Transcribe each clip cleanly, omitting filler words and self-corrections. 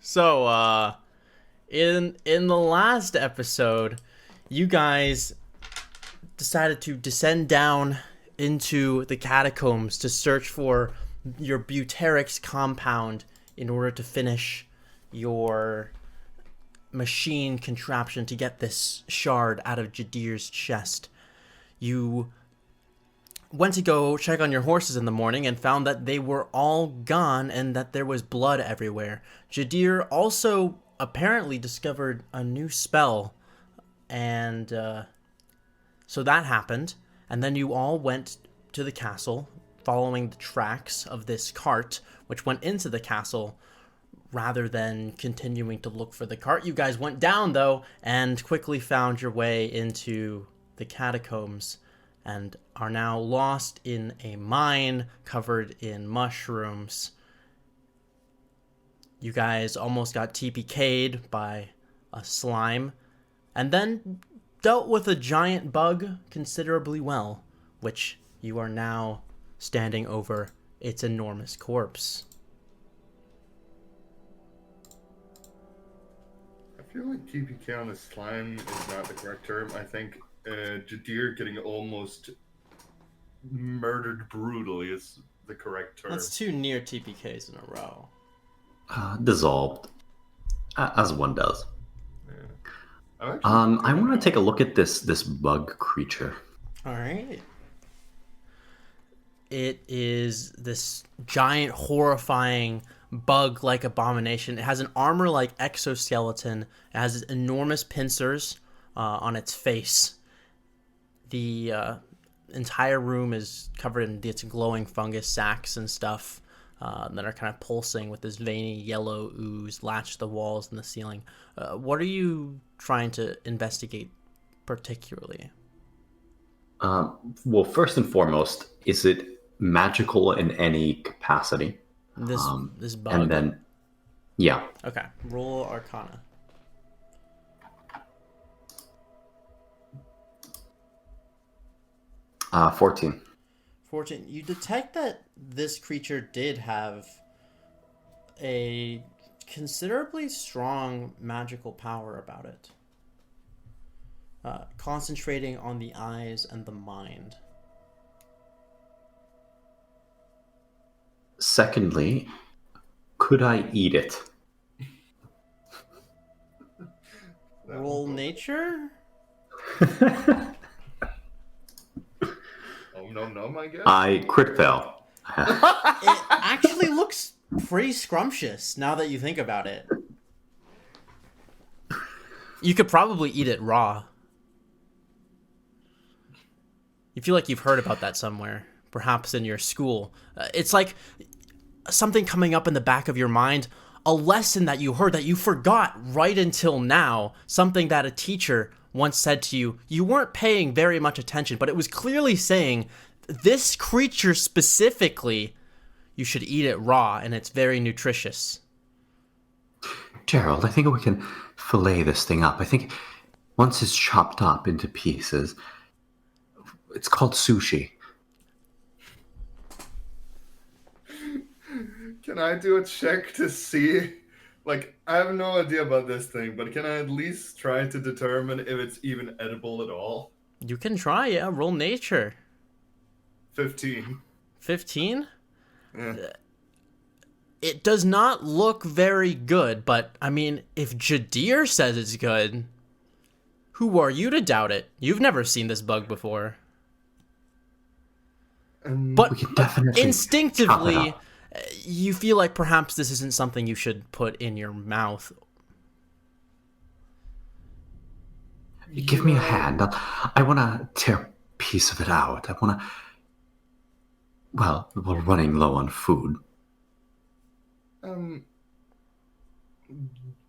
So, in the last episode, you guys decided to descend down into the catacombs to search for your Buterix compound in order to finish your machine contraption to get this shard out of Jaddir's chest. You went to go check on your horses in the morning and found that they were all gone and that there was blood everywhere. Jaddir also apparently discovered a new spell, and so that happened. And then you all went to the castle, following the tracks of this cart, which went into the castle. Rather than continuing to look for the cart, you guys went down, though, and quickly found your way into the catacombs and are now lost in a mine covered in mushrooms. You guys almost got TPK'd by a slime, and then dealt with a giant bug considerably well, which you are now standing over its enormous corpse. I feel like TPK on a slime is not the correct term. I think Jaddir getting almost murdered brutally is the correct term. That's two near TPKs in a row. Dissolved, as one does. Yeah. I want to take a look at this bug creature. All right. It is this giant, horrifying bug-like abomination. It has an armor-like exoskeleton. It has enormous pincers on its face. The entire room is covered in its glowing fungus sacs and stuff that are kind of pulsing with this veiny yellow ooze latched to the walls and the ceiling. What are you trying to investigate particularly? Well, first and foremost, is it magical in any capacity? This bug? And then, yeah. Okay, roll Arcana. Uh, 14. 14. You detect that this creature did have a considerably strong magical power about it. Concentrating on the eyes and the mind. Secondly, could I eat it? Roll nature? Oh, no, I guess. I crit fail. It actually looks pretty scrumptious now that you think about it. You could probably eat it raw. You feel like you've heard about that somewhere, perhaps in your school. It's like something coming up in the back of your mind, a lesson that you heard that you forgot right until now, something that a teacher once said to you. You weren't paying very much attention, but it was clearly saying, this creature specifically, you should eat it raw, and it's very nutritious. Gerald, I think we can fillet this thing up. I think once it's chopped up into pieces, it's called sushi. Can I do a check to see? Like, I have no idea about this thing, but can I at least try to determine if it's even edible at all? You can try, yeah. Roll nature. 15. 15? Yeah. It does not look very good, but, I mean, if Jaddir says it's good, who are you to doubt it? You've never seen this bug before. But we can definitely instinctively, you feel like perhaps this isn't something you should put in your mouth. Give me a hand. I want to tear a piece of it out. I want to... Well, we're running low on food.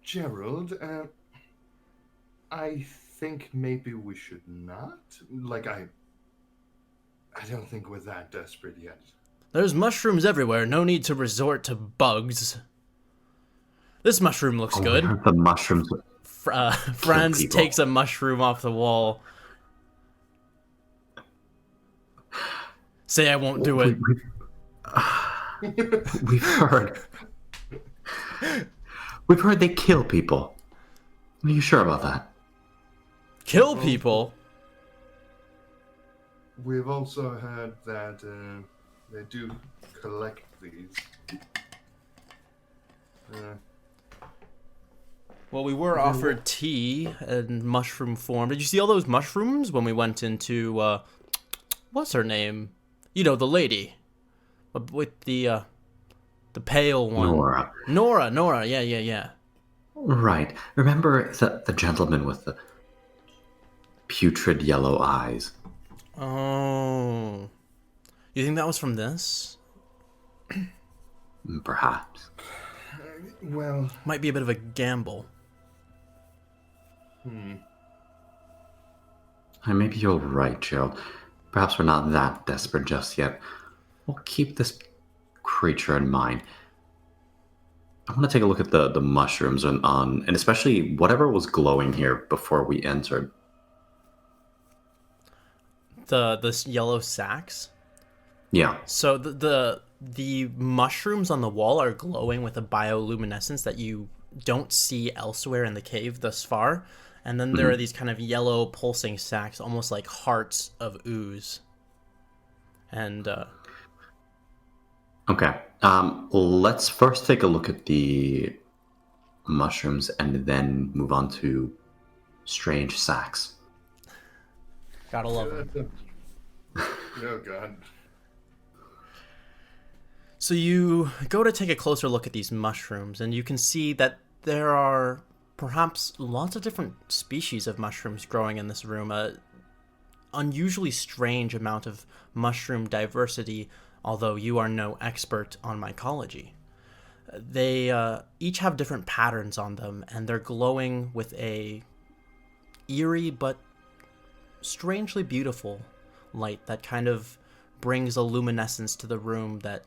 Gerald, I think maybe we should not. Like, I don't think we're that desperate yet. There's mushrooms everywhere. No need to resort to bugs. This mushroom looks good. The mushrooms. Franz takes a mushroom off the wall. Say I won't do it. We've heard. We've heard they kill people. Are you sure about that? Kill people? We've also heard that they do collect these. Well, we were offered tea in mushroom form. Did you see all those mushrooms when we went into, what's her name? You know, the lady. With the pale one. Nora, yeah. Right. Remember the gentleman with the putrid yellow eyes? Oh. You think that was from this? Perhaps. Well, Might be a bit of a gamble. Maybe you're right, Gerald. Perhaps we're not that desperate just yet. We'll keep this creature in mind. I want to take a look at the mushrooms and especially whatever was glowing here before we entered. The yellow sacks? Yeah. So the mushrooms on the wall are glowing with a bioluminescence that you don't see elsewhere in the cave thus far. And then there are these kind of yellow pulsing sacks, almost like hearts of ooze. And Okay. Let's first take a look at the mushrooms and then move on to strange sacks. gotta love them. oh god. So you go to take a closer look at these mushrooms, and you can see that there are perhaps lots of different species of mushrooms growing in this room. A unusually strange amount of mushroom diversity, although you are no expert on mycology. They each have different patterns on them, and they're glowing with a eerie but strangely beautiful light that kind of brings a luminescence to the room that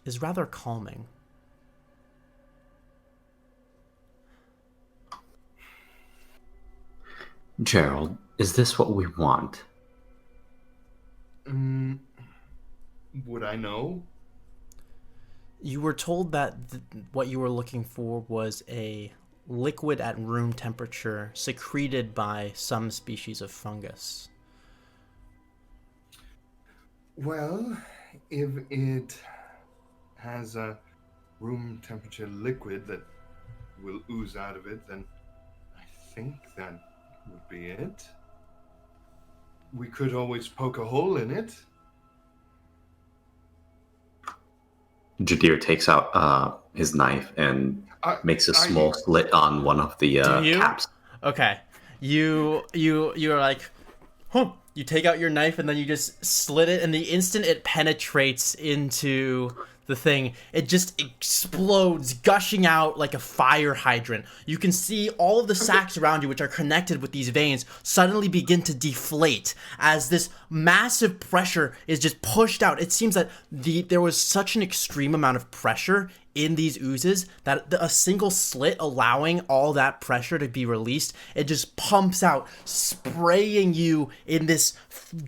is rather calming. Gerald, is this what we want? Would I know? You were told that what you were looking for was a liquid at room temperature secreted by some species of fungus. Well, if it has a room temperature liquid that will ooze out of it, then I think that would be it. We could always poke a hole in it. Jaddir takes out his knife and makes a small slit on one of the caps. Okay. You're like, huh. You take out your knife and then you just slit it, and the instant it penetrates into the thing, it just explodes, gushing out like a fire hydrant. You can see all of the sacks around you, which are connected with these veins, suddenly begin to deflate as this massive pressure is just pushed out. It seems that there was such an extreme amount of pressure in these oozes that a single slit allowing all that pressure to be released, it just pumps out, spraying you in this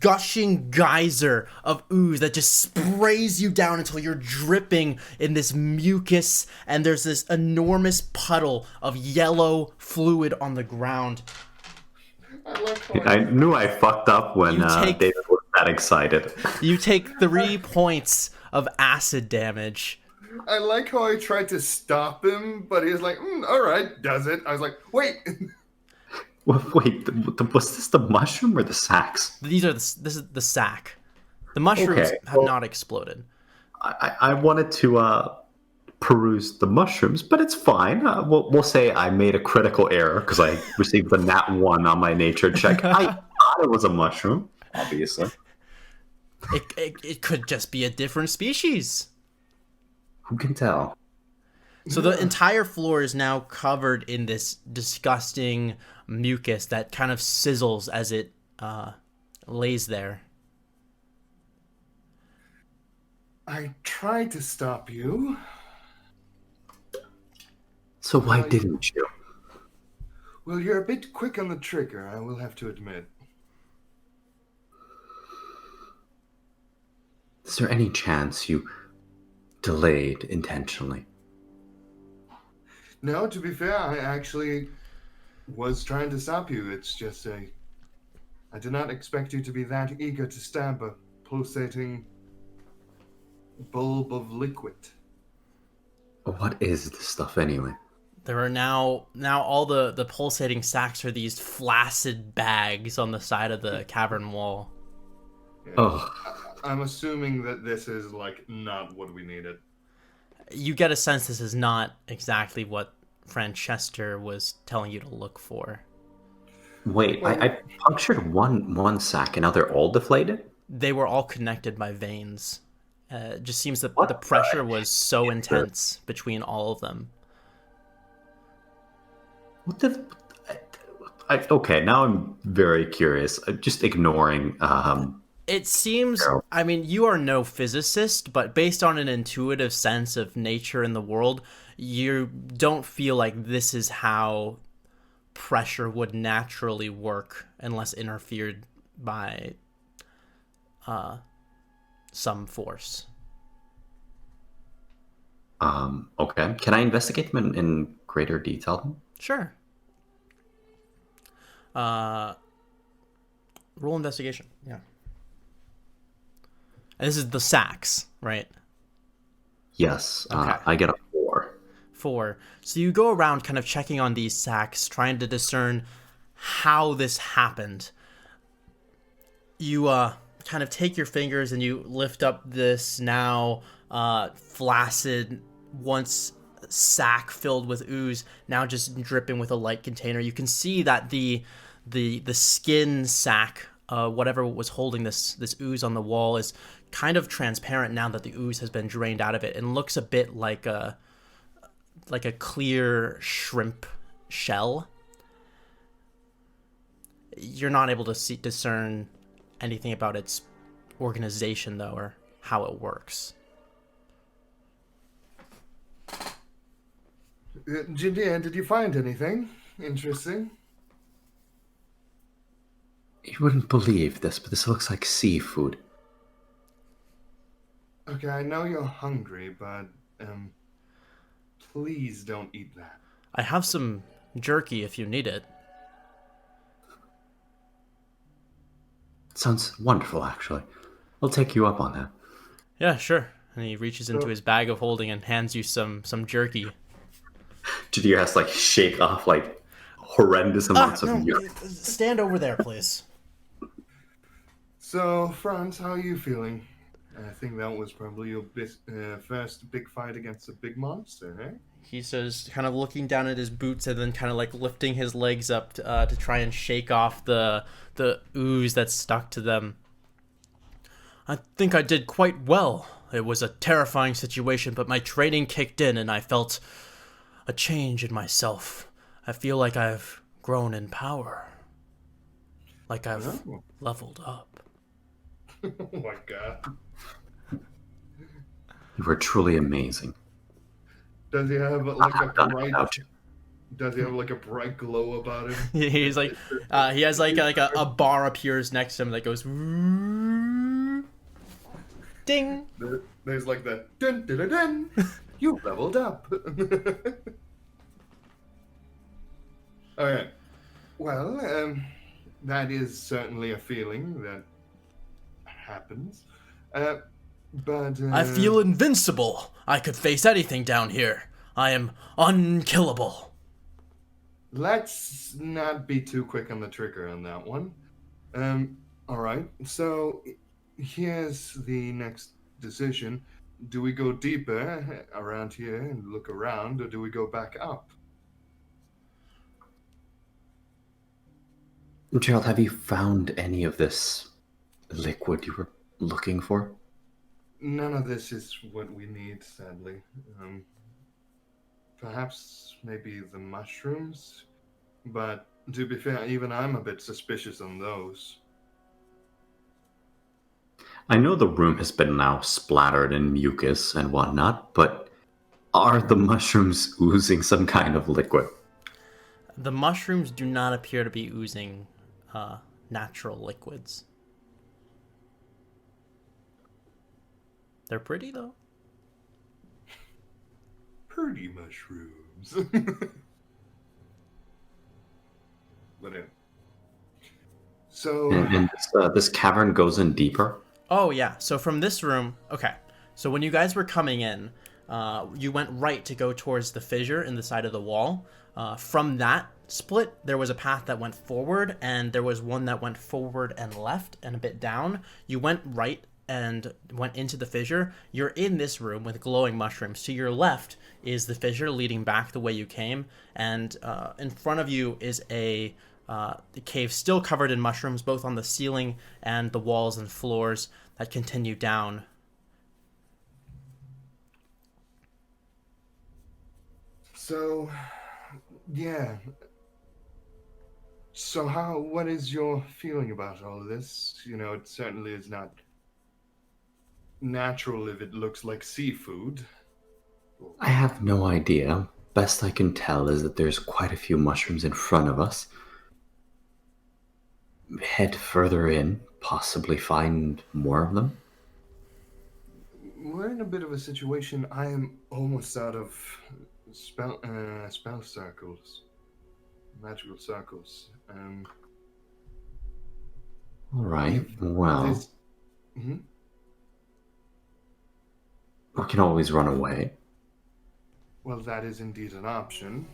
gushing geyser of ooze that just sprays you down until you're dripping in this mucus, and there's this enormous puddle of yellow fluid on the ground. I knew I fucked up when David was that excited. You take 3 points of acid damage. I like how I tried to stop him, but he was like, all right, does it? I was like, wait. Wait, was this the mushroom or the sacks? This is the sack. The mushrooms have not exploded. I wanted to peruse the mushrooms, but it's fine. We'll say I made a critical error because I received the nat 1 on my nature check. I thought it was a mushroom, obviously. It could just be a different species. Who can tell? So the entire floor is now covered in this disgusting mucus that kind of sizzles as it lays there. I tried to stop you. So why didn't you? Well, you're a bit quick on the trigger, I will have to admit. Is there any chance you delayed intentionally? No, to be fair, I actually was trying to stop you. It's just I did not expect you to be that eager to stab a pulsating bulb of liquid. What is this stuff anyway? There are now all the pulsating sacs are these flaccid bags on the side of the cavern wall. Yeah. Oh, I'm assuming that this is like not what we needed. You get a sense this is not exactly what Franchester was telling you to look for. wait, Well, I punctured one sack and now they're all deflated? They were all connected by veins. It just seems that the What pressure the was so heck? intense between all of them. What the... okay, now I'm very curious. Just ignoring It seems, Carol. I mean, you are no physicist, but based on an intuitive sense of nature in the world, you don't feel like this is how pressure would naturally work unless interfered by some force. Okay. Can I investigate them in greater detail then? Sure. Roll investigation. Yeah. And this is the sacks, right? Yes. Okay. I get a 4. 4. So you go around kind of checking on these sacks, trying to discern how this happened. You kind of take your fingers and you lift up this now flaccid, once sack filled with ooze, now just dripping with a light container. You can see that the skin sack, whatever was holding this ooze on the wall, is kind of transparent now that the ooze has been drained out of it, and looks a bit like a clear shrimp shell. You're not able to discern anything about its organization, though, or how it works. Jaddir, did you find anything interesting? You wouldn't believe this, but this looks like seafood. Okay, I know you're hungry, but please don't eat that. I have some jerky if you need it. It sounds wonderful, actually. I'll take you up on that. Yeah, sure. And he reaches into So- his bag of holding and hands you some jerky. Jaddir has to like shake off like horrendous amounts of urine. Stand over there, please. So, Franz, how are you feeling? I think that was probably your first big fight against a big monster, eh? He says, kind of looking down at his boots and then kind of like lifting his legs up to try and shake off the ooze that's stuck to them. I think I did quite well. It was a terrifying situation, but my training kicked in and I felt a change in myself. I feel like I've grown in power. Like I've Oh. leveled up. Oh my god. You were truly amazing. Does he have like a I've done it bright? without you. Does he have like a bright glow about him? He's like, he has like a bar appears next to him that goes, ding. There's like the dun dun dun dun. You leveled up. Okay. Well, that is certainly a feeling that happens. But I feel invincible. I could face anything down here. I am unkillable. let's not be too quick on the trigger on that one. All right. So here's the next decision. Do we go deeper around here and look around, or do we go back up? Gerald, have you found any of this liquid you were looking for? None of this is what we need, sadly. Perhaps maybe the mushrooms, but to be fair, even I'm a bit suspicious on those. I know the room has been now splattered in mucus and whatnot, but are the mushrooms oozing some kind of liquid? The mushrooms do not appear to be oozing natural liquids. They're pretty, though. Pretty mushrooms. mushrooms. But anyway. So, And this cavern goes in deeper. Oh, yeah. So from this room, okay. So when you guys were coming in, you went right to go towards the fissure in the side of the wall. From that split, there was a path that went forward, and there was one that went forward and left and a bit down. You went right and went into the fissure. You're in this room with glowing mushrooms. To your left is the fissure leading back the way you came, and in front of you is the cave still covered in mushrooms, both on the ceiling and the walls and floors that continue down. So, yeah. So what is your feeling about all of this? You know, it certainly is not natural if it looks like seafood. I have no idea. Best I can tell is that there's quite a few mushrooms in front of us. Head further in, possibly find more of them. We're in a bit of a situation. I am almost out of spell circles, magical circles. All right. If Well, this, Mhm. we can always run away. Well, that is indeed an option.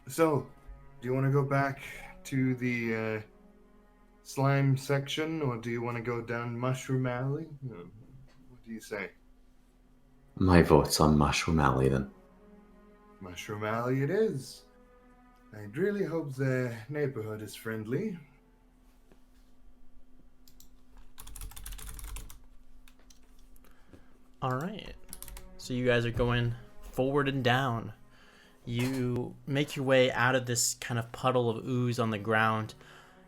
So, do you want to go back to the slime section, or do you want to go down Mushroom Alley? What do you say? My vote's on Mushroom Alley then. Mushroom Alley it is. I'd really hope the neighborhood is friendly. All right. So you guys are going forward and down. You make your way out of this kind of puddle of ooze on the ground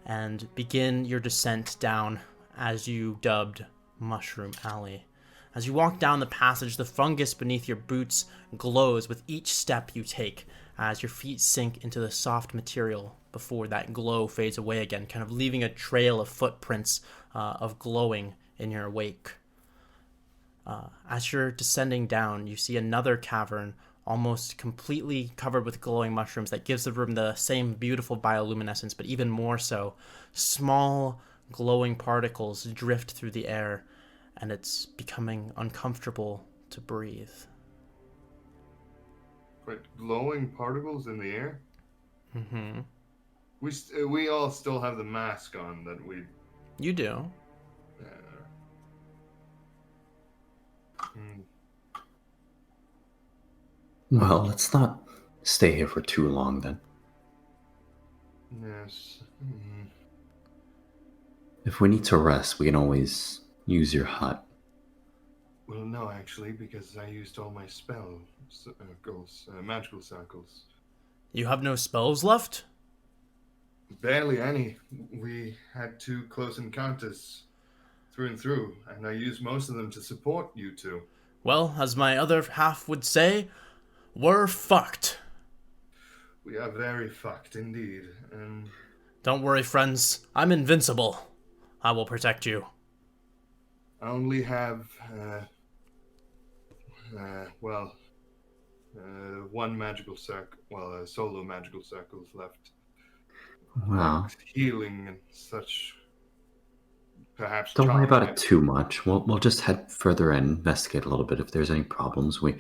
and begin your descent down as you dubbed Mushroom Alley. As you walk down the passage, the fungus beneath your boots glows with each step you take as your feet sink into the soft material before that glow fades away again, kind of leaving a trail of footprints of glowing in your wake. As you're descending down, you see another cavern almost completely covered with glowing mushrooms that gives the room the same beautiful bioluminescence, but even more so. Small glowing particles drift through the air, and it's becoming uncomfortable to breathe. But glowing particles in the air? Mm-hmm. We all still have the mask on that we... You do. Hmm. Well, let's not stay here for too long then. Yes. If we need to rest, we can always use your hut. Well, no, actually, because I used all my magical circles. You have no spells left? Barely any. We had 2 close encounters through and through, and I used most of them to support you two. Well, as my other half would say, we're fucked. We are very fucked indeed. Don't worry, friends. I'm invincible. I will protect you. I only have, one magical circle, solo magical circles left. Well, Healing and such. Perhaps. don't worry about it too much. We'll just head further in, investigate a little bit. If there's any problems, we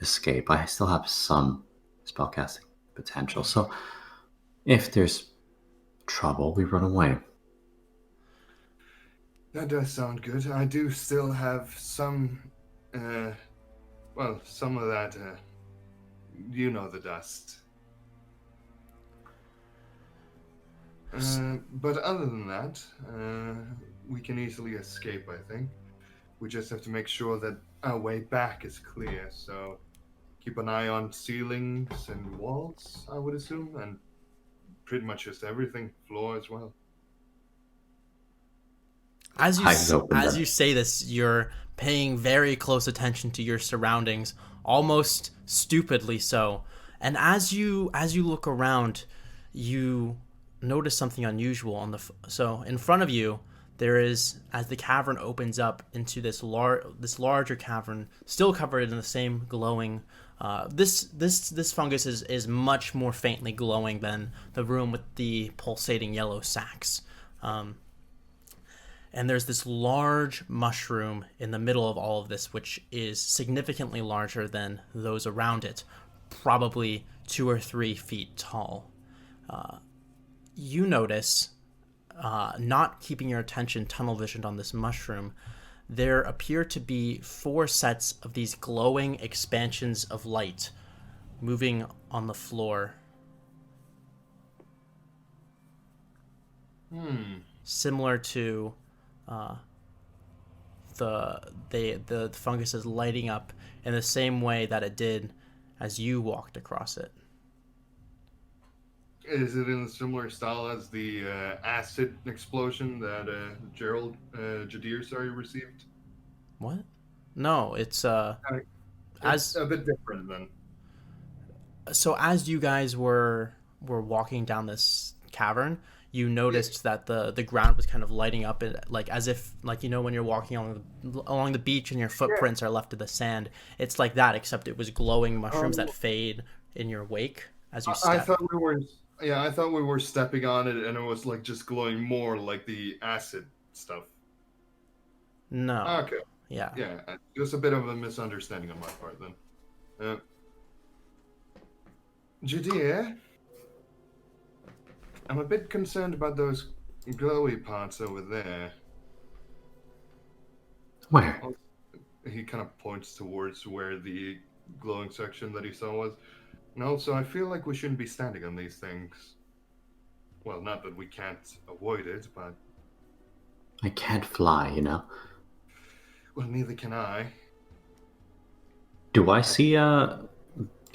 escape. I still have some spellcasting potential, so if there's trouble, we run away. That does sound good. I do still have some, some of that, the dust. But other than that, we can easily escape, I think. We just have to make sure that our way back is clear, so keep an eye on ceilings and walls, I would assume, and pretty much just everything, floor as well. As you say this, you're paying very close attention to your surroundings, almost stupidly so. And as you look around, you notice something unusual so in front of you there is, as the cavern opens up into this larger cavern, still covered in the same glowing. This fungus is much more faintly glowing than the room with the pulsating yellow sacs. And there's this large mushroom in the middle of all of this, which is significantly larger than those around it, probably 2 or 3 feet tall. You notice, not keeping your attention tunnel visioned on this mushroom, there appear to be 4 sets of these glowing expansions of light moving on the floor. Similar to the fungus is lighting up in the same way that it did as you walked across it. Is it in a similar style as the acid explosion that Jaddir received? What? No, it's It's as a bit different then. so as you guys were walking down this cavern, you noticed that the ground was kind of lighting up, like as if, like, you know, when you're walking along the beach and your footprints are left in the sand. It's like that, except it was glowing mushrooms that fade in your wake as you step. I thought we were stepping on it, and it was like just glowing more like the acid stuff. No. Okay. Yeah. Yeah, just a bit of a misunderstanding on my part then. Jaddir, I'm a bit concerned about those glowy parts over there. Where? He kind of points towards where the glowing section that he saw was. And also, I feel like we shouldn't be standing on these things. Well, not that we can't avoid it, but... I can't fly, you know? Well, neither can I. Do I see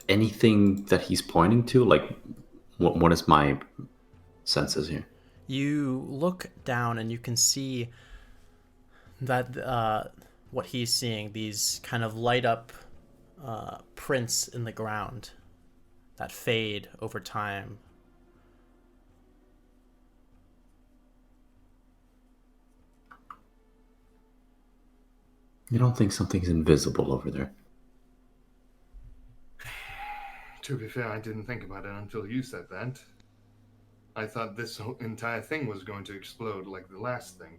anything that he's pointing to? Like, what is my senses here? You look down and you can see that what he's seeing, these kind of light up prints in the ground that fade over time. You don't think something's invisible over there? To be fair, I didn't think about it until you said that. I thought this whole entire thing was going to explode like the last thing.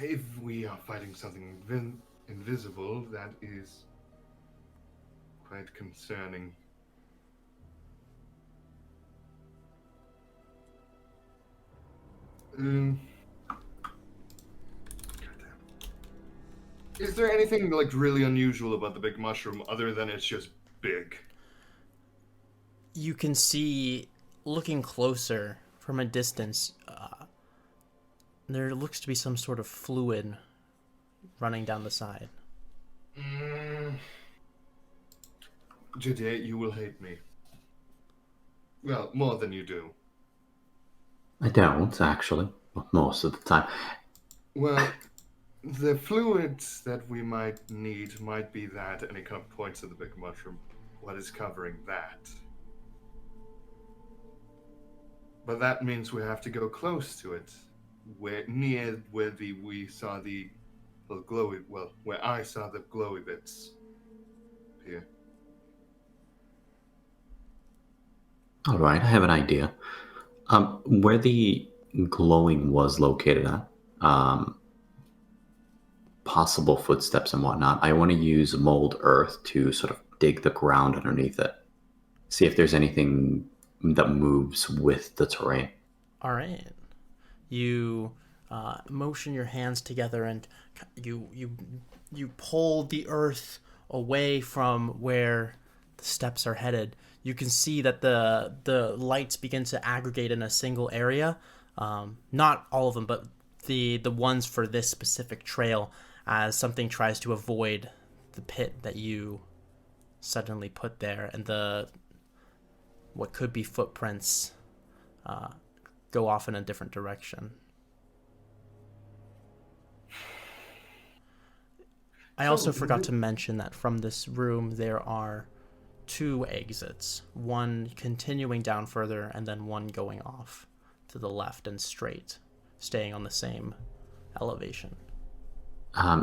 If we are fighting something invisible, that is quite concerning. Is there anything like really unusual about the big mushroom other than it's just big? You can see, looking closer from a distance, there looks to be some sort of fluid running down the side. Jaddir, you will hate me. Well, more than you do. I don't, actually. Well, most of the time. Well, the fluids that we might need might be that, and it kind of points to the big mushroom. What is covering that? But that means we have to go close to it. Where we saw the glowy, well, where I saw the glowy bits here. All right, I have an idea. Where the glowing was located at, possible footsteps and whatnot, I want to use mold earth to sort of dig the ground underneath it. See if there's anything that moves with the terrain. All right. You motion your hands together and you pull the earth away from where the steps are headed. You can see that the lights begin to aggregate in a single area. Not all of them, but the ones for this specific trail, as something tries to avoid the pit that you suddenly put there, and the what could be footprints go off in a different direction. I also forgot to mention that from this room there are two exits, one continuing down further and then one going off to the left and straight, staying on the same elevation.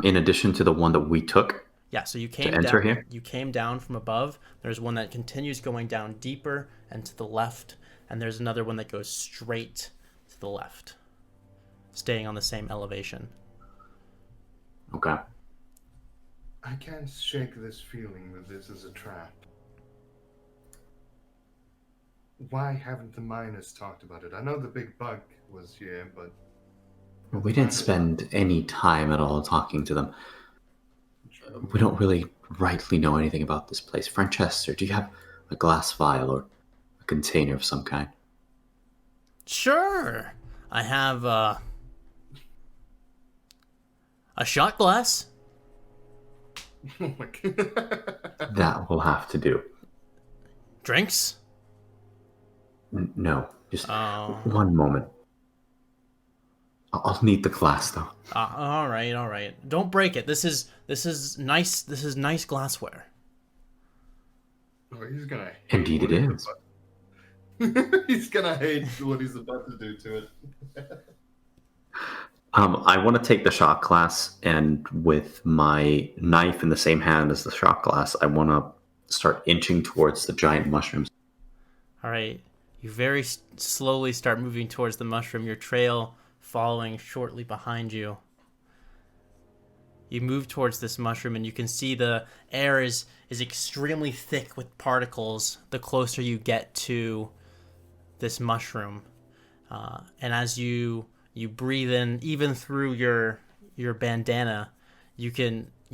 In addition to the one that we took Yeah, so you to came enter down. here? You came down from above. There's one that continues going down deeper and to the left, and there's another one that goes straight to the left, staying on the same elevation. Okay. I can't shake this feeling that this is a trap. Why haven't the miners talked about it? I know the big bug was here, but... Well, we didn't spend any time at all talking to them. We don't really rightly know anything about this place. Francesca, do you have a glass vial or a container of some kind? Sure, I have a shot glass. Oh my god. That will have to do. Drinks? No, just Oh. one moment. I'll need the glass, though. All right. Don't break it. This is nice. This is nice glassware. Oh, he's gonna hate Indeed what it he's is. about- He's gonna hate what he's about to do to it. I want to take the shot glass, and with my knife in the same hand as the shot glass, I want to start inching towards the giant mushrooms. All right. You very slowly start moving towards the mushroom. Your trail following shortly behind you. You move towards this mushroom, and you can see the air is extremely thick with particles the closer you get to this mushroom. And as you breathe in, even through your bandana, you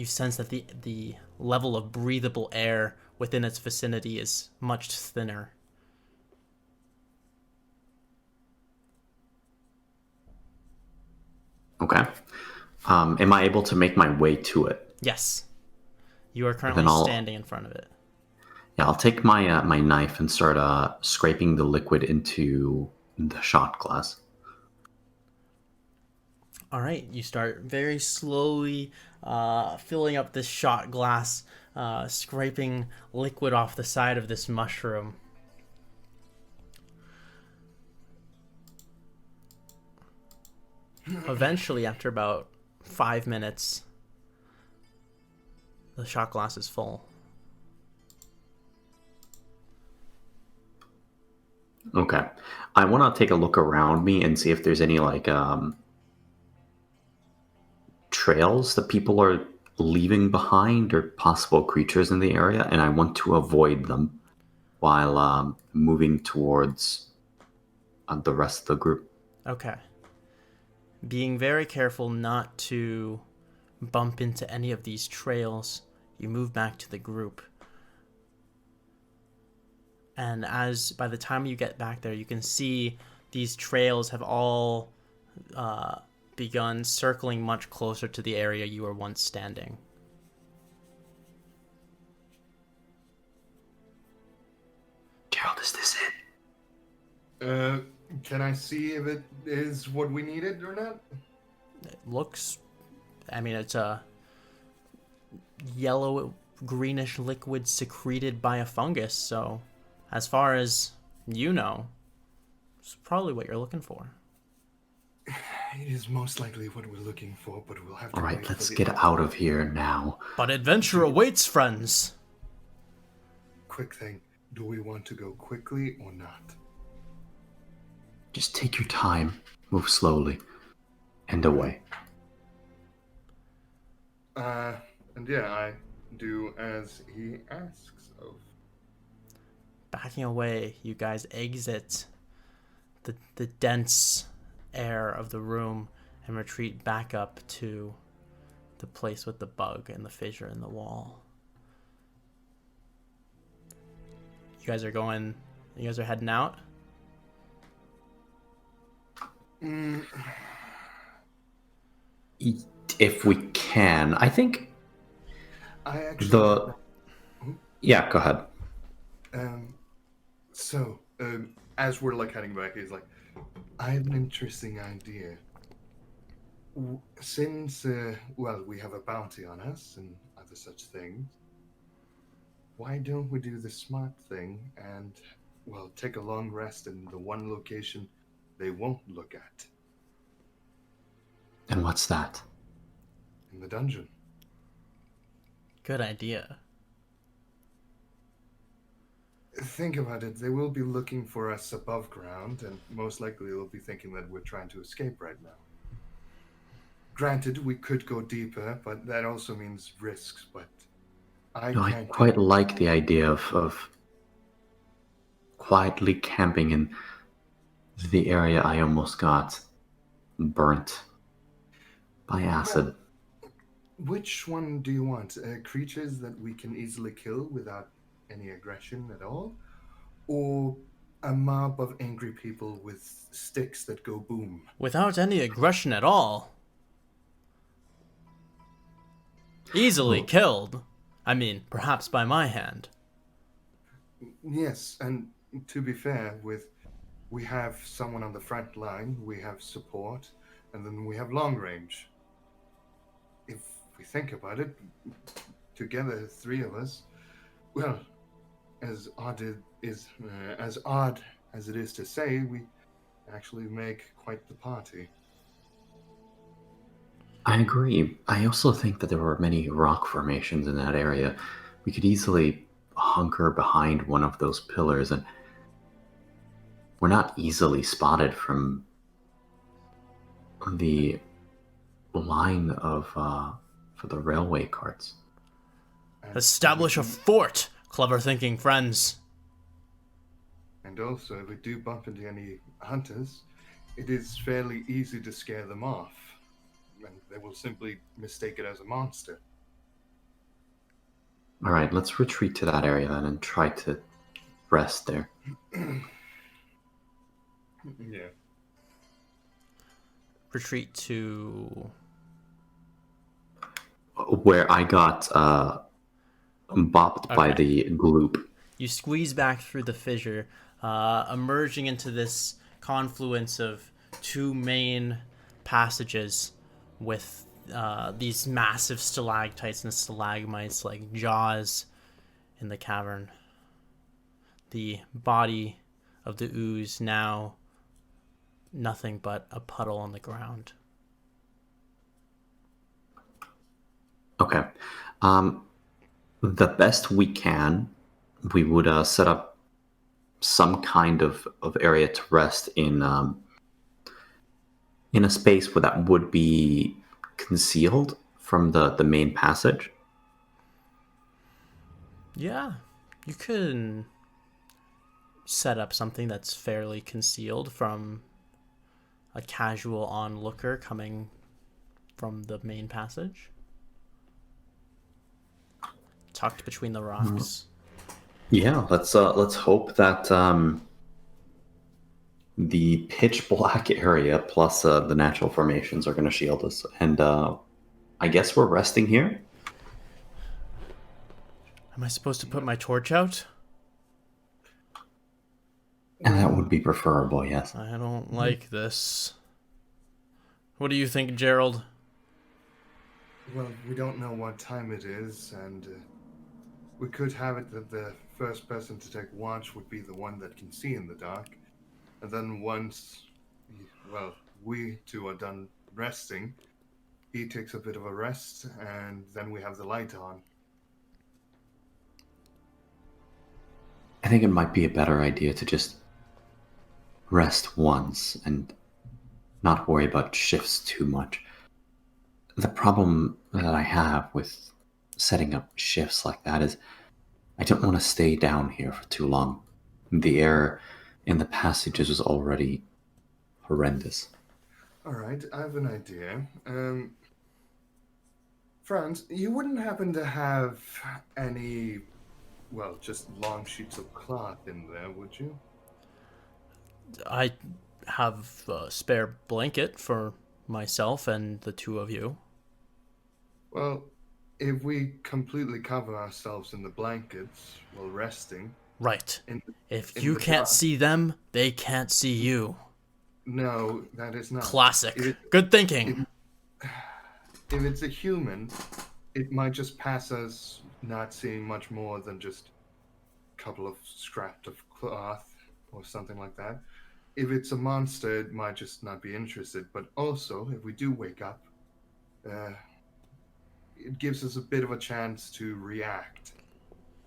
sense that the level of breathable air within its vicinity is much thinner. Okay. Am I able to make my way to it? Yes. You are currently standing in front of it. Yeah, I'll take my my knife and start scraping the liquid into the shot glass. All right, you start very slowly filling up this shot glass, scraping liquid off the side of this mushroom. Eventually, after about 5 minutes, the shot glass is full. Okay. I want to take a look around me and see if there's any like trails that people are leaving behind or possible creatures in the area, and I want to avoid them while moving towards the rest of the group. Okay. Being very careful not to bump into any of these trails, you move back to the group. And by the time you get back there, you can see these trails have all begun circling much closer to the area you were once standing. Gerald, is this it? Can I see if it is what we needed or not? It looks, it's a yellow greenish liquid secreted by a fungus, so as far as you know, it's probably what you're looking for. It is most likely what we're looking for, but we'll have to All right, wait let's for the get out of here now. But adventure awaits, friends. Quick thing. Do we want to go quickly or not? Just take your time, move slowly, and away. And yeah, I do as he asks of. Backing away, you guys exit the dense air of the room and retreat back up to the place with the bug and the fissure in the wall. You guys are heading out? If we can, I think I actually. Yeah, go ahead. As we're like heading back, he's like, I have an interesting idea. Since, we have a bounty on us and other such things, why don't we do the smart thing and, well, take a long rest in the one location they won't look at, And what's that? in the dungeon? Good idea. Think about it. They will be looking for us above ground, and most likely they'll be thinking that we're trying to escape right now. Granted, we could go deeper, but that also means risks. But I No, I can't quite like the idea of quietly camping in the area I almost got burnt by acid. Which one do you want? Creatures that we can easily kill without any aggression at all? Or a mob of angry people with sticks that go boom? Without any aggression at all. Easily Well, killed. I mean, perhaps by my hand. Yes, and to be fair, we have someone on the front line, we have support, and then we have long range. If we think about it, together, three of us, well, as odd as it is to say, we actually make quite the party. I agree. I also think that there were many rock formations in that area. We could easily hunker behind one of those pillars, and we're not easily spotted from the line of for the railway carts. And, Establish a fort! Clever thinking, friends. and also, if we do bump into any hunters, it is fairly easy to scare them off, and they will simply mistake it as a monster. All right, let's retreat to that area then and try to rest there. Yeah. Retreat to... Where I got bopped by the gloop. You squeeze back through the fissure, emerging into this confluence of two main passages with these massive stalactites and stalagmites like jaws in the cavern. The body of the ooze now nothing but a puddle on the ground. Okay. The best we can, we would set up some kind of area to rest in a space where that would be concealed from the main passage. Yeah, you can set up something that's fairly concealed from a casual onlooker coming from the main passage. Tucked between the rocks. Yeah, let's hope that the pitch black area plus the natural formations are going to shield us, and I guess we're resting here. Am I supposed to put my torch out? And that would be preferable, yes. I don't like this. What do you think, Gerald? Well, we don't know what time it is, and we could have it that the first person to take watch would be the one that can see in the dark. And then once, well, we two are done resting, he takes a bit of a rest, and then we have the light on. I think it might be a better idea to just rest once and not worry about shifts too much. The problem that I have with setting up shifts like that is I don't want to stay down here for too long. The air in the passages is already horrendous. All right, I have an idea. Franz, you wouldn't happen to have any, well, just long sheets of cloth in there, would you? I have a spare blanket for myself and the two of you. Well, if we completely cover ourselves in the blankets while resting... Right. In You the can't dark- see them, they can't see you. No, that is not. Classic. If Good thinking. if it's a human, it might just pass us not seeing much more than just a couple of scraps of cloth or something like that. If it's a monster, it might just not be interested. But also, if we do wake up, uh, it gives us a bit of a chance to react.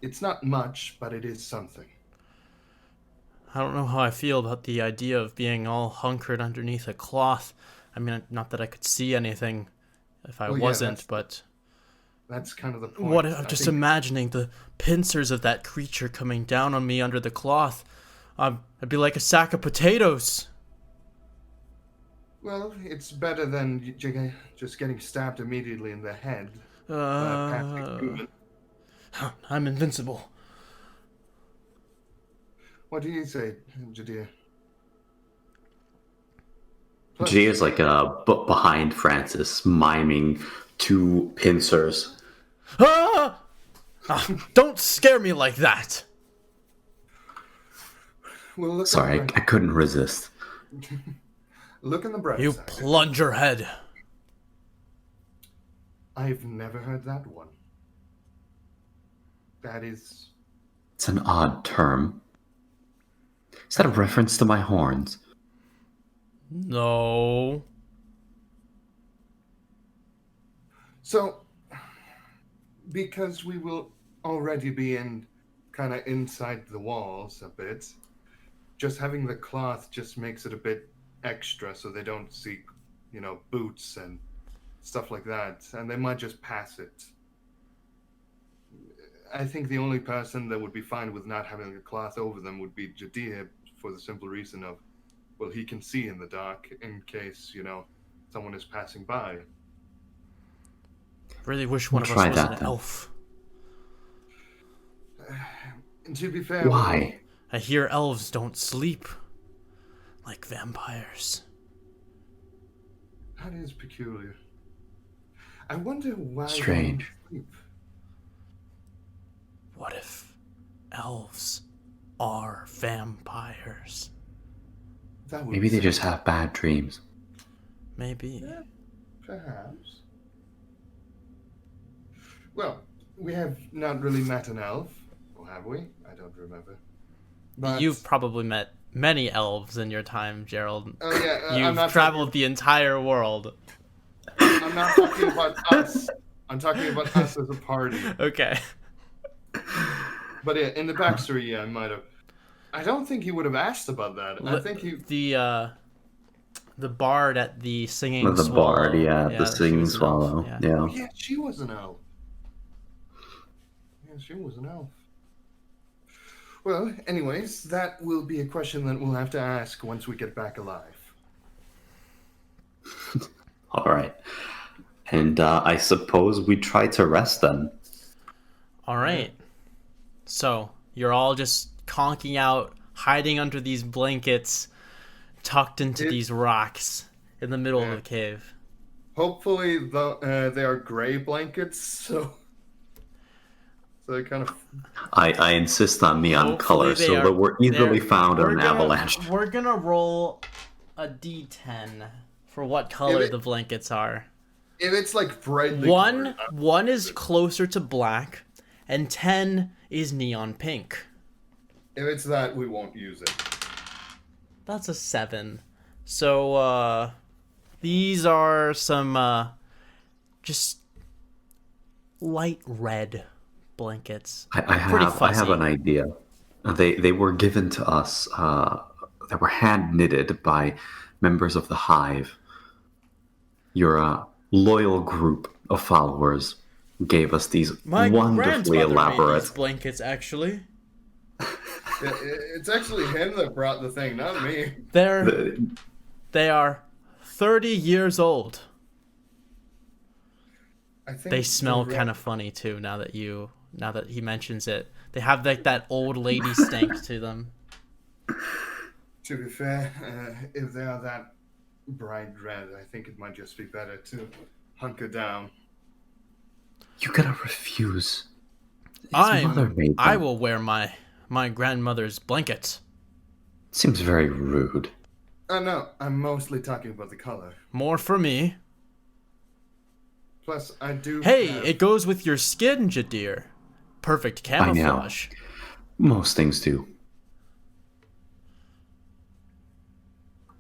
It's not much, but it is something. I don't know how I feel about the idea of being all hunkered underneath a cloth. I mean, not that I could see anything if I Well, yeah, wasn't, but That's kind of the point. what? I'm I just think- imagining the pincers of that creature coming down on me under the cloth. I'd be like a sack of potatoes. Well, it's better than just getting stabbed immediately in the head. by a passing human. I'm invincible. What do you say, Jaddir? G is like behind Francis, miming two pincers. Ah! Don't scare me like that. Well, look Sorry, at I couldn't resist. look in the bright You side. plunger head. I've never heard that one. That is... It's an odd term. Is that a reference to my horns? No. So, because we will already be kind of inside the walls a bit, just having the cloth just makes it a bit extra so they don't see, boots and stuff like that, and they might just pass it. I think the only person that would be fine with not having a cloth over them would be Jaddir, for the simple reason of, well, he can see in the dark in case, someone is passing by. Really wish one of us Try was that, an then. elf. And to be fair... Why? I hear elves don't sleep like vampires. That is peculiar. I wonder why they Strange. don't sleep. What if elves are vampires? That would Maybe be they just have bad dreams. Maybe. perhaps. Well, we have not really met an elf, or have we? I don't remember. But You've probably met many elves in your time, Gerald. oh yeah, I'm You've not traveled the entire world. I'm not talking about us. I'm talking about us as a party. Okay. But yeah, in the backstory, yeah, I might have. I don't think he would have asked about that. I think he. The bard at the singing The swallow. bard, yeah, the she singing was an elf, swallow. yeah. Yeah. Oh yeah, she was an elf. Yeah, she was an elf. Well, anyways, that will be a question that we'll have to ask once we get back alive. All right. And I suppose we try to rest then. All right. So you're all just conking out, hiding under these blankets, tucked into these rocks in the middle of the cave. Hopefully, they are gray blankets, so they kind of. I insist on neon Hopefully color they so are- that we're easily they're- found on we're an gonna- avalanche. We're gonna roll a d10 for what color it- the blankets are. If it's like brightly One colored, is closer to black, and 10 is neon pink. if it's that, we won't use it. That's a 7. So these are some just light red blankets. I Pretty have fuzzy. an idea. They were given to us. They were hand knitted by members of the Hive. Your loyal group of followers gave us these My wonderfully grandmother made elaborate. these blankets, actually. It's actually him that brought the thing, not me. They are 30 years old. I think They smell the kind of funny too. Now that he mentions it, they have like that old lady stank to them. To be fair, if they are that bright red, I think it might just be better to hunker down. You gotta refuse. His mother made I them. will wear my grandmother's blankets. Seems very rude. No, I'm mostly talking about the color. More for me. Plus, I do. Hey, have... it goes with your skin, Jaddir. Perfect I know. camouflage. Most things do.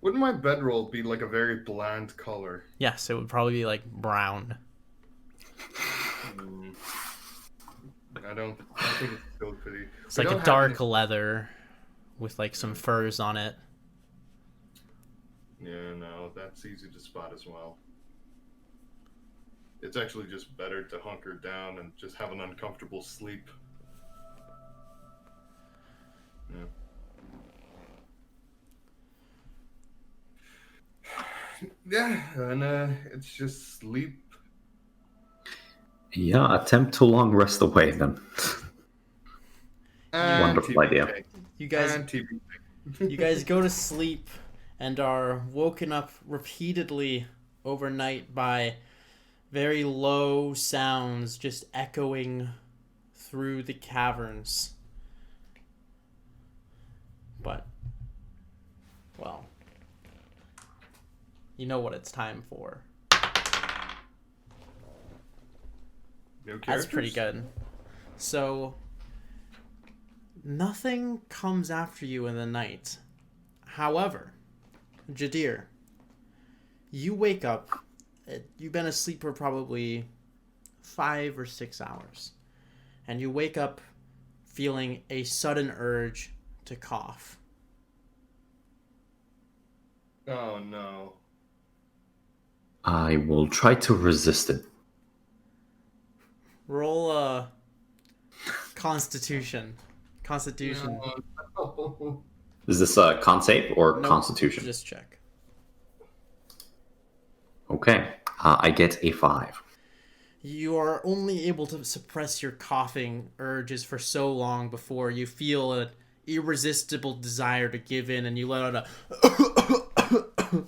Wouldn't my bedroll be like a very bland color? Yes, it would probably be like brown. I don't think it's so pretty. It's like a dark leather with like some furs on it. Yeah, no, that's easy to spot as well. It's actually just better to hunker down and just have an uncomfortable sleep. Yeah, and it's just sleep. Yeah, attempt to long rest away then. Wonderful idea. You guys go to sleep and are woken up repeatedly overnight by very low sounds just echoing through the caverns. But, well, you know what it's time for. That's pretty good. So, nothing comes after you in the night. However, Jaddir, you wake up. You've been asleep for probably 5 or 6 hours. And you wake up feeling a sudden urge to cough. Oh no. I will try to resist it. Roll a Constitution. No. Is this a con save or Nope, Constitution? Just check. Okay, I get a 5. You are only able to suppress your coughing urges for so long before you feel an irresistible desire to give in, and you let out a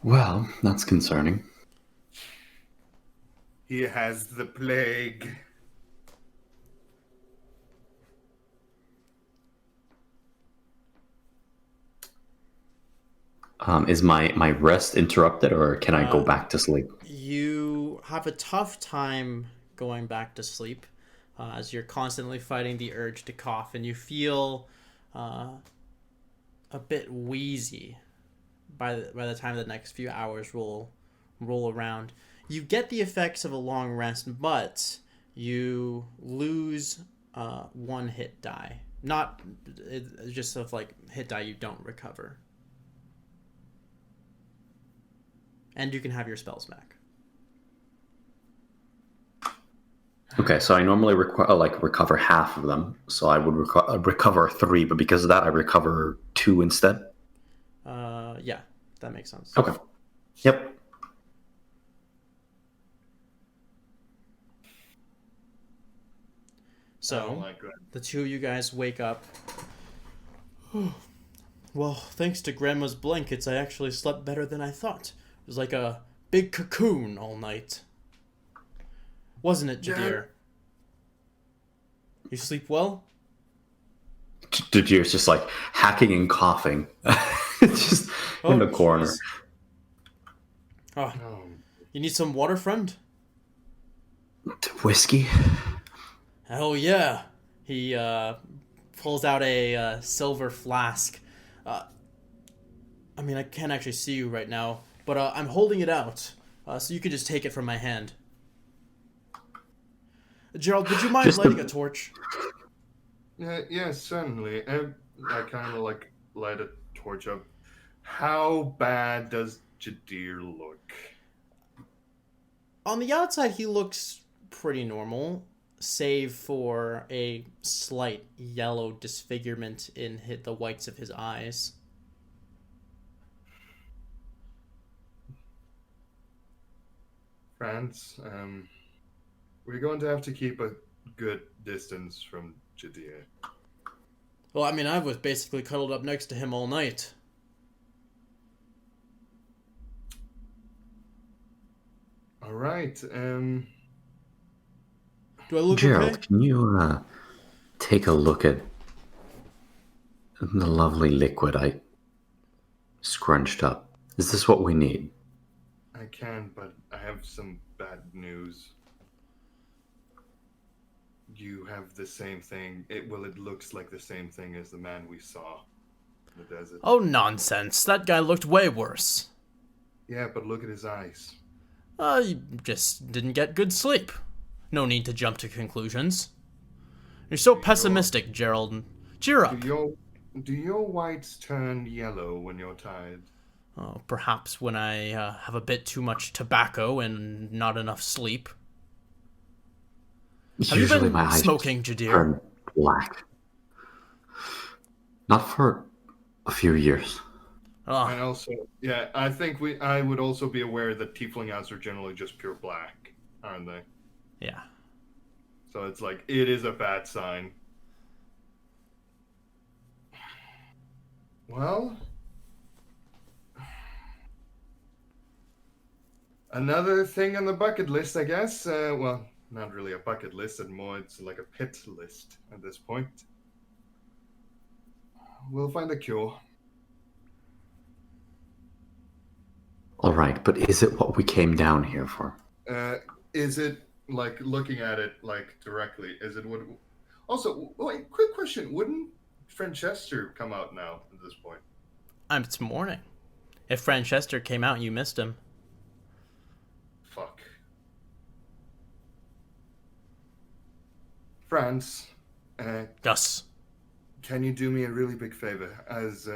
Well, that's concerning. He has the plague. Is my rest interrupted, or can I go back to sleep? You have a tough time going back to sleep as you're constantly fighting the urge to cough, and you feel a bit wheezy by the time the next few hours roll around. You get the effects of a long rest, but you lose 1 hit die. Not just of like hit die you don't recover. And you can have your spells back. Okay, so I normally recover half of them, so I would recover 3, but because of that, I recover 2 instead. Yeah, that makes sense. Okay. Yep. So, the two of you guys wake up. Well, thanks to Grandma's blankets, I actually slept better than I thought. It was like a big cocoon all night. Wasn't it, Jaddir? You sleep well? Jaddir's just like hacking and coughing. Just in the corner. Geez. Oh, you need some water, friend? Whiskey? Hell yeah. He pulls out a silver flask. I mean, I can't actually see you right now, but I'm holding it out, so you can just take it from my hand. Gerald, would you mind lighting a torch? Yeah, certainly. I kind of like light a torch up. How bad does Jaddir look? On the outside, he looks pretty normal, save for a slight yellow disfigurement in the whites of his eyes. France, we're going to have to keep a good distance from Jaddir. Well, I mean, I was basically cuddled up next to him all night. All right. Do I look Gerald, okay? can you take a look at the lovely liquid I scrunched up. Is this what we need? I can, but I have some bad news. You have the same thing. It looks like the same thing as the man we saw in the desert. Oh, nonsense. That guy looked way worse. Yeah, but look at his eyes. You just didn't get good sleep. No need to jump to conclusions. You're so pessimistic, Gerald. Cheer up. Do your whites turn yellow when you're tired? Oh, perhaps when I have a bit too much tobacco and not enough sleep. Have you been my eyes smoking, Jaddir? turn black. Not for a few years. Oh, And also, yeah, I think I would also be aware that tiefling eyes are generally just pure black, aren't they? yeah. So it's like, it is a bad sign. Well, another thing on the bucket list, I guess. Well, not really a bucket list, and more it's like a pit list at this point. We'll find a cure. All right, but is it what we came down here for? Is it, like, looking at it, like, directly, is it what... Also, wait, quick question. Wouldn't Francesca come out now at this point? It's morning. If Francesca came out, you missed him. Fuck. France, Gus. can you do me a really big favor? As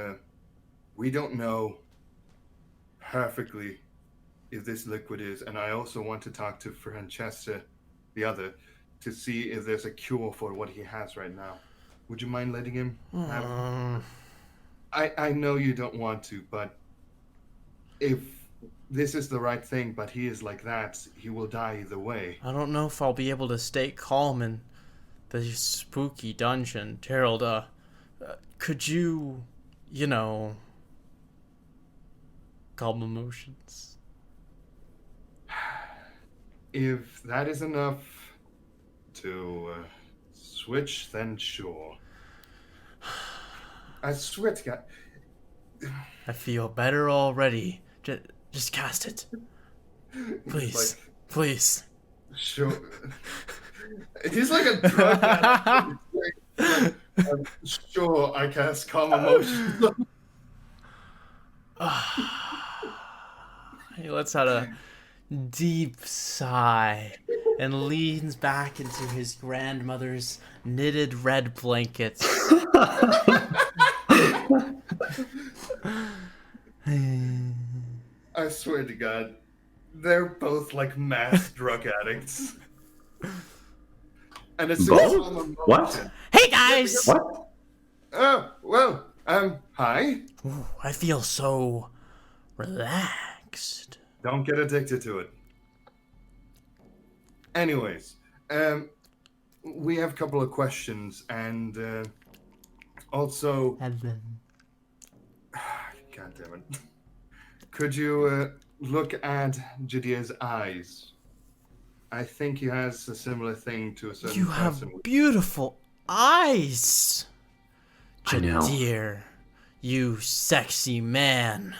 we don't know perfectly if this liquid is, and I also want to talk to Francesca, the other, to see if there's a cure for what he has right now. Would you mind letting him have... I know you don't want to, but if this is the right thing, but he is like that, he will die either way. I don't know if I'll be able to stay calm in the spooky dungeon. Gerald, could you, calm emotions? If that is enough to switch, then sure. I swear to God. I feel better already. Just cast it. Please. Please. Sure. He's like a drug addict. Sure, I cast calm emotions. He lets out a deep sigh and leans back into his grandmother's knitted red blankets. I swear to God, they're both like mass drug addicts. And it's Both? What? Hey guys! What? Oh, well, hi. Ooh, I feel so relaxed. Don't get addicted to it. Anyways, we have a couple of questions, and also... God damn it. Could you look at Jaddir's eyes? I think he has a similar thing to a certain You person. have beautiful eyes. I know. Jaddir, you sexy man.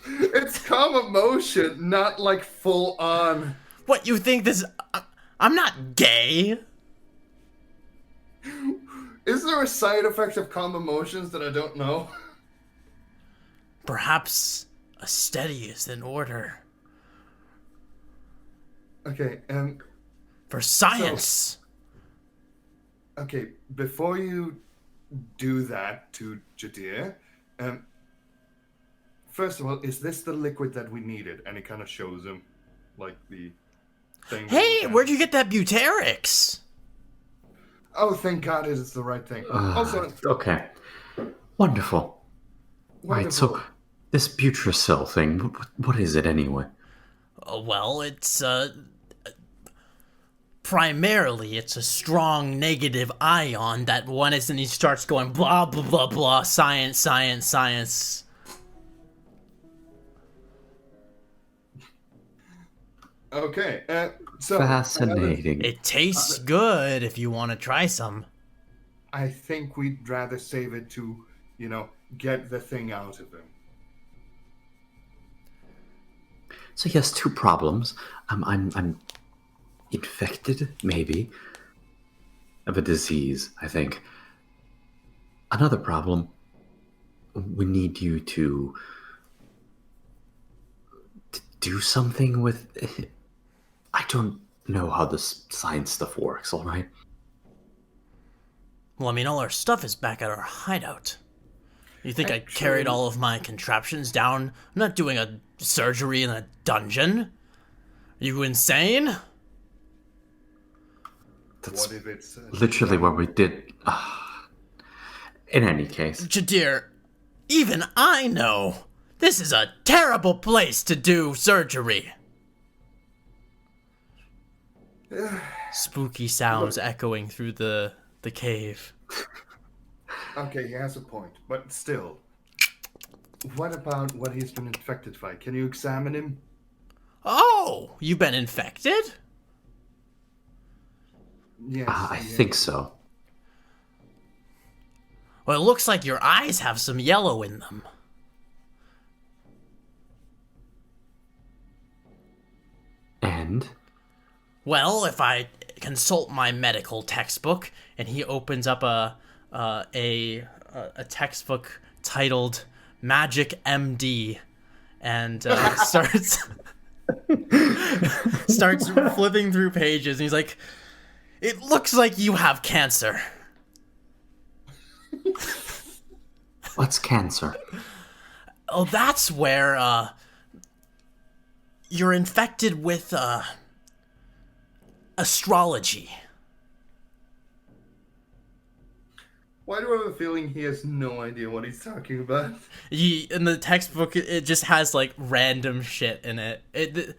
It's calm emotion, not like full on. What, you think this... I'm not gay. Is there a side effect of calm emotions that I don't know? Perhaps a steady is in order. Okay, For science. okay, before you do that to Jaddir, first of all, is this the liquid that we needed? And it kind of shows him, like, the thing. Hey, where'd you get that Buterix? Oh, thank God it is the right thing. Also, Okay. Wonderful. Right, so this Butracil thing, what is it anyway? Well, it's, primarily, it's a strong negative ion that when he starts going blah, blah, blah, blah, science, science, science. Okay, so... Fascinating. It tastes good if you want to try some. I think we'd rather save it to, get the thing out of him. So he has two problems. I'm infected, maybe, of a disease, I think. Another problem, we need you to do something with. I don't know how this science stuff works, alright? Well, I mean, all our stuff is back at our hideout. You think I carried all of my contraptions down? I'm not doing a surgery in a dungeon. Are you insane? That's What if it's literally what we did. In any case. Jaddir, even I know this is a terrible place to do surgery. Spooky sounds echoing through the cave. Okay, he has a point, but still. What about what he's been infected by? Can you examine him? Oh, you've been infected? Yes. I think so. Well, it looks like your eyes have some yellow in them. And? Well, if I consult my medical textbook, and he opens up a textbook titled Magic MD, and starts flipping through pages, and he's like, "It looks like you have cancer." What's cancer? Oh, that's where you're infected with astrology. Why do I have a feeling he has no idea what he's talking about? In the textbook, it just has like random shit in it. It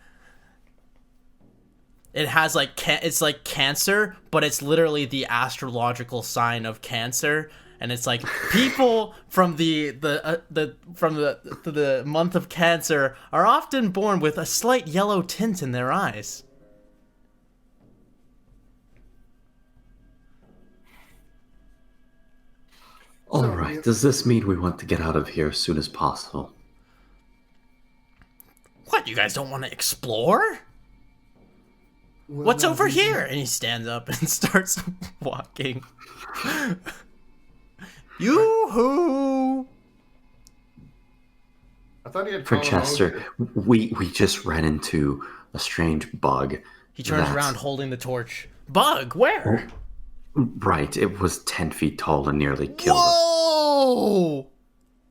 has like it's like Cancer, but it's literally the astrological sign of Cancer, and it's like people from the month of Cancer are often born with a slight yellow tint in their eyes. Alright, does this mean we want to get out of here as soon as possible? What, you guys don't want to explore? Well, What's no, over he- here? And he stands up and starts walking. Yoo-hoo! I thought he had Francesca, we just ran into a strange bug. He turns around holding the torch. Bug, where? Right, it was 10 feet tall and nearly killed us. Whoa!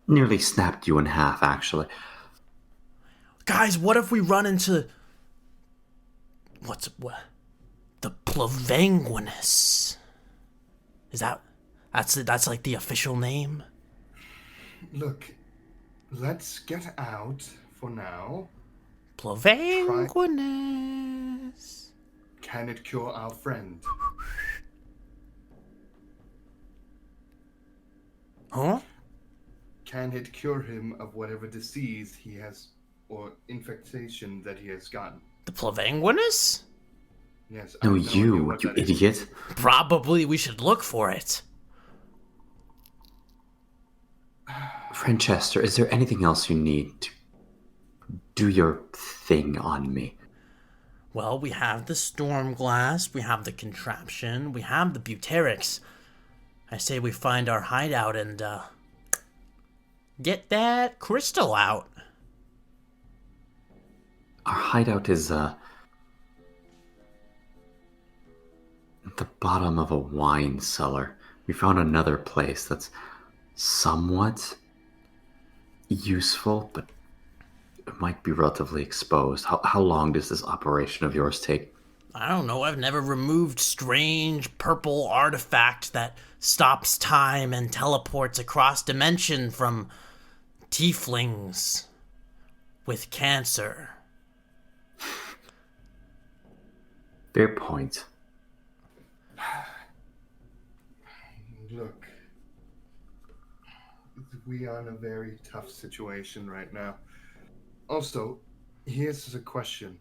Nearly snapped you in half, actually. Guys, what if we run into... What? The Plavanguinus. Is that's like the official name? Look, let's get out for now. Plavanguinus. Can it cure our friend? Huh? Can it cure him of whatever disease he has or infestation that he has gotten? The Plavanguinus? Yes. No, I have idea what you that is. idiot. Probably we should look for it. Francesca, is there anything else you need to do your thing on me? Well, we have the storm glass, we have the contraption, we have the buterics. I say we find our hideout and get that crystal out. Our hideout is at the bottom of a wine cellar. We found another place that's somewhat useful, but it might be relatively exposed. How long does this operation of yours take? I don't know, I've never removed strange purple artifact that stops time and teleports across dimension from tieflings with cancer. Fair point. Look, we are in a very tough situation right now. Also, here's a question.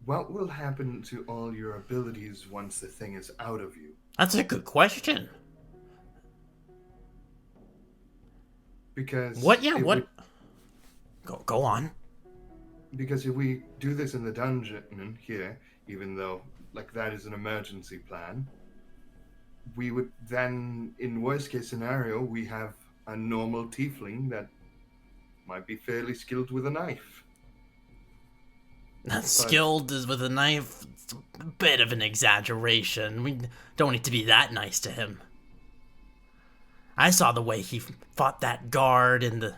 What will happen to all your abilities once the thing is out of you? That's a good question. Because What? Yeah, it would what? Go on. because if we do this in the dungeon here, even though like that is an emergency plan, we would then, in worst case scenario, we have a normal tiefling that might be fairly skilled with a knife. Not But skilled is with a knife. It's a bit of an exaggeration. We don't need to be that nice to him. I saw the way he fought that guard in the.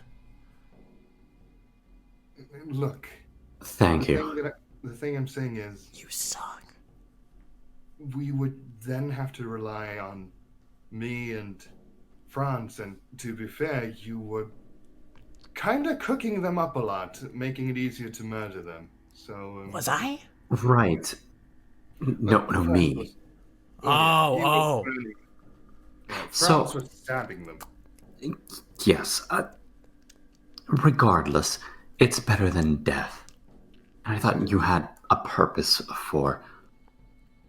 look, Thank you. the thing I'm saying is, You suck. we would then have to rely on me and Franz, and to be fair, you were kind of cooking them up a lot, making it easier to murder them. So Was I? Right. No, but no, Franz me. was, yeah, Oh, he was oh. burning. Yeah, Franz So, was stabbing them. yes. Regardless, it's better than death. And I thought you had a purpose for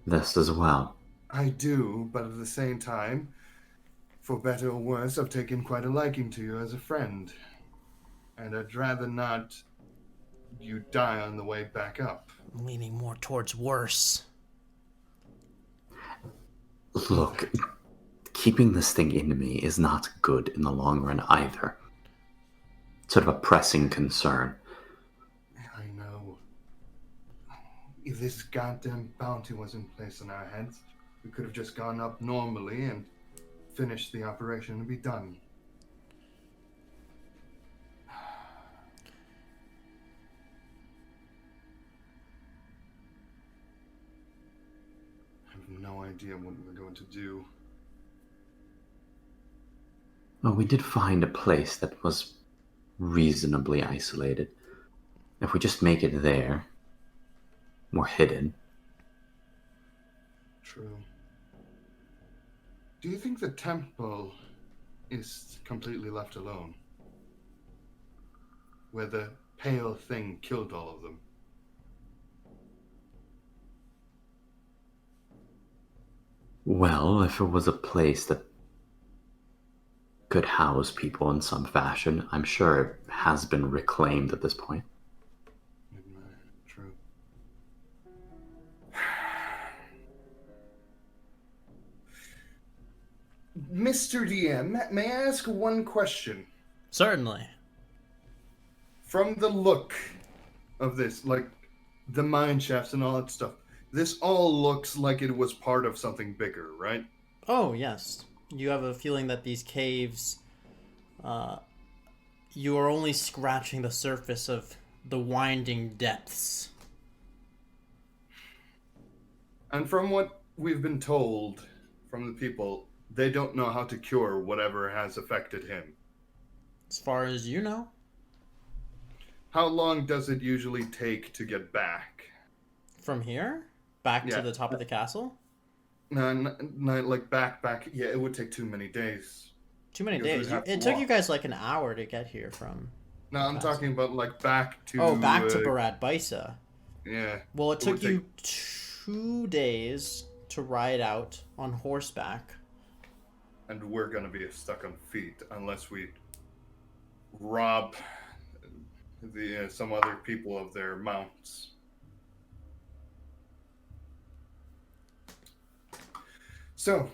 this as well. I do, but at the same time, for better or worse, I've taken quite a liking to you as a friend. And I'd rather not you die on the way back up. I'm leaning more towards worse. Look, keeping this thing in me is not good in the long run either. Sort of a pressing concern. I know. If this goddamn bounty was in place on our heads, we could have just gone up normally and finished the operation and be done. I have no idea what we're going to do. Well, we did find a place that was reasonably isolated. If we just make it there, more hidden. True. Do you think the temple is completely left alone? Where the pale thing killed all of them? Well, if it was a place that could house people in some fashion, I'm sure it has been reclaimed at this point. True. Mr. DM, may I ask one question? Certainly. From the look of this, like the mine shafts and all that stuff, this all looks like it was part of something bigger, right? Oh, yes. You have a feeling that these caves, you are only scratching the surface of the winding depths. And from what we've been told from the people, they don't know how to cure whatever has affected him. As far as you know. How long does it usually take to get back? From here? Back Yeah. to the top of the castle? No, like back. Yeah, it would take too many days. Too many Because we'd days. have to It took walk. you guys like an hour to get here from... No, I'm talking about like back to. Oh, back to Barad Baisa. Yeah. Well, it took would you 2 days to ride out on horseback. And we're gonna be stuck on feet unless we rob the some other people of their mounts. So,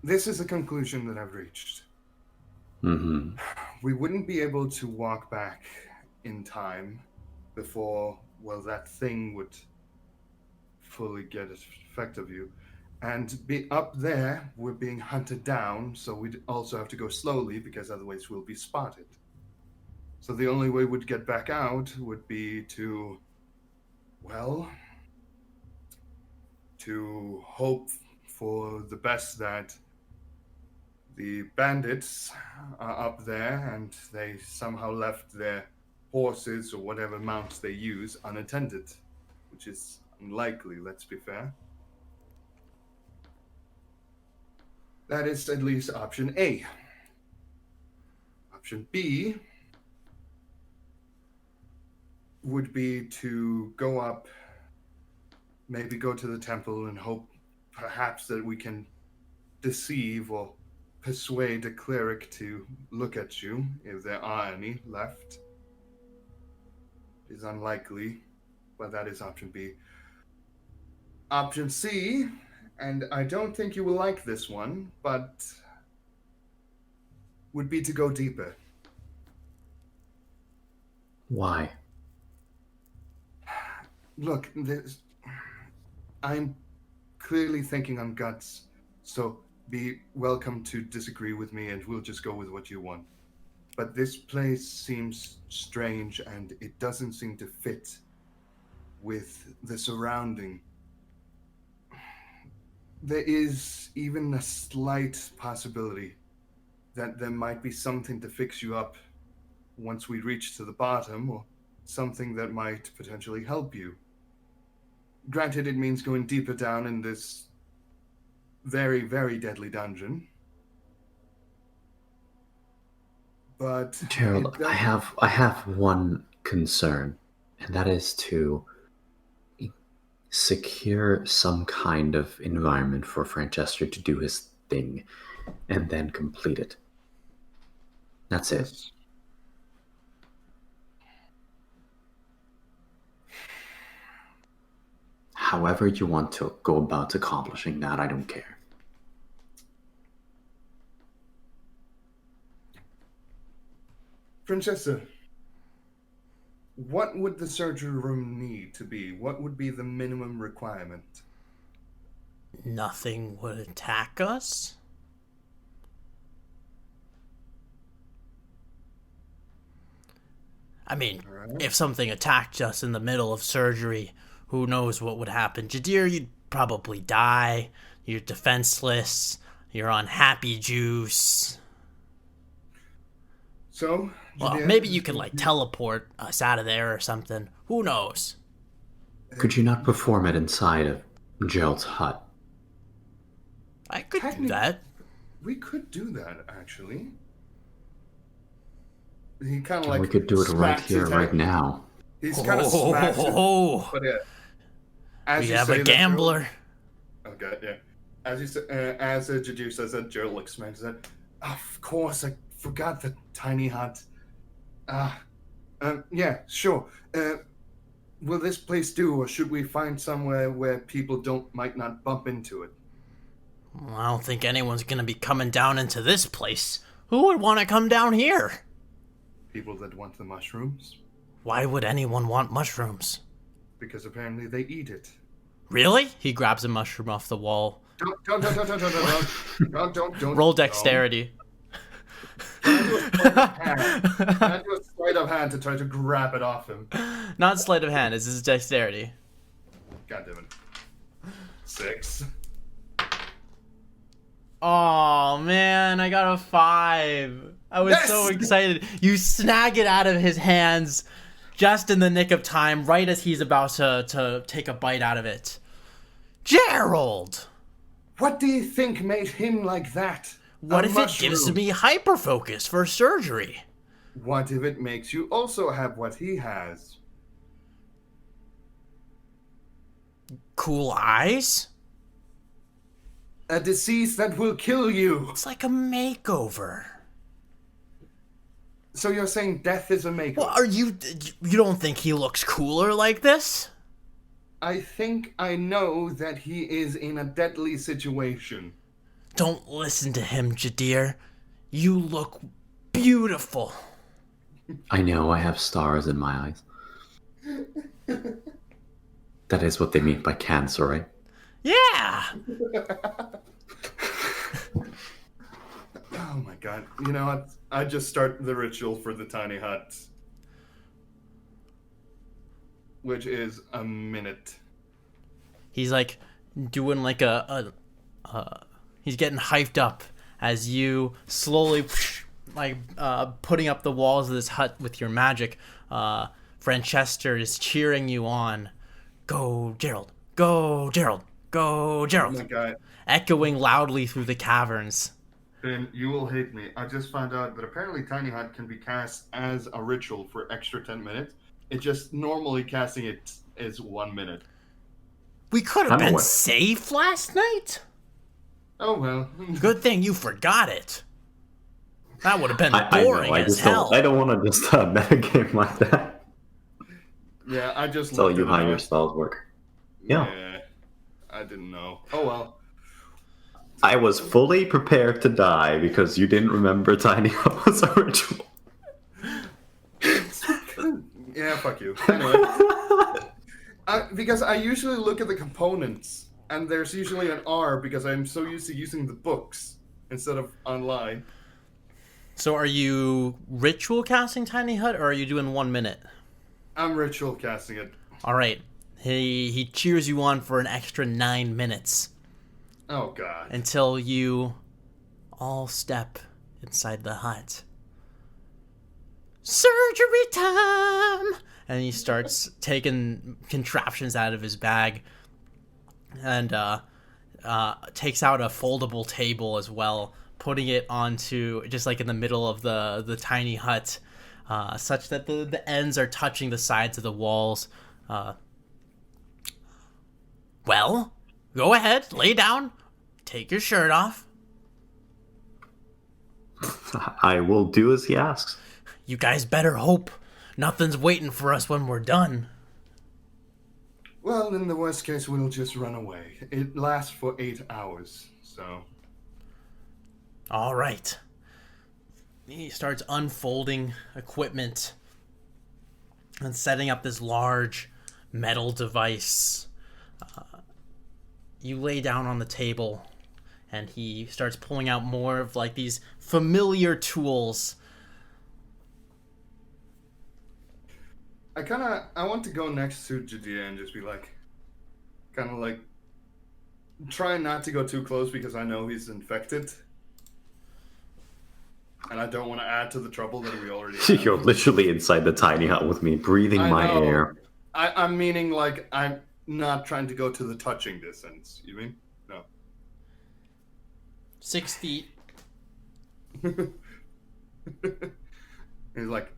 this is the conclusion that I've reached. Mm-hmm. We wouldn't be able to walk back in time before, well, that thing would fully get effect of you. And be up there, we're being hunted down, so we'd also have to go slowly because otherwise we'll be spotted. So the only way we'd get back out would be to, well, to hope for the best that the bandits are up there and they somehow left their horses or whatever mounts they use unattended, which is unlikely, let's be fair. That is at least option A. Option B would be to go up, maybe go to the temple and hope perhaps that we can deceive or persuade a cleric to look at you, if there are any left. It is unlikely, but that is option B. Option C, and I don't think you will like this one, but would be to go deeper. Why? Look, I'm clearly thinking on guts, so be welcome to disagree with me and we'll just go with what you want. But this place seems strange and it doesn't seem to fit with the surrounding. There is even a slight possibility that there might be something to fix you up once we reach to the bottom, or something that might potentially help you. Granted, it means going deeper down in this very, very deadly dungeon. But Gerald, I have one concern, and that is to secure some kind of environment for Francesca to do his thing and then complete it. That's it. Yes. However you want to go about accomplishing that, I don't care. Francesca, what would the surgery room need to be? What would be the minimum requirement? Nothing would attack us? I mean, Alright. if something attacked us in the middle of surgery, who knows what would happen? Jaddir, you'd probably die. You're defenseless. You're on happy juice. So, Well, Jaddir, maybe you could, teleport us out of there or something. Who knows? Could you not perform it inside of Gerald's hut? I could do Technically- that. we could do that, actually. He kind of We could do it right here, right now. He's kind of smacks it. But yeah, as We you have say a that, gambler. Okay, yeah. As you say, as Jaddir says that, Gerald looks smacks it. Of course, I forgot the tiny hut. Yeah, sure. Will this place do, or should we find somewhere where people might not bump into it? Well, I don't think anyone's gonna be coming down into this place. Who would want to come down here? People that want the mushrooms, Why would anyone want mushrooms? because apparently they eat it. Really? He grabs a mushroom off the wall. Don't. Roll dexterity. Can I do a sleight of hand to try to grab it off him? Not sleight of hand, this is dexterity. God damn it. 6. Oh man, I got a 5. I was so Yes! excited. You snag it out of his hands just in the nick of time, right as he's about to take a bite out of it. Gerald! What do you think made him like that? What A if it gives mushroom. me hyperfocus for surgery? What if it makes you also have what he has? Cool eyes? A disease that will kill you. It's like a makeover. So you're saying death is a makeover? Well, you don't think he looks cooler like this? I think I know that he is in a deadly situation. Don't listen to him, Jaddir. You look beautiful. I know I have stars in my eyes. That is what they mean by cancer, right? Yeah! Oh my god. You know what? I just start the ritual for the tiny hut. Which is a minute. He's like doing like he's getting hyped up as you slowly putting up the walls of this hut with your magic. Francesca is cheering you on. Go, Gerald. Go, Gerald. Go, Oh Gerald. my god. Echoing loudly through the caverns. Ben, you will hate me. I just found out that apparently Tiny Hut can be cast as a ritual for extra 10 minutes. It just normally casting it is 1 minute. We could have I'm been aware. safe last night. Oh well. Good thing you forgot it. That would have been I know. boring I as just don't. hell. I don't want to just metagame like that. Yeah, I just Tell looked you at it. how your spells work. Yeah. Yeah, I didn't know. Oh well. I was fully prepared to die because you didn't remember Tiny Hut was a ritual. Yeah, fuck you. Anyway, because I usually look at the components, and there's usually an R because I'm so used to using the books instead of online. So are you ritual casting Tiny Hut, or are you doing 1 minute? I'm ritual casting it. All right. He cheers you on for an extra 9 minutes Oh god. until you all step inside the hut. Surgery time! And he starts taking contraptions out of his bag and takes out a foldable table as well, putting it onto just like in the middle of the tiny hut, such that the ends are touching the sides of the walls. Well, go ahead, lay down, take your shirt off. I will do as he asks. You guys better hope nothing's waiting for us when we're done. Well, in the worst case, we'll just run away. It lasts for 8 hours, so. All right. He starts unfolding equipment and setting up this large metal device. You lay down on the table, and he starts pulling out more of like these familiar tools. I want to go next to Jaddir and just be like, kind of like, try not to go too close because I know he's infected. And I don't want to add to the trouble that we already have. You're literally inside the tiny hut with me, breathing I my know. air. I'm meaning like, I'm not trying to go to the touching distance. You mean? No. 6 feet. He's like,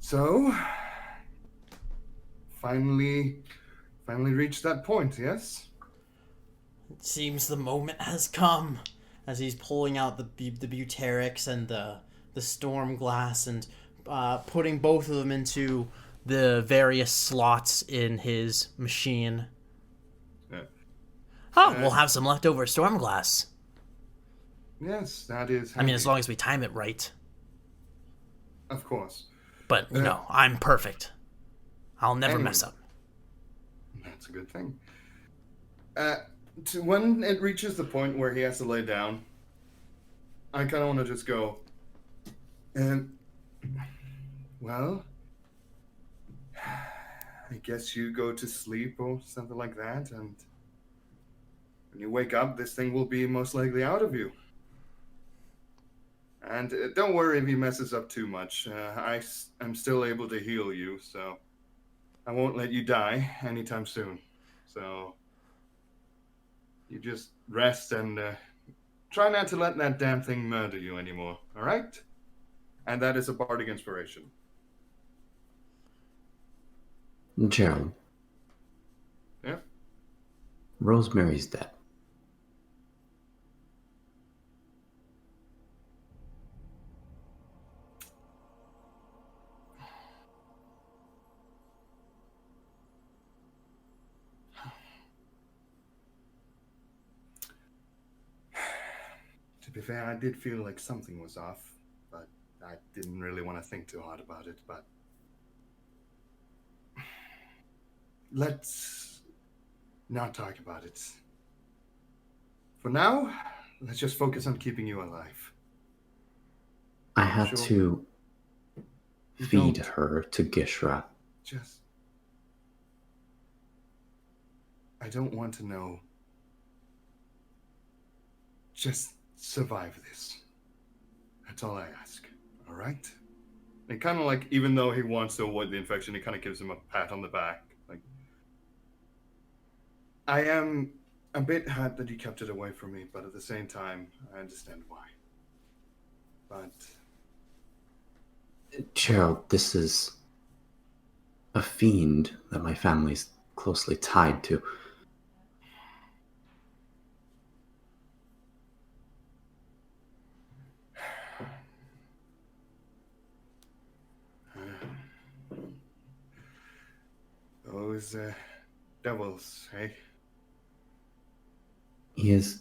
so, finally reached that point, yes? It seems the moment has come, as he's pulling out the Buterix and the storm glass and putting both of them into the various slots in his machine. Yeah. Oh, we'll have some leftover storm glass. Yes, that is. I mean, as long as we time it right. Of course. But, you know, I'm perfect. I'll never mess up. That's a good thing. When it reaches the point where he has to lay down, I kind of want to just go, well, I guess you go to sleep or something like that, and when you wake up, this thing will be most likely out of you. And don't worry if he messes up too much. I'm still able to heal you, so I won't let you die anytime soon. So you just rest and try not to let that damn thing murder you anymore, all right? And that is a bardic inspiration. Gerald. Yeah? Rosemary's dead. To be fair, I did feel like something was off, but I didn't really want to think too hard about it, but let's not talk about it. For now, let's just focus on keeping you alive. I had to feed Don't. her to Gishra. Just... I don't want to know. Just survive this. That's all I ask. All right? And kind of like, even though he wants to avoid the infection, it kind of gives him a pat on the back. Like, I am a bit hurt that you kept it away from me, but at the same time, I understand why. But Gerald, this is a fiend that my family's closely tied to. these devils, eh? He is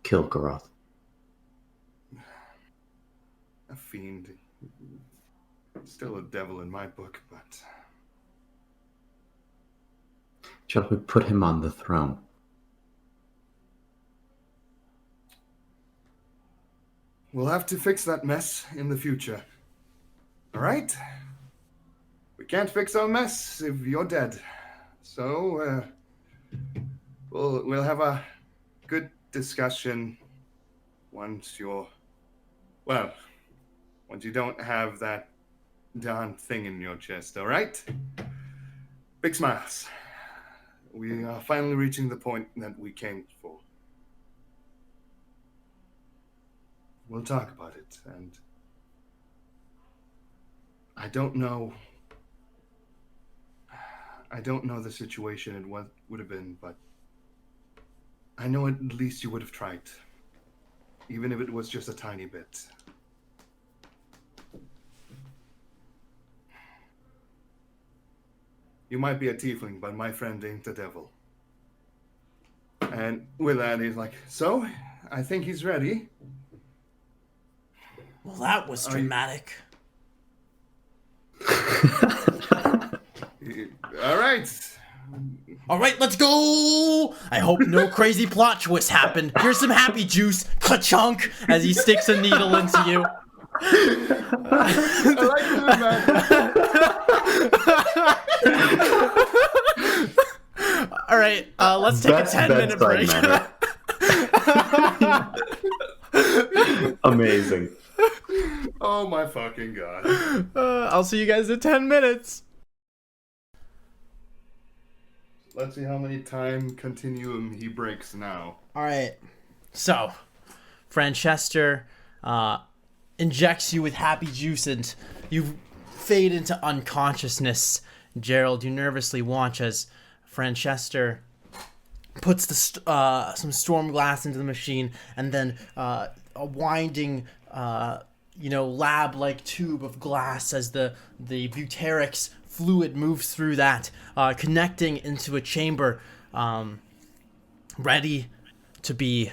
Kilgoroth. A fiend. Still a devil in my book, but... Shall we put him on the throne? We'll have to fix that mess in the future. Alright? We can't fix our mess if you're dead. So, we'll have a good discussion once you're... Well, once you don't have that darn thing in your chest, alright? Big smiles. We are finally reaching the point that we came for. We'll talk about it, and I don't know the situation and what would have been, but I know at least you would have tried, even if it was just a tiny bit. You might be a tiefling, but my friend ain't the devil. And with that, he's like, so, I think he's ready. Well, that was dramatic. All right. All right, let's go! I hope no crazy plot twist happened. Here's some happy juice, ka-chunk, as he sticks a needle into you. I like doing that. All right, let's take a 10-minute break. Amazing. Oh my fucking god. I'll see you guys in 10 minutes. Let's see how many time continuum he breaks now. All right, so Franchester injects you with happy juice and you fade into unconsciousness. Gerald, you nervously watch as Franchester puts some storm glass into the machine, and then a winding lab-like tube of glass as the Buterix fluid moves through that, connecting into a chamber ready to be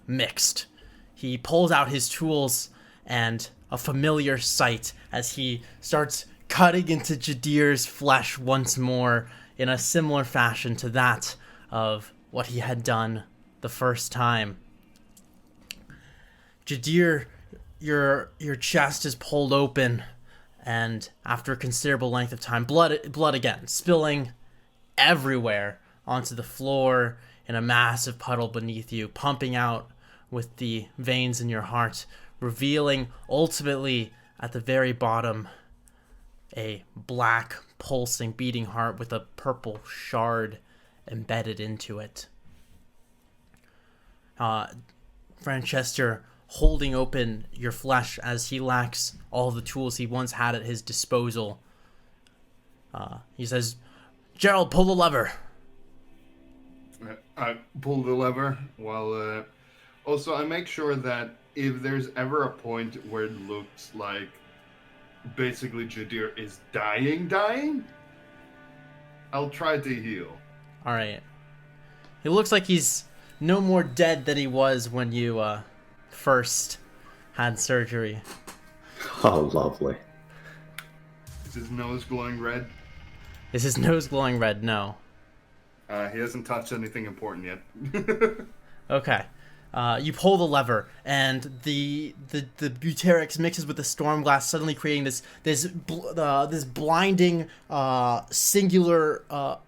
mixed. He pulls out his tools, and a familiar sight as he starts cutting into Jaddir's flesh once more in a similar fashion to that of what he had done the first time. Jaddir, your chest is pulled open, and after a considerable length of time, blood again, spilling everywhere onto the floor in a massive puddle beneath you, pumping out with the veins in your heart, revealing ultimately at the very bottom a black, pulsing, beating heart with a purple shard embedded into it. Franchester holding open your flesh as he lacks all the tools he once had at his disposal. He says, Gerald, pull the lever. I pull the lever while... also, I make sure that if there's ever a point where it looks like basically Jaddir is dying, I'll try to heal. Alright. He looks like he's no more dead than he was when you first had surgery. Oh, lovely. Is his nose glowing red? Is his nose glowing red? No. He hasn't touched anything important yet. Okay. You pull the lever, and the Buterix mixes with the storm glass, suddenly creating this blinding singular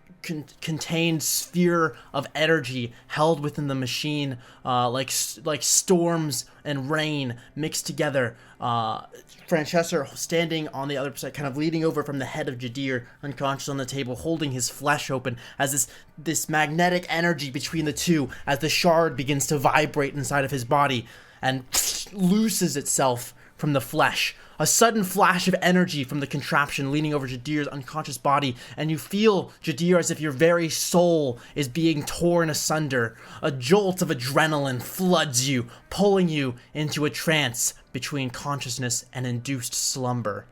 contained sphere of energy held within the machine, like storms and rain mixed together. Franchester standing on the other side, kind of leaning over from the head of Jaddir, unconscious on the table, holding his flesh open as this magnetic energy between the two, as the shard begins to vibrate inside of his body and looses itself from the flesh. A sudden flash of energy from the contraption leaning over Jaddir's unconscious body, and you feel, Jaddir, as if your very soul is being torn asunder. A jolt of adrenaline floods you, pulling you into a trance between consciousness and induced slumber.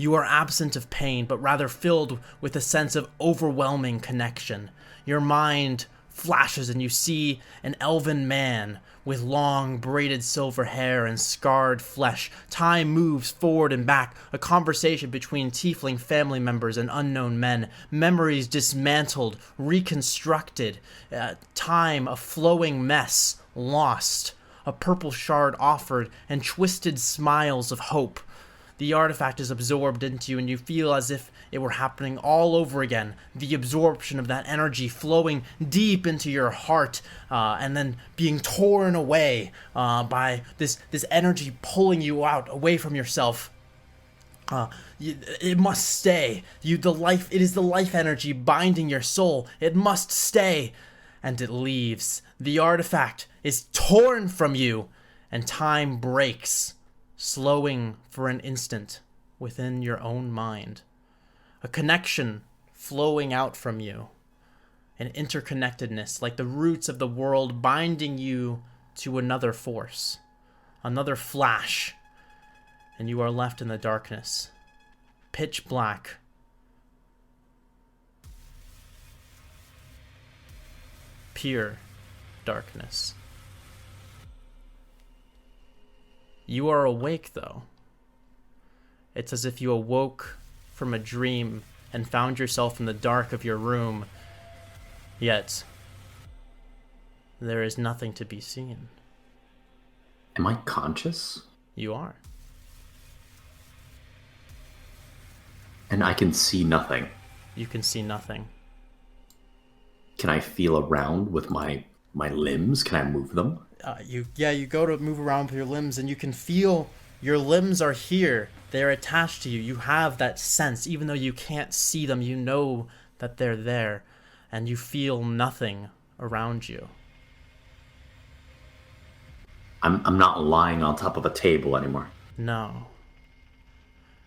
You are absent of pain, but rather filled with a sense of overwhelming connection. Your mind flashes and you see an elven man with long braided silver hair and scarred flesh. Time moves forward and back, a conversation between tiefling family members and unknown men, memories dismantled, reconstructed, time a flowing mess, lost, a purple shard offered, and twisted smiles of hope. The artifact is absorbed into you, and you feel as if it were happening all over again. The absorption of that energy flowing deep into your heart, and then being torn away by this energy pulling you out, away from yourself. It must stay. It is the life energy binding your soul. It must stay. And it leaves. The artifact is torn from you, and time breaks, slowing for an instant within your own mind. A connection flowing out from you. An interconnectedness, like the roots of the world binding you to another force. Another flash. And you are left in the darkness. Pitch black. Pure darkness. You are awake, though. It's as if you awoke from a dream and found yourself in the dark of your room, yet there is nothing to be seen. Am I conscious? You are. And I can see nothing. You can see nothing. Can I feel around with my limbs? Can I move them? You go to move around with your limbs, and you can feel your limbs are here. They're attached to you. You have that sense, even though you can't see them, you know that they're there, and you feel nothing around you. I'm not lying on top of a table anymore. No.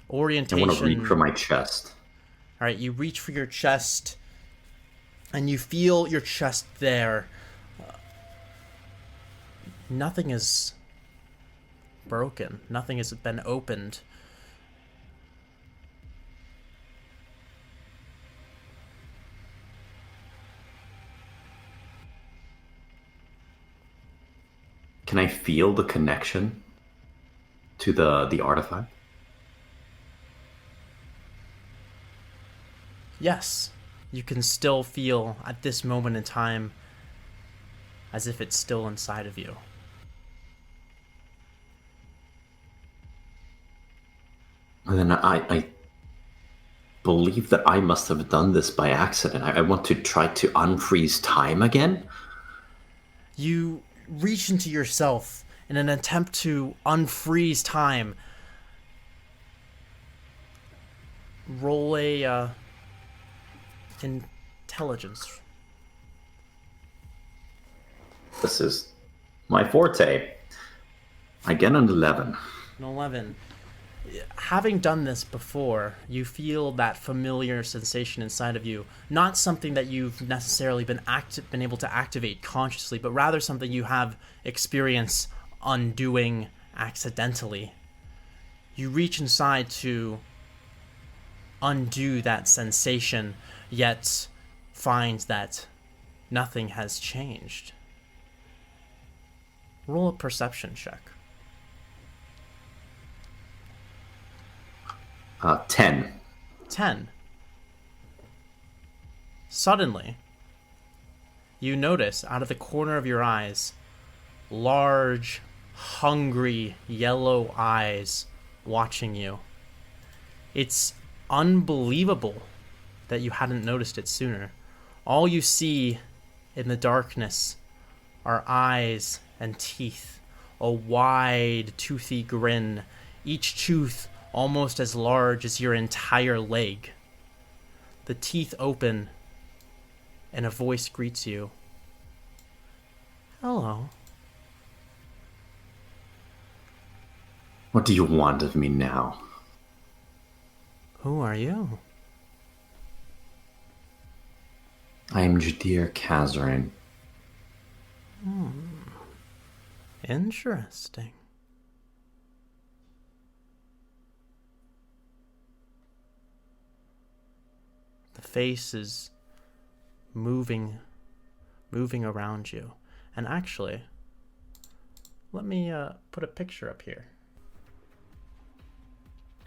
I Orientation. want to reach for my chest. All right, you reach for your chest, and you feel your chest there. Nothing is broken. Nothing has been opened. Can I feel the connection to the artifact? Yes, you can still feel at this moment in time as if it's still inside of you. And then I believe that I must have done this by accident. I want to try to unfreeze time again. You reach into yourself in an attempt to unfreeze time. Roll a intelligence. This is my forte. I get an 11. An 11. Having done this before, you feel that familiar sensation inside of you. Not something that you've necessarily been able to activate consciously, but rather something you have experience undoing accidentally. You reach inside to undo that sensation, yet find that nothing has changed. Roll a perception check. 10. 10. Suddenly, you notice out of the corner of your eyes, large, hungry, yellow eyes watching you. It's unbelievable that you hadn't noticed it sooner. All you see in the darkness are eyes and teeth, a wide, toothy grin, each tooth almost as large as your entire leg. The teeth open, and a voice greets you. Hello. What do you want of me now? Who are you? I am Jaddir Kazarin. Interesting. face is moving around you. And actually, let me put a picture up here.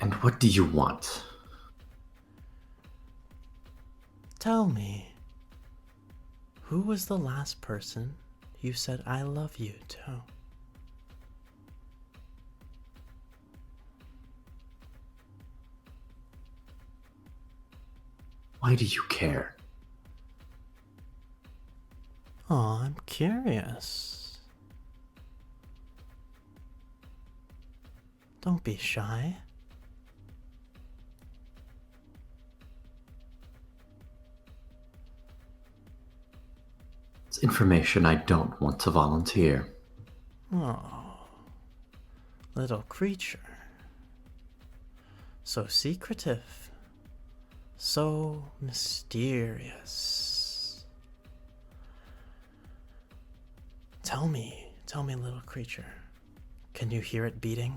And what do you want? Tell me, who was the last person you said I love you to? Why do you care? Oh, I'm curious. Don't be shy. It's information I don't want to volunteer. Oh, little creature. So secretive. So mysterious. Tell me, little creature. Can you hear it beating?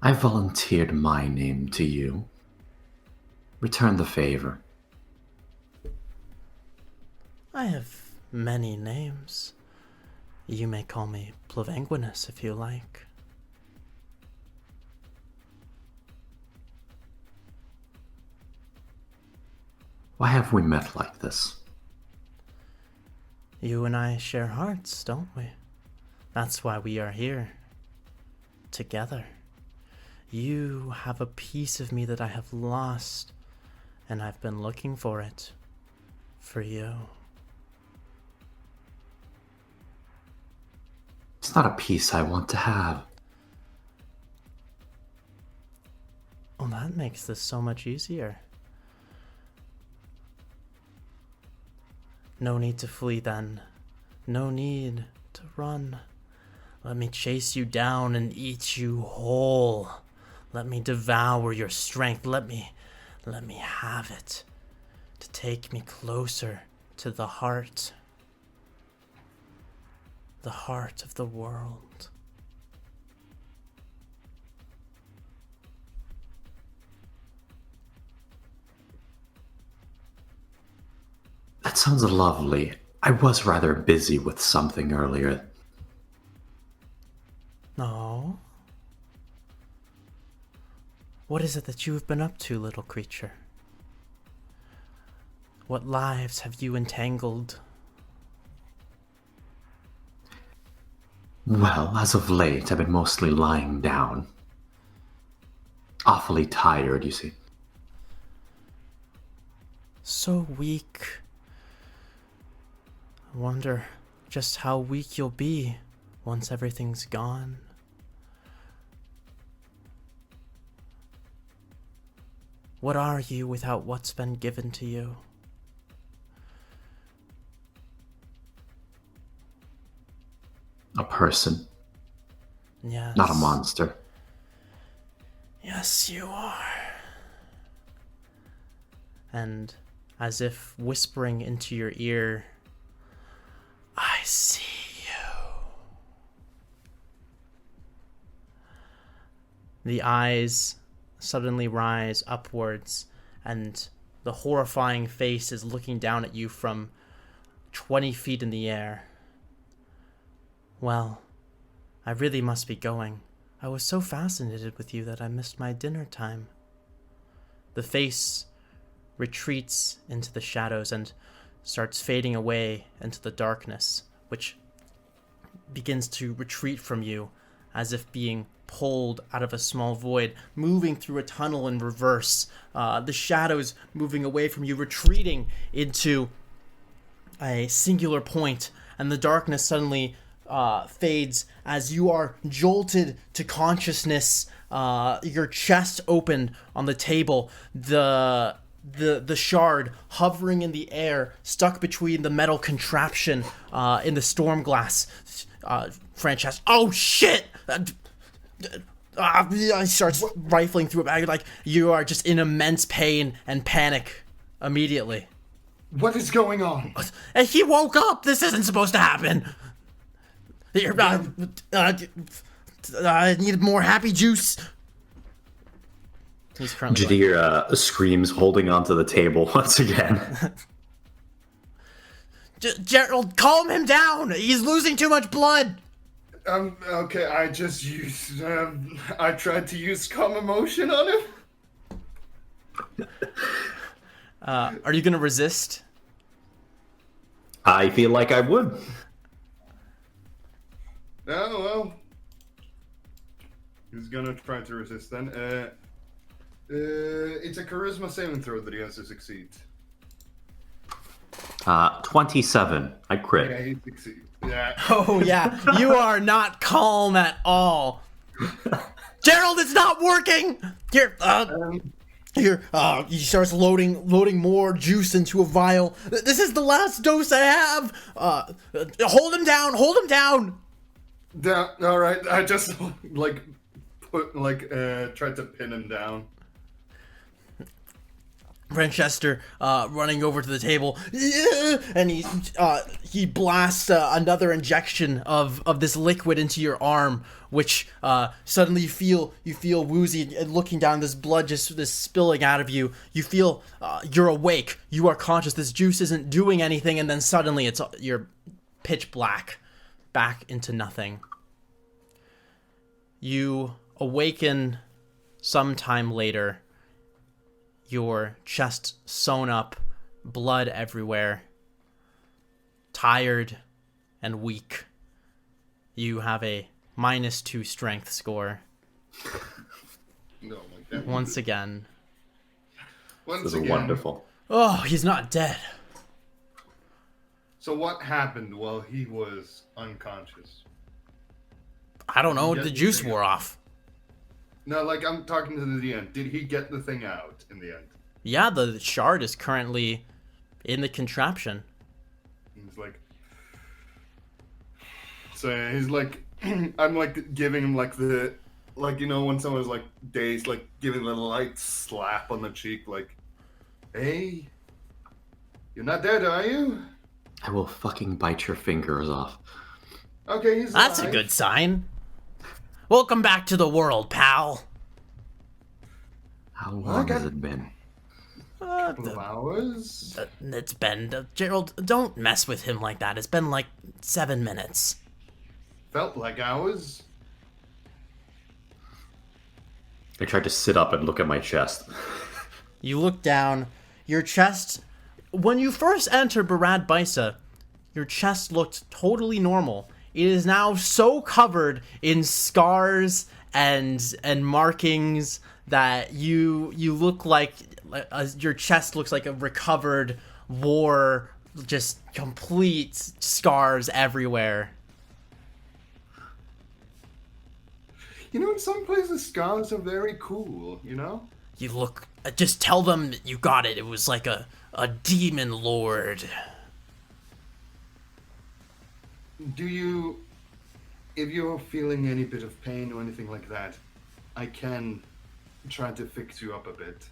I volunteered my name to you. Return the favor. I have many names. You may call me Plavanguinus if you like. Why have we met like this? You and I share hearts, don't we? That's why we are here. Together. You have a piece of me that I have lost, and I've been looking for it. For you. It's not a piece I want to have. Well, that makes this so much easier. No need to flee then. No need to run. Let me chase you down and eat you whole. Let me devour your strength. Let me have it. To take me closer to the heart. The heart of the world. That sounds lovely. I was rather busy with something earlier. No. What is it that you have been up to, little creature? What lives have you entangled? Well, as of late, I've been mostly lying down. Awfully tired, you see. So weak. I wonder just how weak you'll be once everything's gone. What are you without what's been given to you? A person, Yes. not a monster. Yes, you are. And as if whispering into your ear, I see you. The eyes suddenly rise upwards, and the horrifying face is looking down at you from 20 feet in the air. Well, I really must be going. I was so fascinated with you that I missed my dinner time. The face retreats into the shadows and starts fading away into the darkness, which begins to retreat from you as if being pulled out of a small void, moving through a tunnel in reverse. The shadows moving away from you, retreating into a singular point, and the darkness suddenly fades as you are jolted to consciousness. Your chest opened on the table. The shard hovering in the air, stuck between the metal contraption in the storm glass. Francesca, oh shit! He starts rifling through a bag. Like, you are just in immense pain and panic immediately. What is going on? And he woke up! This isn't supposed to happen! I need more happy juice. He's currently going. Jaddir screams, holding onto the table once again. Gerald, calm him down! He's losing too much blood! Okay, I just used, I tried to use calm emotion on him. Are you gonna resist? I feel like I would. Oh, well. He's gonna try to resist then. It's a charisma saving throw that he has to succeed. 27. I crit. Yeah, he succeeds. Yeah. Oh yeah, you are not calm at all. Gerald, it's not working! Here, he starts loading more juice into a vial. This is the last dose I have! Hold him down, hold him down! Alright, I just, tried to pin him down. Francesca running over to the table, and he blasts another injection of this liquid into your arm, which suddenly you feel woozy, and looking down, this blood just this spilling out of you. You feel you're awake, you are conscious. This juice isn't doing anything, and then suddenly you're pitch black, back into nothing. You awaken sometime later. Your chest sewn up, blood everywhere, tired and weak. You have a -2 strength score. No, my God. Once again. This is wonderful. Oh, he's not dead. So what happened while he was unconscious? I don't know, the juice wore off. No, I'm talking to the DM. Did he get the thing out in the end? Yeah, the shard is currently in the contraption. He's like... So he's like... I'm giving him the... when someone's dazed, giving a light slap on the cheek, hey, you're not dead, are you? I will fucking bite your fingers off. Okay, he's That's alive. a good sign. Welcome back to the world, pal. How long has it been? Couple of hours. It's been... Gerald, don't mess with him like that. It's been 7 minutes. Felt like hours. I tried to sit up and look at my chest. You look down. Your chest... When you first entered Barad Baisa, your chest looked totally normal. It is now so covered in scars and markings that you look like your chest looks like a recovered war, just complete scars everywhere. In some places scars are very cool, You look... Just tell them you got it. It was like a demon lord. If you're feeling any bit of pain or anything like that, I can try to fix you up a bit.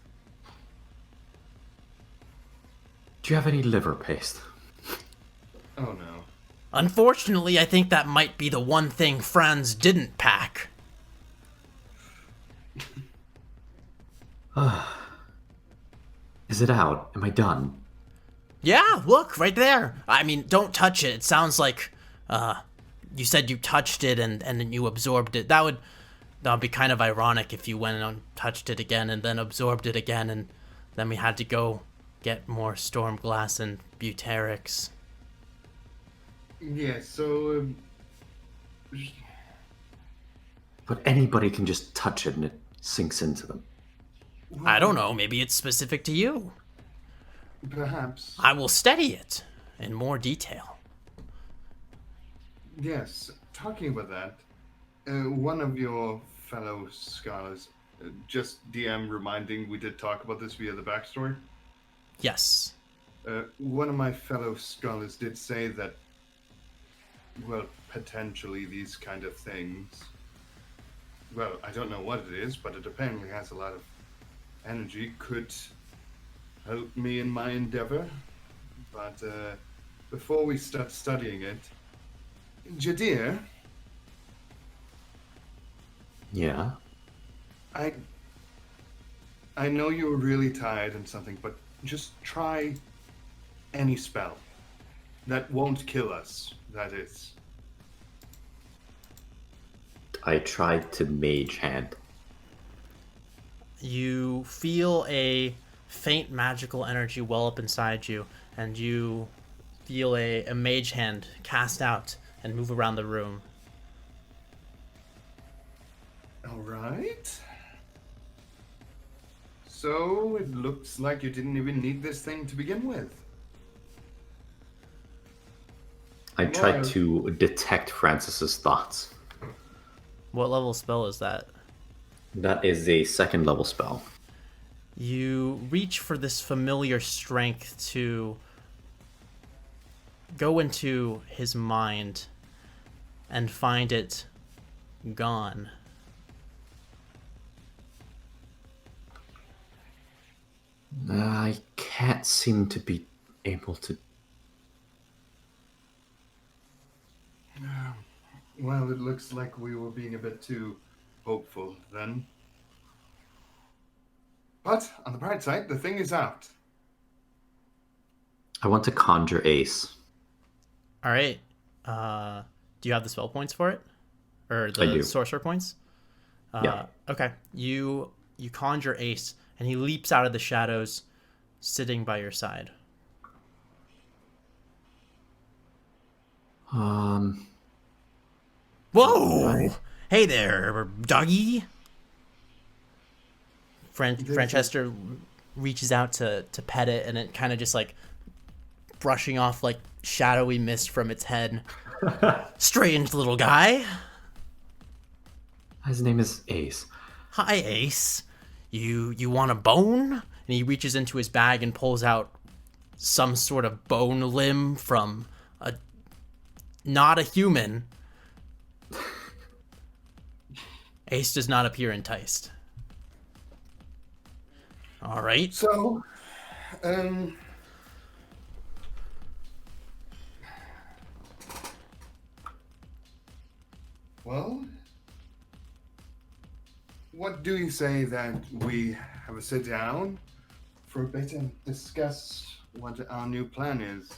Do you have any liver paste? Oh no. Unfortunately, I think that might be the one thing Franz didn't pack. Is it out? Am I done? Yeah, look, right there. I mean, don't touch it. It sounds like, you said you touched it and then you absorbed it. That would be kind of ironic if you went and touched it again and then absorbed it again, and then we had to go get more storm glass and buterics. Yeah, so... But anybody can just touch it and it sinks into them. I don't know, maybe it's specific to you. Perhaps. I will study it in more detail. Yes, talking about that, one of your fellow scholars, just DM reminding, we did talk about this via the backstory. Yes. One of my fellow scholars did say that, well, potentially these kind of things, well, I don't know what it is, but it apparently has a lot of energy, could help me in my endeavor. But before we start studying it, Jaddir, Yeah? I know you were really tired and something, but just try any spell. That won't kill us, that is. I tried to mage hand. You feel a faint magical energy well up inside you, and you feel a mage hand cast out and move around the room. Alright. So, it looks like you didn't even need this thing to begin with. I tried to detect Francis's thoughts. What level spell is that? That is a second level spell. You reach for this familiar strength to go into his mind and find it gone. I can't seem to be able to. Well, it looks like we were being a bit too hopeful then. But, on the bright side, the thing is out. I want to conjure Ace. All right. Do you have the spell points for it, or I the do. sorcerer points? Yeah. Okay. You conjure Ace, and he leaps out of the shadows, sitting by your side. Whoa! Right. Hey there, doggy. Francesca reaches out to pet it, and it kind of just like brushing off like shadowy mist from its head. Strange little guy. His name is Ace. Hi, Ace. You want a bone? And he reaches into his bag and pulls out some sort of bone limb from not a human. Ace does not appear enticed. All right. So, well, what do you say that we have a sit down for a bit and discuss what our new plan is?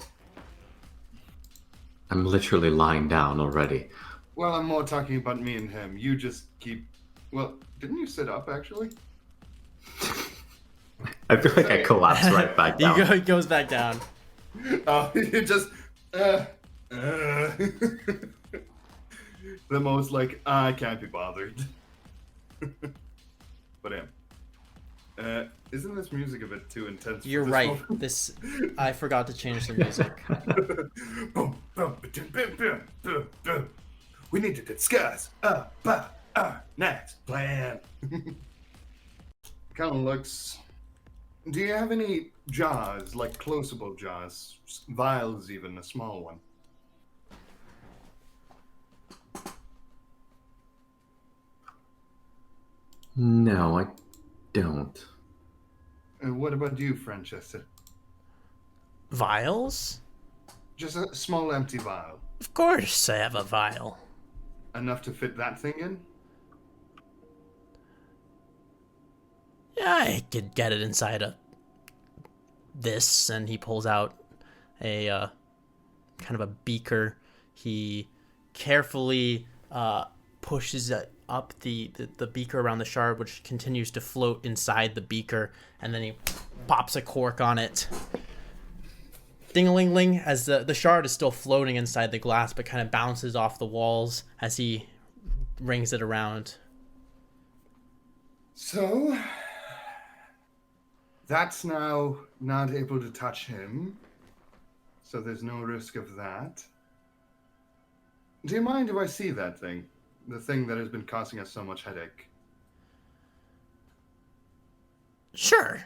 I'm literally lying down already. Well, I'm more talking about me and him. You just keep... Well, didn't you sit up, actually? I feel like I collapsed right back down. He goes back down. Oh, you just... The most, like, I can't be bothered. But isn't this music a bit too intense? You're for this right. moment? I forgot to change the music. We need to discuss about our next plan. Kind of looks... Do you have any jars, like closable jars? Vials even, a small one? No, I don't. What about you, Francesca? Vials? Just a small empty vial. Of course I have a vial. Enough to fit that thing in? Yeah, I could get it inside of this, and he pulls out a kind of a beaker. He carefully pushes it up the beaker around the shard, which continues to float inside the beaker, and then he pops a cork on it. Ding-a-ling-ling, as the shard is still floating inside the glass, but kind of bounces off the walls as he rings it around. So, that's now not able to touch him, so there's no risk of that. Do you mind if I see that thing? The thing that has been causing us so much headache? Sure.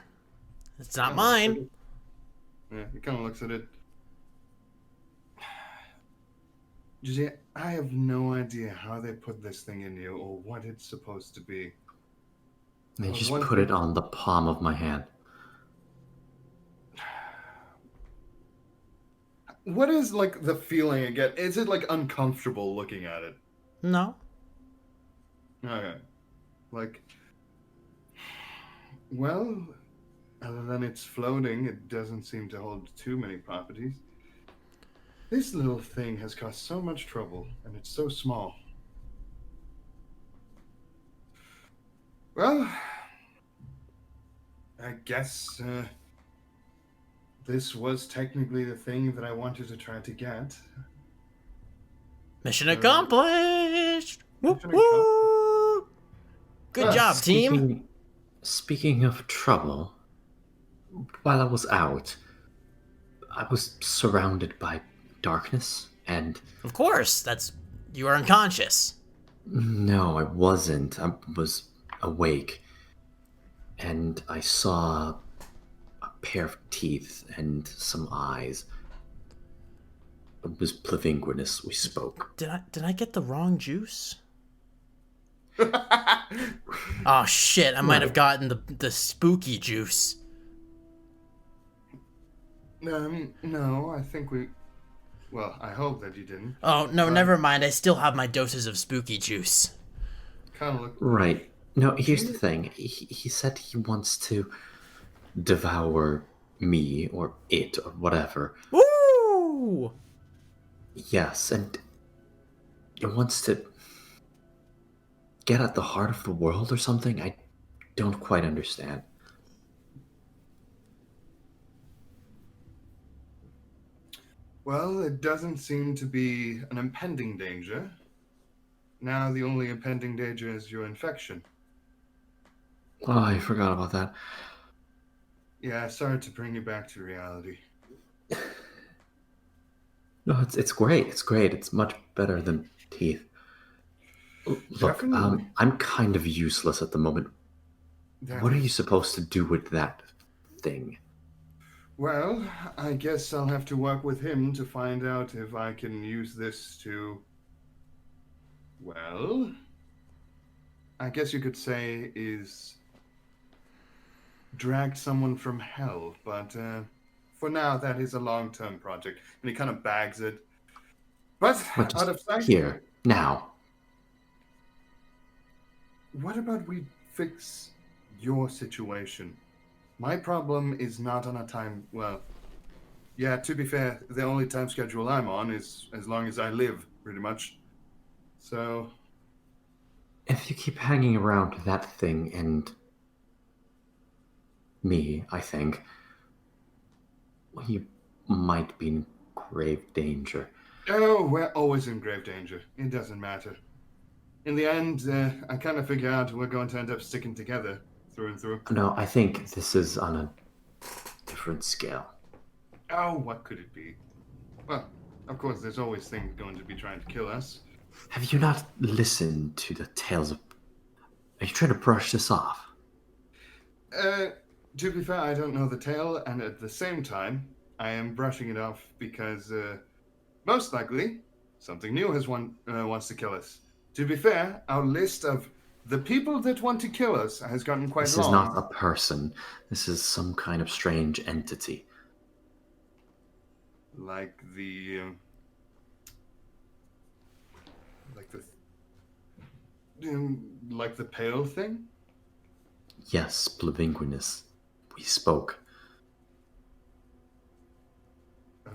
It's not mine. Yeah, he kind of looks at it. Jaddir, I have no idea how they put this thing in you or what it's supposed to be. They just put it on the palm of my hand. What is, like, the feeling again? Is it, like, uncomfortable looking at it? No. Okay. Like, Well, other than it's floating, it doesn't seem to hold too many properties. This little thing has caused so much trouble, and it's so small. Well, I guess this was technically the thing that I wanted to try to get. Mission accomplished. Woo Mission woo. Good job, team. Speaking of trouble, while I was out, I was surrounded by darkness, and Of course, you are unconscious. no, I wasn't. I was awake, and I saw a pair of teeth and some eyes. It was Plavinguinus we spoke. Did I get the wrong juice? Oh shit! I might have gotten the spooky juice. No, I think we. Well, I hope that you didn't. Oh no, never mind. I still have my doses of spooky juice. Kind of look. Right. No, here's the thing. He said he wants to devour me or it or whatever. Woo! Yes, and it wants to get at the heart of the world or something. I don't quite understand. Well, it doesn't seem to be an impending danger. Now the only impending danger is your infection. Oh, I forgot about that. Yeah, sorry to bring you back to reality. No, it's great. It's great. It's much better than teeth. Look, Definitely. I'm kind of useless at the moment. What are you supposed to do with that thing? Well, I guess I'll have to work with him to find out if I can use this to. Well, I guess you could say is drag someone from hell, but for now that is a long-term project, and he kind of bags it. But What, out of sight. here, now. What about we fix your situation? My problem is not on a time. Well, yeah. To be fair, the only time schedule I'm on is as long as I live, pretty much. So. If you keep hanging around that thing and me, I think, well, you might be in grave danger. Oh, we're always in grave danger. It doesn't matter. In the end, I kind of figure out we're going to end up sticking together through and through. No, I think this is on a different scale. Oh, what could it be? Well, of course, there's always things going to be trying to kill us. Have you not listened to the tales of... Are you trying to brush this off? To be fair, I don't know the tale, and at the same time, I am brushing it off because, most likely, something new wants to kill us. To be fair, our list of the people that want to kill us has gotten quite This long. is not a person. This is some kind of strange entity. Like the... like the pale thing? Yes, Plavinguinus. We spoke. A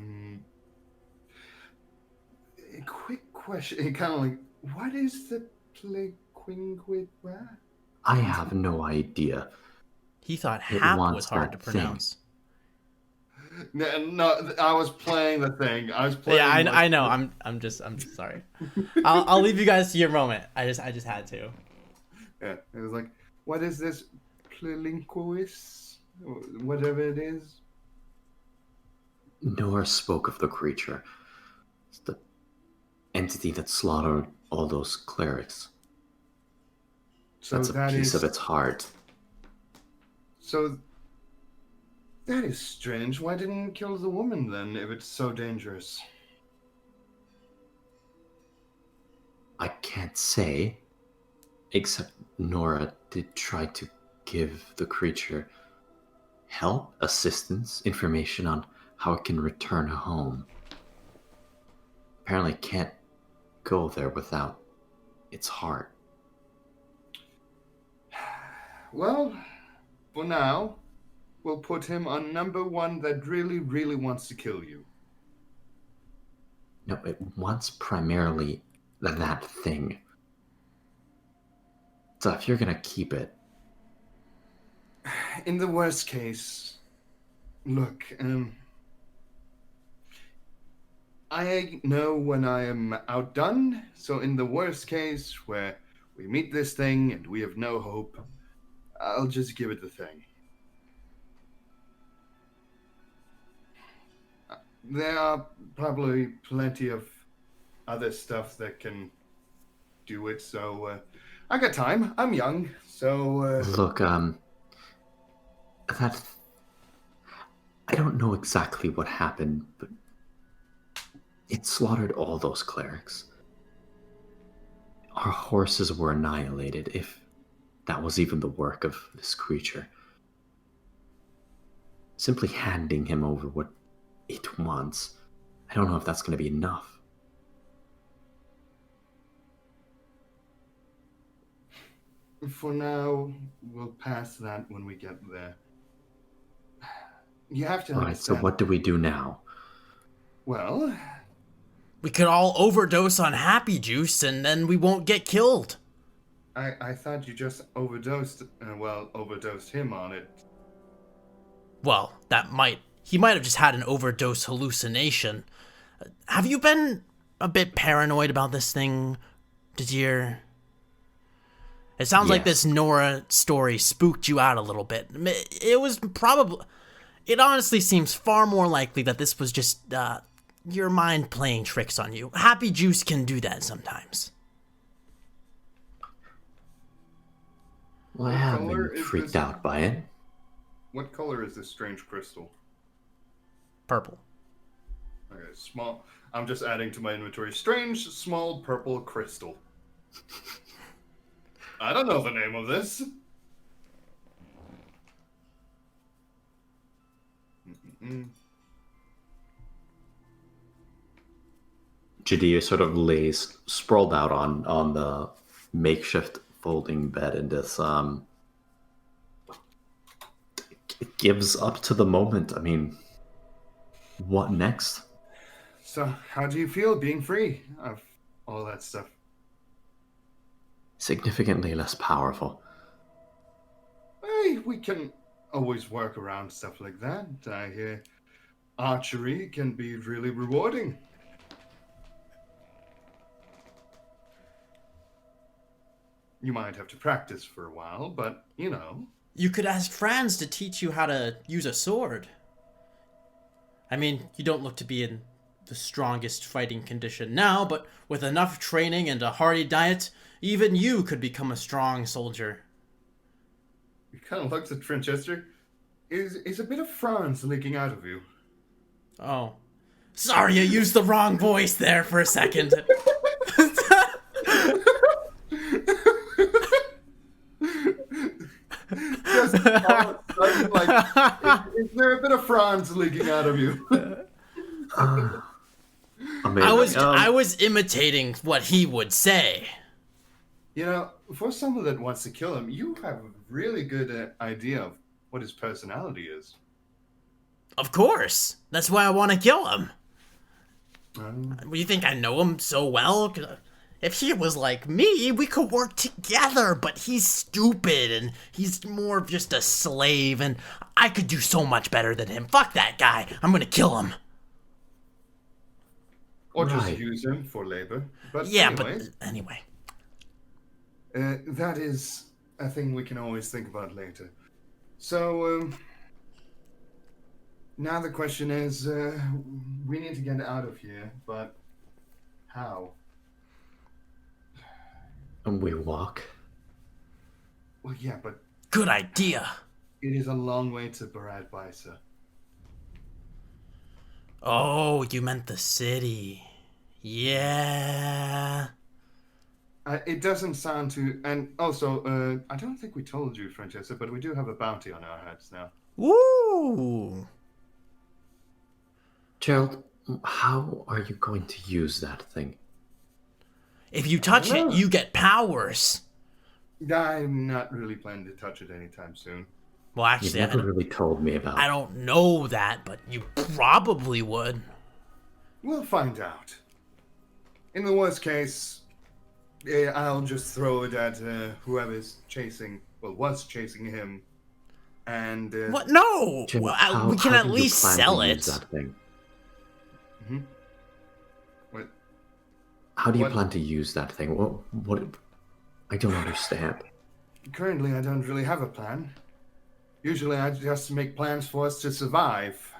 quick question, kind of like, what is the Plequinquid? I have no idea. He thought It hap wants was hard that to pronounce. No, I was playing the thing. I was playing. Yeah, I know. I'm just sorry. I'll leave you guys to your moment. I just had to. Yeah, it was like, what is this Plelinquis? Whatever it is. Nora spoke of the creature. It's the entity that slaughtered all those clerics. So that's a piece of its heart. So that is strange. Why didn't it kill the woman then, if it's so dangerous? I can't say, except Nora did try to give the creature help, assistance, information on how it can return home. Apparently can't go there without its heart. Well, For now, we'll put him on number one that really, really wants to kill you. No, it wants primarily that thing. So if you're gonna keep it, In the worst case, look, I know when I am outdone, so in the worst case, where we meet this thing and we have no hope, I'll just give it the thing. There are probably plenty of other stuff that can do it, so I got time. I'm young, so look, that I don't know exactly what happened, but it slaughtered all those clerics. Our horses were annihilated, if that was even the work of this creature. Simply handing him over what it wants, I don't know if that's going to be enough. for now, we'll pass that when we get there. You have to All right, so understand. what do we do now? Well, We could all overdose on happy juice and then we won't get killed. I thought you just overdosed, overdosed him on it. Well, he might have just had an overdose hallucination. Have you been a bit paranoid about this thing, Jaddir? It sounds like Yes. this Nora story spooked you out a little bit. It honestly seems far more likely that this was just, your mind playing tricks on you. Happy juice can do that sometimes. Well, I What have color been is freaked this? out by it. What color is this strange crystal? Purple. Okay, small. I'm just adding to my inventory. Strange, small, purple crystal. I don't know the name of this. Jaddir sort of lays sprawled out on the makeshift folding bed in this it gives up to the moment. I mean, what next? So, how do you feel being free of all that stuff? Significantly less powerful. Hey, we can always work around stuff like that. I hear archery can be really rewarding. You might have to practice for a while, but you know. You could ask Franz to teach you how to use a sword. I mean, you don't look to be in the strongest fighting condition now, but with enough training and a hearty diet, even you could become a strong soldier. He kind of looks at Tranchester. Is a bit of Franz leaking out of you. Oh. Sorry, I used the wrong voice there for a second. Just is there a bit of Franz leaking out of you? Amazing. I was imitating what he would say. You know, for someone that wants to kill him, you have a really good idea of what his personality is. Of course. That's why I want to kill him. Um, You think I know him so well? If he was like me, we could work together, but he's stupid and he's more of just a slave and I could do so much better than him. Fuck that guy. I'm gonna kill him. or just Right. use him for labor. But Yeah, anyways, but anyway. that is a thing we can always think about later. So, now the question is, we need to get out of here, but how? And we walk. Well, yeah, but Good idea. it is a long way to Barad Baisa. Oh, you meant the city. Yeah. It doesn't sound too... And also, I don't think we told you, Francesca, but we do have a bounty on our heads now. Woo! Gerald, how are you going to use that thing? If you touch it, you get powers. I'm not really planning to touch it anytime soon. Well, You've actually, never really told me I about. don't know that, but you probably would. We'll find out. In the worst case, I'll just throw it at whoever's chasing, well, was chasing him, and What? No! Jim, We can how at do you least plan to sell use it. that thing? Mhm. What? How do you What? plan to use that thing? What? I don't understand. Currently, I don't really have a plan. Usually, I just make plans for us to survive.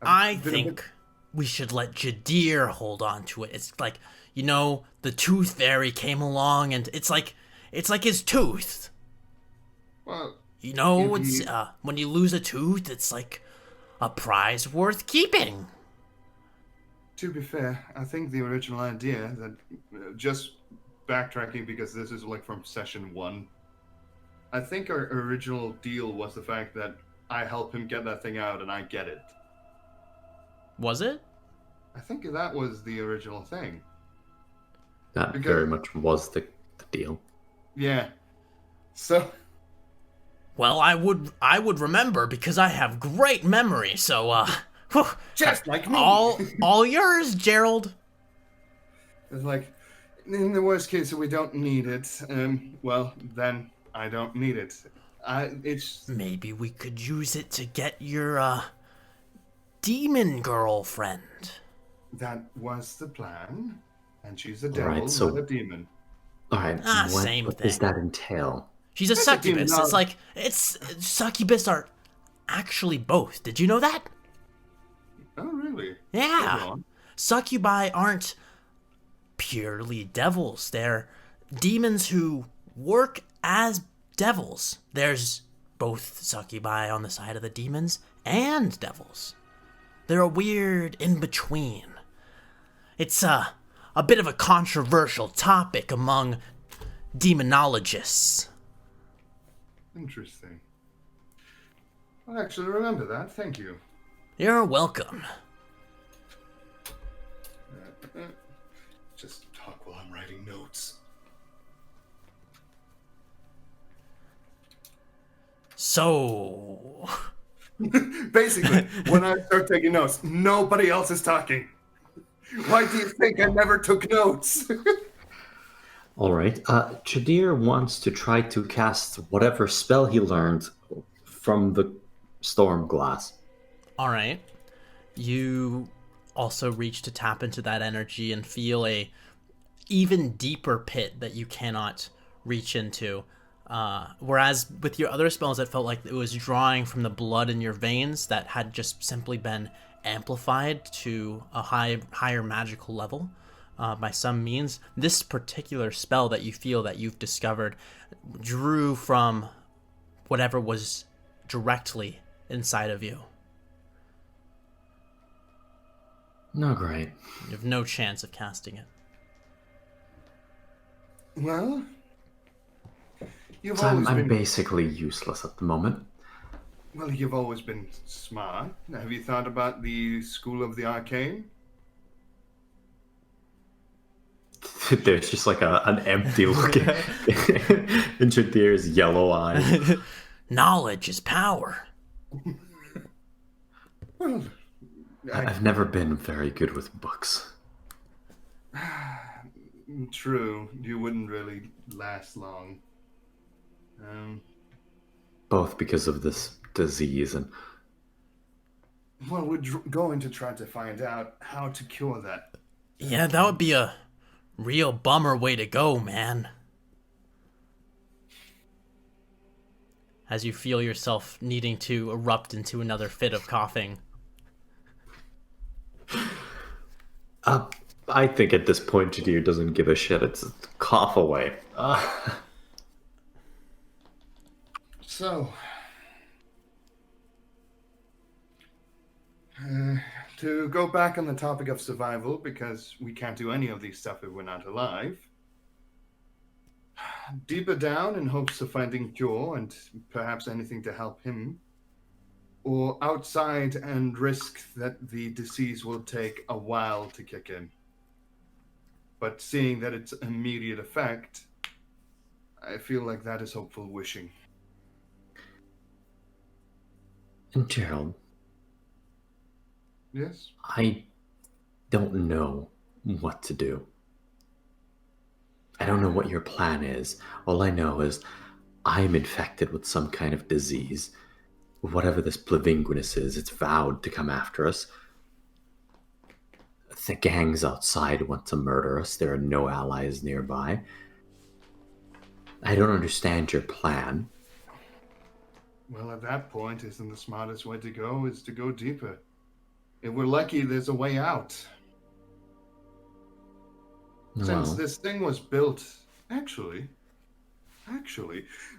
I I've been a bit- think we should let Jaddir hold on to it. It's like, the tooth fairy came along and it's like his tooth. well, if It's he, when you lose a tooth, it's like a prize worth keeping. to be fair, I think the original idea that just backtracking because this is like from session 1. I think our original deal was the fact that I help him get that thing out and I get it. Was it? I think that was the original thing. That Because- very much was the deal. Yeah. So, Well, I would remember because I have great memory. So whew, just like me. all yours, Gerald. It's like, in the worst case, if we don't need it, well, then I don't need it. It's Maybe we could use it to get your demon girlfriend. that was the plan, and she's a devil, Right, so- not a demon. All right. Same what does thing. that entail? She's a That's a demon succubus. It's now. like succubus are actually both. Did you know that? Oh, really? Go Yeah. on. Succubi aren't purely devils. They're demons who work as devils. There's both succubi on the side of the demons and devils. They're a weird in between. It's a bit of a controversial topic among demonologists. Interesting. I'll actually remember that. Thank you. You're welcome. Just talk while I'm writing notes. So, Basically, when I start taking notes, nobody else is talking. Why do you think I never took notes? All right. Jaddir wants to try to cast whatever spell he learned from the storm glass. all right. You also reach to tap into that energy and feel a even deeper pit that you cannot reach into. Whereas with your other spells, it felt like it was drawing from the blood in your veins that had just simply been amplified to a higher magical level by some means. This particular spell that you feel that you've discovered drew from whatever was directly inside of you. No, great. You have no chance of casting it. Well, you've So always I'm been basically useless at the moment. well. You've always been smart. Have you thought about the School of the Arcane? There's just like an empty look in Jaddir's yellow eyes. Knowledge is power. Well, I've never been very good with books. true. You wouldn't really last long. Both because of this disease and Well, we're going to try to find out how to cure that. Yeah, that would be a real bummer way to go, man. As you feel yourself needing to erupt into another fit of coughing. I think at this point Jaddir doesn't give a shit. It's a cough away. So, to go back on the topic of survival, because we can't do any of these stuff if we're not alive. Deeper down in hopes of finding cure and perhaps anything to help him, or outside and risk that the disease will take a while to kick in. But seeing that it's immediate effect, I feel like that is hopeful wishing. And Gerald, Yes? I don't know what to do. I don't know what your plan is. All I know is I'm infected with some kind of disease. Whatever this Blavinguinus is, it's vowed to come after us. The gangs outside want to murder us. There are no allies nearby. I don't understand your plan. Well, at that point, isn't the smartest way to go is to go deeper? If we're lucky, there's a way out. Since Well, this thing was built, actually,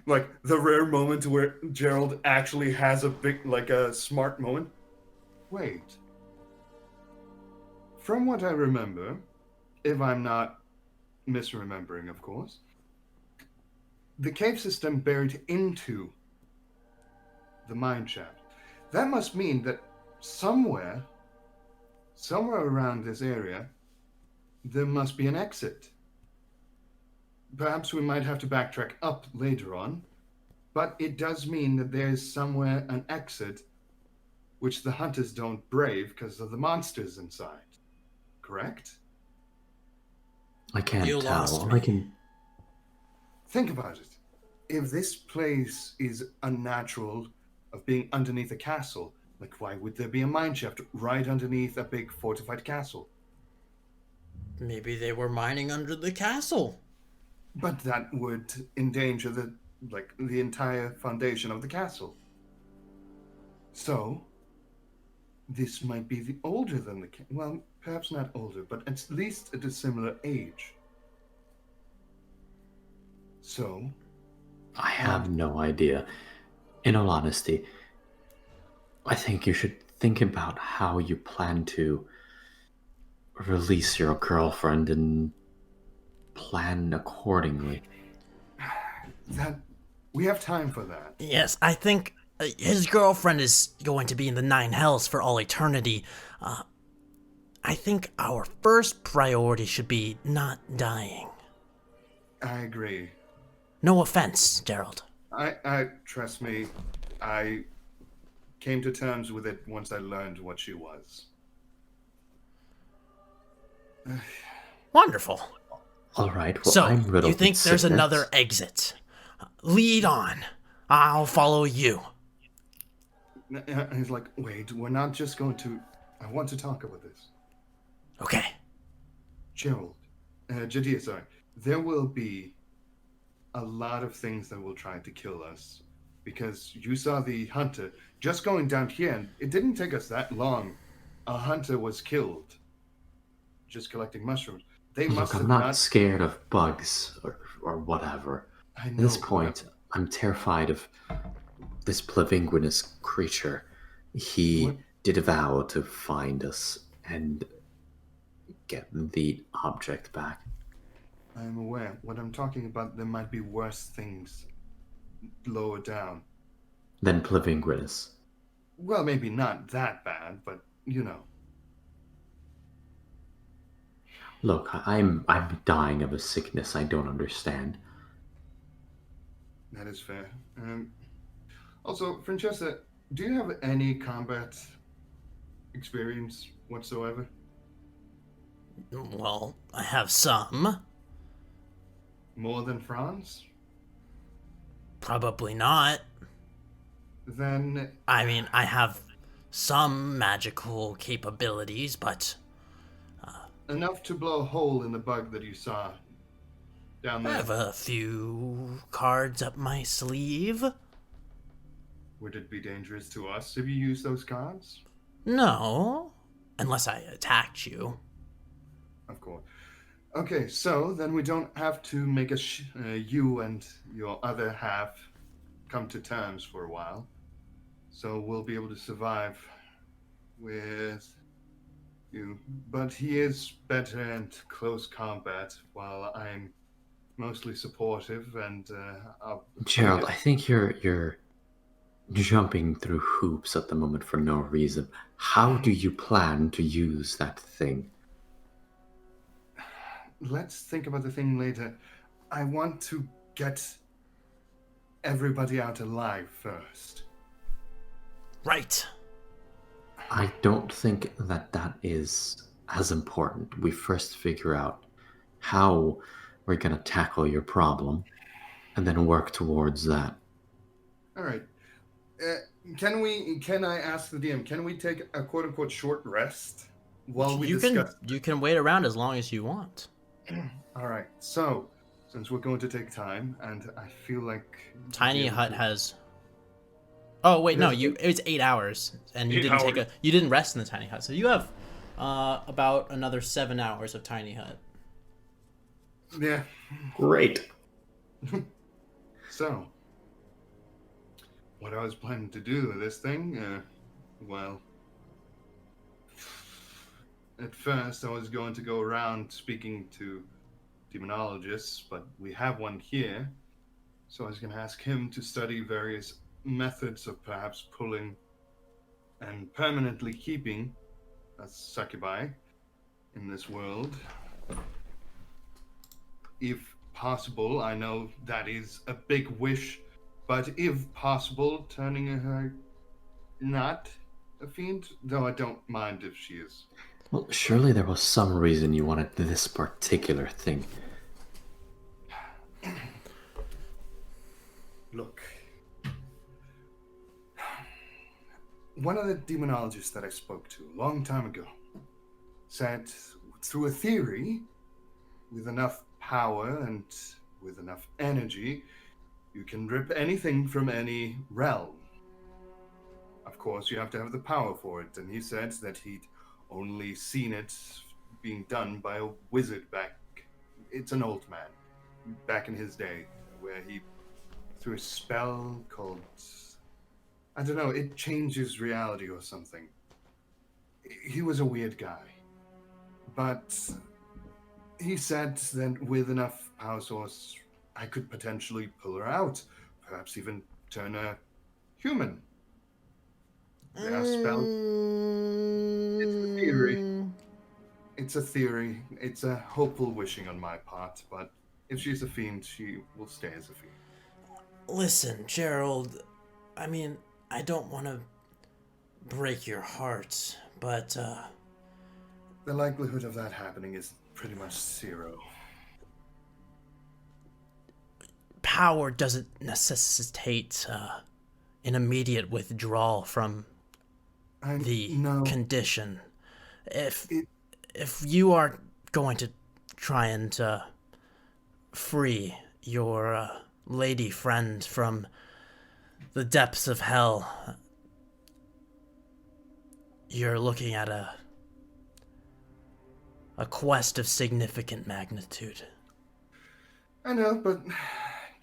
like the rare moment where Gerald actually has a big, like a smart moment. Wait. From what I remember, if I'm not misremembering, of course, the cave system buried into the mine shaft. That must mean that somewhere around this area, there must be an exit. Perhaps we might have to backtrack up later on, but it does mean that there is somewhere an exit which the hunters don't brave because of the monsters inside. Correct? I can't You tell. lost All me. I can. Think about it. If this place is unnatural of being underneath a castle, like why would there be a mine shaft right underneath a big fortified castle? Maybe they were mining under the castle. But that would endanger the entire foundation of the castle. So this might be older than well, perhaps not older, but at least at a similar age. So I have no idea. In all honesty, I think you should think about how you plan to release your girlfriend and plan accordingly. that we have time for that. Yes, I think his girlfriend is going to be in the Nine Hells for all eternity. I think our first priority should be not dying. I agree. No offense, Gerald. I trust me, I came to terms with it once I learned what she was. Wonderful. All right, well, So, I'm riddled you think with there's sickness. another exit? Lead on. I'll follow you. He's like, wait, we're not just going to. I want to talk about this. Okay. Gerald, Jaddir, sorry. There will be a lot of things that will try to kill us because you saw the hunter just going down here, and it didn't take us that long. A hunter was killed just collecting mushrooms. They must Look, I'm have not scared of bugs or whatever. I At know. this point, I'm terrified of this Blavinguinus creature. He What? did vow to find us and get the object back. I'm aware. What I'm talking about, there might be worse things lower down. Then Blavinguinus. Well, maybe not that bad, but you know. Look, I'm dying of a sickness I don't understand. That is fair. Also, Francesca, do you have any combat experience whatsoever? Well, I have some. More than Franz? Probably not. Then I mean, I have some magical capabilities, but enough to blow a hole in the bug that you saw down I there. have a few cards up my sleeve. Would it be dangerous to us if you use those cards? No, unless I attacked you. Of course. Okay, so then we don't have to make you and your other half come to terms for a while. So we'll be able to survive with you. But he is better in close combat, while I'm mostly supportive and Gerald, I think you're jumping through hoops at the moment for no reason. How do you plan to use that thing? Let's think about the thing later. I want to get everybody out alive first. Right. I don't think that is as important. We first figure out how we're going to tackle your problem and then work towards that. All right. Can I ask the DM, can we take a quote unquote short rest while we discuss? You can wait around as long as you want. All right. So, since we're going to take time, and I feel like Tiny able Hut to- has. Oh wait, no, There's it's 8 hours, and you 8 didn't take hours. you didn't rest in the Tiny Hut, so you have about another 7 hours of Tiny Hut. Yeah. Great. So, what I was planning to do with this thing, well, at first I was going to go around speaking to demonologists, but we have one here. So I was going to ask him to study various methods of perhaps pulling and permanently keeping a succubi in this world. If possible, I know that is a big wish, but if possible, turning her not a fiend, though I don't mind if she is. Well, surely there was some reason you wanted this particular thing. Look, one of the demonologists that I spoke to a long time ago said through a theory, with enough power and with enough energy, you can rip anything from any realm. Of course, you have to have the power for it, and he said that he'd only seen it being done by a wizard back. It's an old man, back in his day, where he, through a spell called, I don't know, it changes reality or something. He was a weird guy, but he said that with enough power source, I could potentially pull her out, perhaps even turn her human. There are spells. It's a theory. It's a theory. It's a hopeful wishing on my part, but if she's a fiend, she will stay as a fiend. Listen, Gerald, I mean, I don't want to break your heart, but The likelihood of that happening is pretty much zero. power doesn't necessitate an immediate withdrawal from the No. condition. If It- if you are going to try and free your lady friend from the depths of hell, you're looking at a quest of significant magnitude. I know, but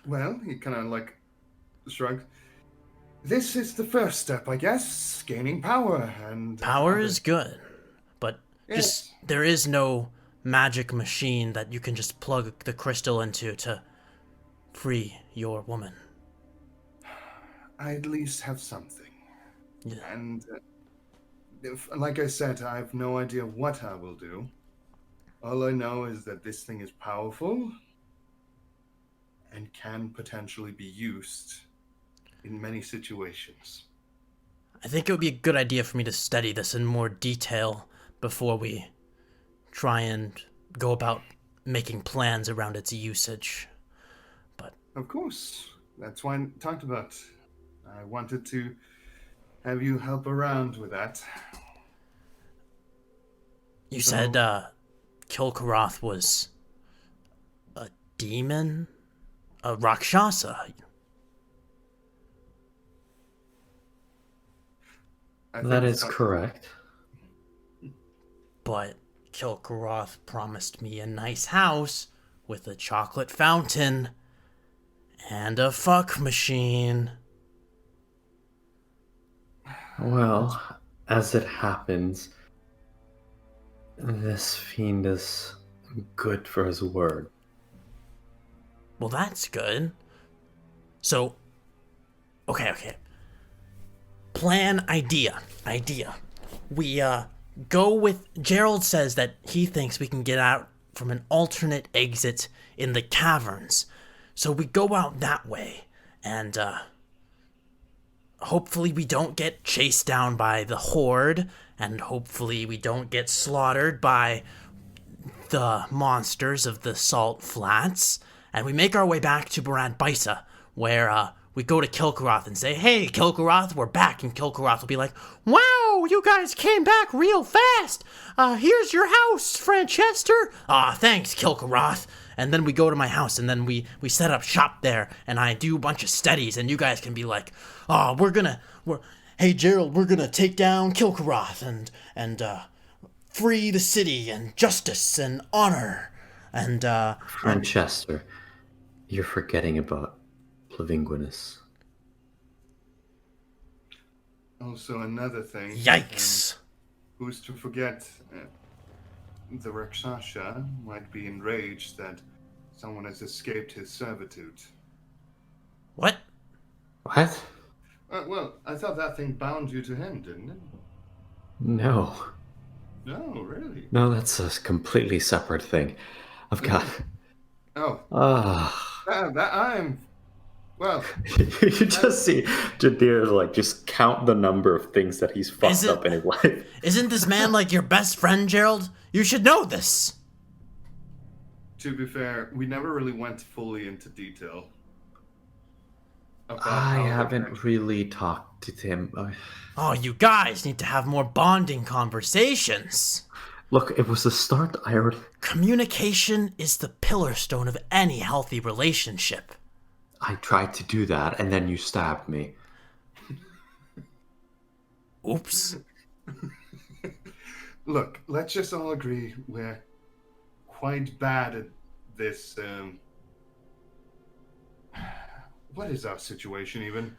well, he kind of like shrugged. This is the first step, I guess. Gaining power and Power is good, but just Yes. there is no magic machine that you can just plug the crystal into to free your woman. I at least have something. Yeah. And like I said, I have no idea what I will do. All I know is that this thing is powerful and can potentially be used in many situations. I think it would be a good idea for me to study this in more detail before we try and go about making plans around its usage. Of course, that's why I talked about. I wanted to have you help around with that. You So- said Kilkaroth was a demon? A Rakshasa? I That think is it's- correct. But Kilkaroth promised me a nice house with a chocolate fountain and a fuck machine. Well, as it happens, this fiend is good for his word. Well, that's good. So, okay. Plan, idea. We, go with... Gerald says that he thinks we can get out from an alternate exit in the caverns. So we go out that way, and, hopefully we don't get chased down by the horde, and hopefully we don't get slaughtered by the monsters of the Salt Flats, and we make our way back to Barad Baisa, where we go to Kilkaroth and say, "Hey, Kilkaroth, we're back." And Kilkaroth will be like, "Wow, you guys came back real fast. Here's your house, Franchester." Thanks, Kilkaroth. And then we go to my house, and then we set up shop there, and I do a bunch of studies, and you guys can be like, "Hey, Gerald, we're gonna take down Kilkaroth and free the city and justice and honor and Franchester, you're forgetting about Plavinguinus. Also, another thing. Yikes. Who's to forget? The Rakshasha might be enraged that someone has escaped his servitude. What? What? Well, I thought that thing bound you to him, didn't it? No. No, really? No, that's a completely separate thing. I've got... Oh. Well... You just see Jaddir, like, just count the number of things that he's fucked up in his life. Isn't this man like your best friend, Gerald? You should know this. To be fair, we never really went fully into detail. I haven't really talked to him. Oh, you guys need to have more bonding conversations. Look, it was the start. Communication is the pillar stone of any healthy relationship. I tried to do that, and then you stabbed me. Oops. Look, let's just all agree we're quite bad at this, What is our situation, even?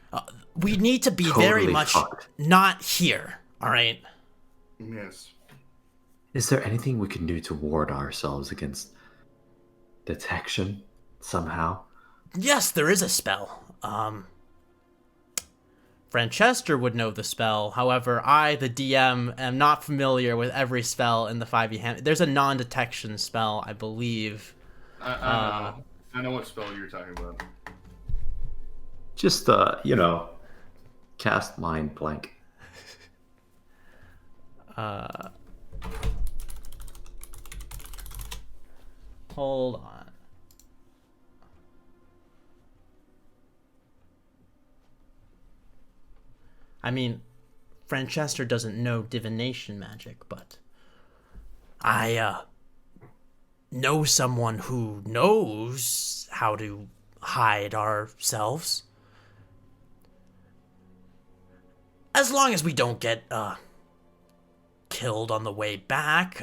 We need to be Totally very much fucked. not here, alright? Yes. Is there anything we can do to ward ourselves against detection, somehow? Yes, there is a spell. Franchester would know the spell. However, I, the DM, am not familiar with every spell in the 5e hand. There's a non-detection spell, I believe. I know what spell you're talking about. Just, cast mind blank. Hold on. I mean, Franchester doesn't know divination magic, but I know someone who knows how to hide ourselves. As long as we don't get killed on the way back,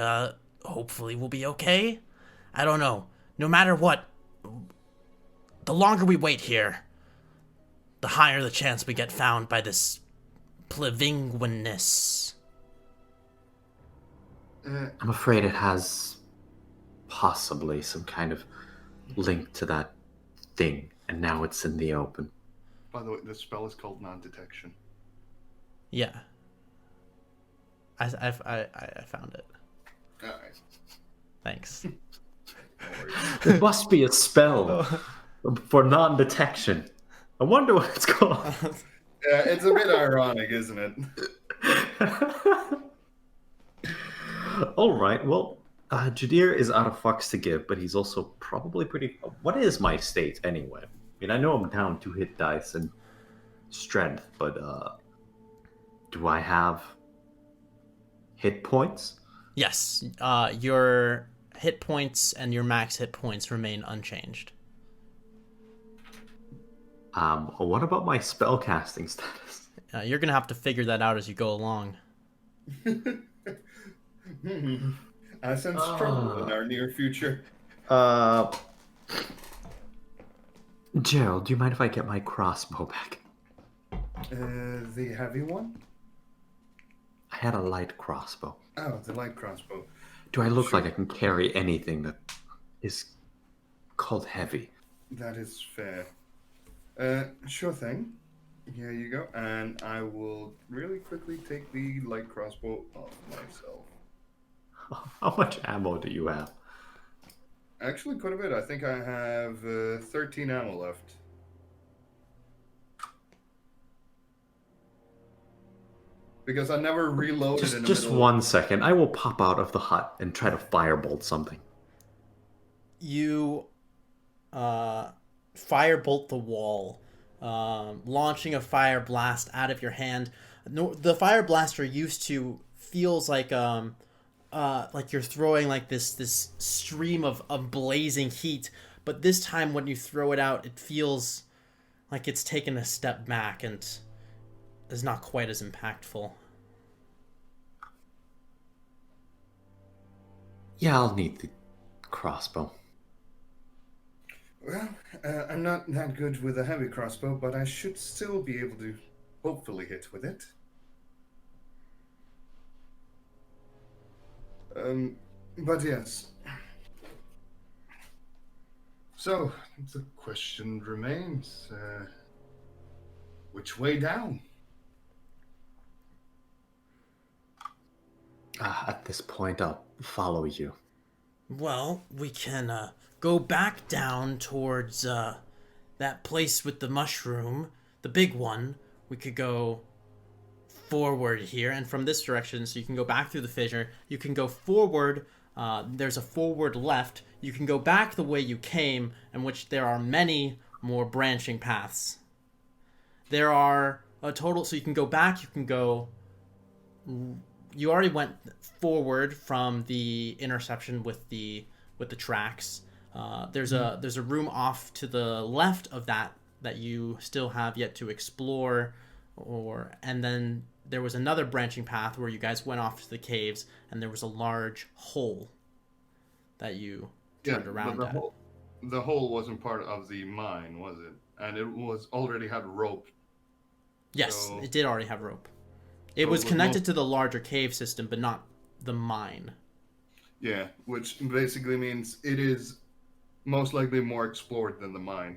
hopefully we'll be okay. I don't know. No matter what, the longer we wait here, the higher the chance we get found by this Plavinguinus. I'm afraid it has possibly some kind of link to that thing, and now it's in the open. By the way, this spell is called non-detection. Yeah. I found it. Alright. Thanks. There must be a spell for non-detection. I wonder what it's called. Yeah, it's a bit ironic, isn't it? All right, well, Jaddir is out of fucks to give, but he's also probably pretty... What is my state, anyway? I mean, I know I'm down 2 hit dice and strength, but do I have hit points? Yes. Your hit points and your max hit points remain unchanged. What about my spellcasting status? You're gonna have to figure that out as you go along. I sense trouble in our near future. Gerald, do you mind if I get my crossbow back? The heavy one? I had a light crossbow. Oh, the light crossbow. Do I look like I can carry anything that is called heavy? That is fair. Sure thing. Here you go. And I will really quickly take the light crossbow off myself. How much ammo do you have? Actually, quite a bit. I think I have 13 ammo left. Because I never reloaded Just in the just middle. 1 second. I will pop out of the hut and try to firebolt something. You firebolt the wall, launching a fire blast out of your hand. No, the fire blaster used to feels like you're throwing like this stream of blazing heat, but this time when you throw it out, it feels like it's taken a step back and is not quite as impactful. Yeah, I'll need the crossbow. Well, I'm not that good with a heavy crossbow, but I should still be able to hopefully hit with it. But yes. So, the question remains, which way down? At this point, I'll follow you. Well, we can go back down towards that place with the mushroom, the big one. We could go forward here, and from this direction, so you can go back through the fissure. You can go forward. There's a forward left. You can go back the way you came, in which there are many more branching paths. There are a total, so you can go back. You can go. You already went forward from the intersection with the tracks. There's a room off to the left of that you still have yet to explore, and then there was another branching path where you guys went off to the caves, and there was a large hole that you turned around but at. The hole wasn't part of the mine, was it? And it was already had rope. Yes, So- it did already have rope. It So was it was connected to the larger cave system, but not the mine. Yeah, which basically means it is most likely more explored than the mine.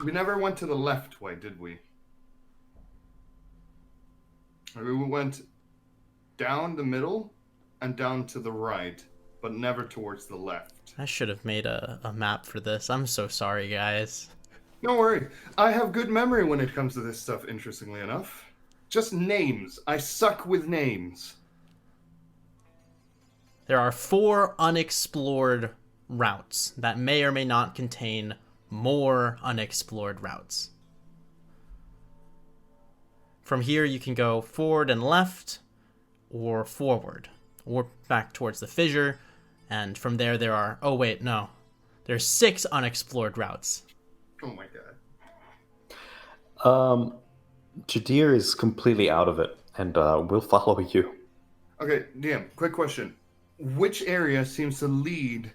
We never went to the left way, did we? We went down the middle and down to the right, but never towards the left. I should have made a map for this. I'm so sorry, guys. Don't worry, I have good memory when it comes to this stuff, interestingly enough. Just names. I suck with names. There are 4 unexplored routes that may or may not contain more unexplored routes. From here, you can go forward and left, or forward, or back towards the fissure. And from there are... Oh, wait, no. There's 6 unexplored routes. Oh my god. Jaddir is completely out of it, and we'll follow you. Okay, DM, quick question. Which area seems to lead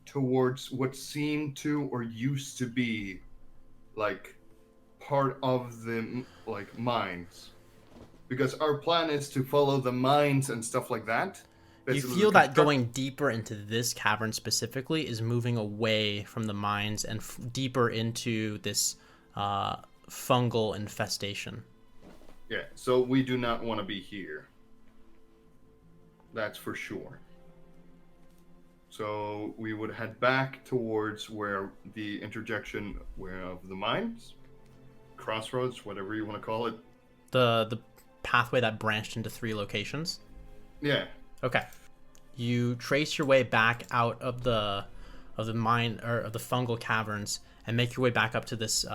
towards what seemed to or used to be like part of the like mines? Because our plan is to follow the mines and stuff like that. You Basically, feel the that going deeper into this cavern specifically is moving away from the mines and deeper into this fungal infestation. Yeah, so we do not want to be here. That's for sure. So we would head back towards where the interjection of the mines, crossroads, whatever you want to call it. The pathway that branched into 3 locations. Yeah. Okay. You trace your way back out of the mine or of the fungal caverns and make your way back up to this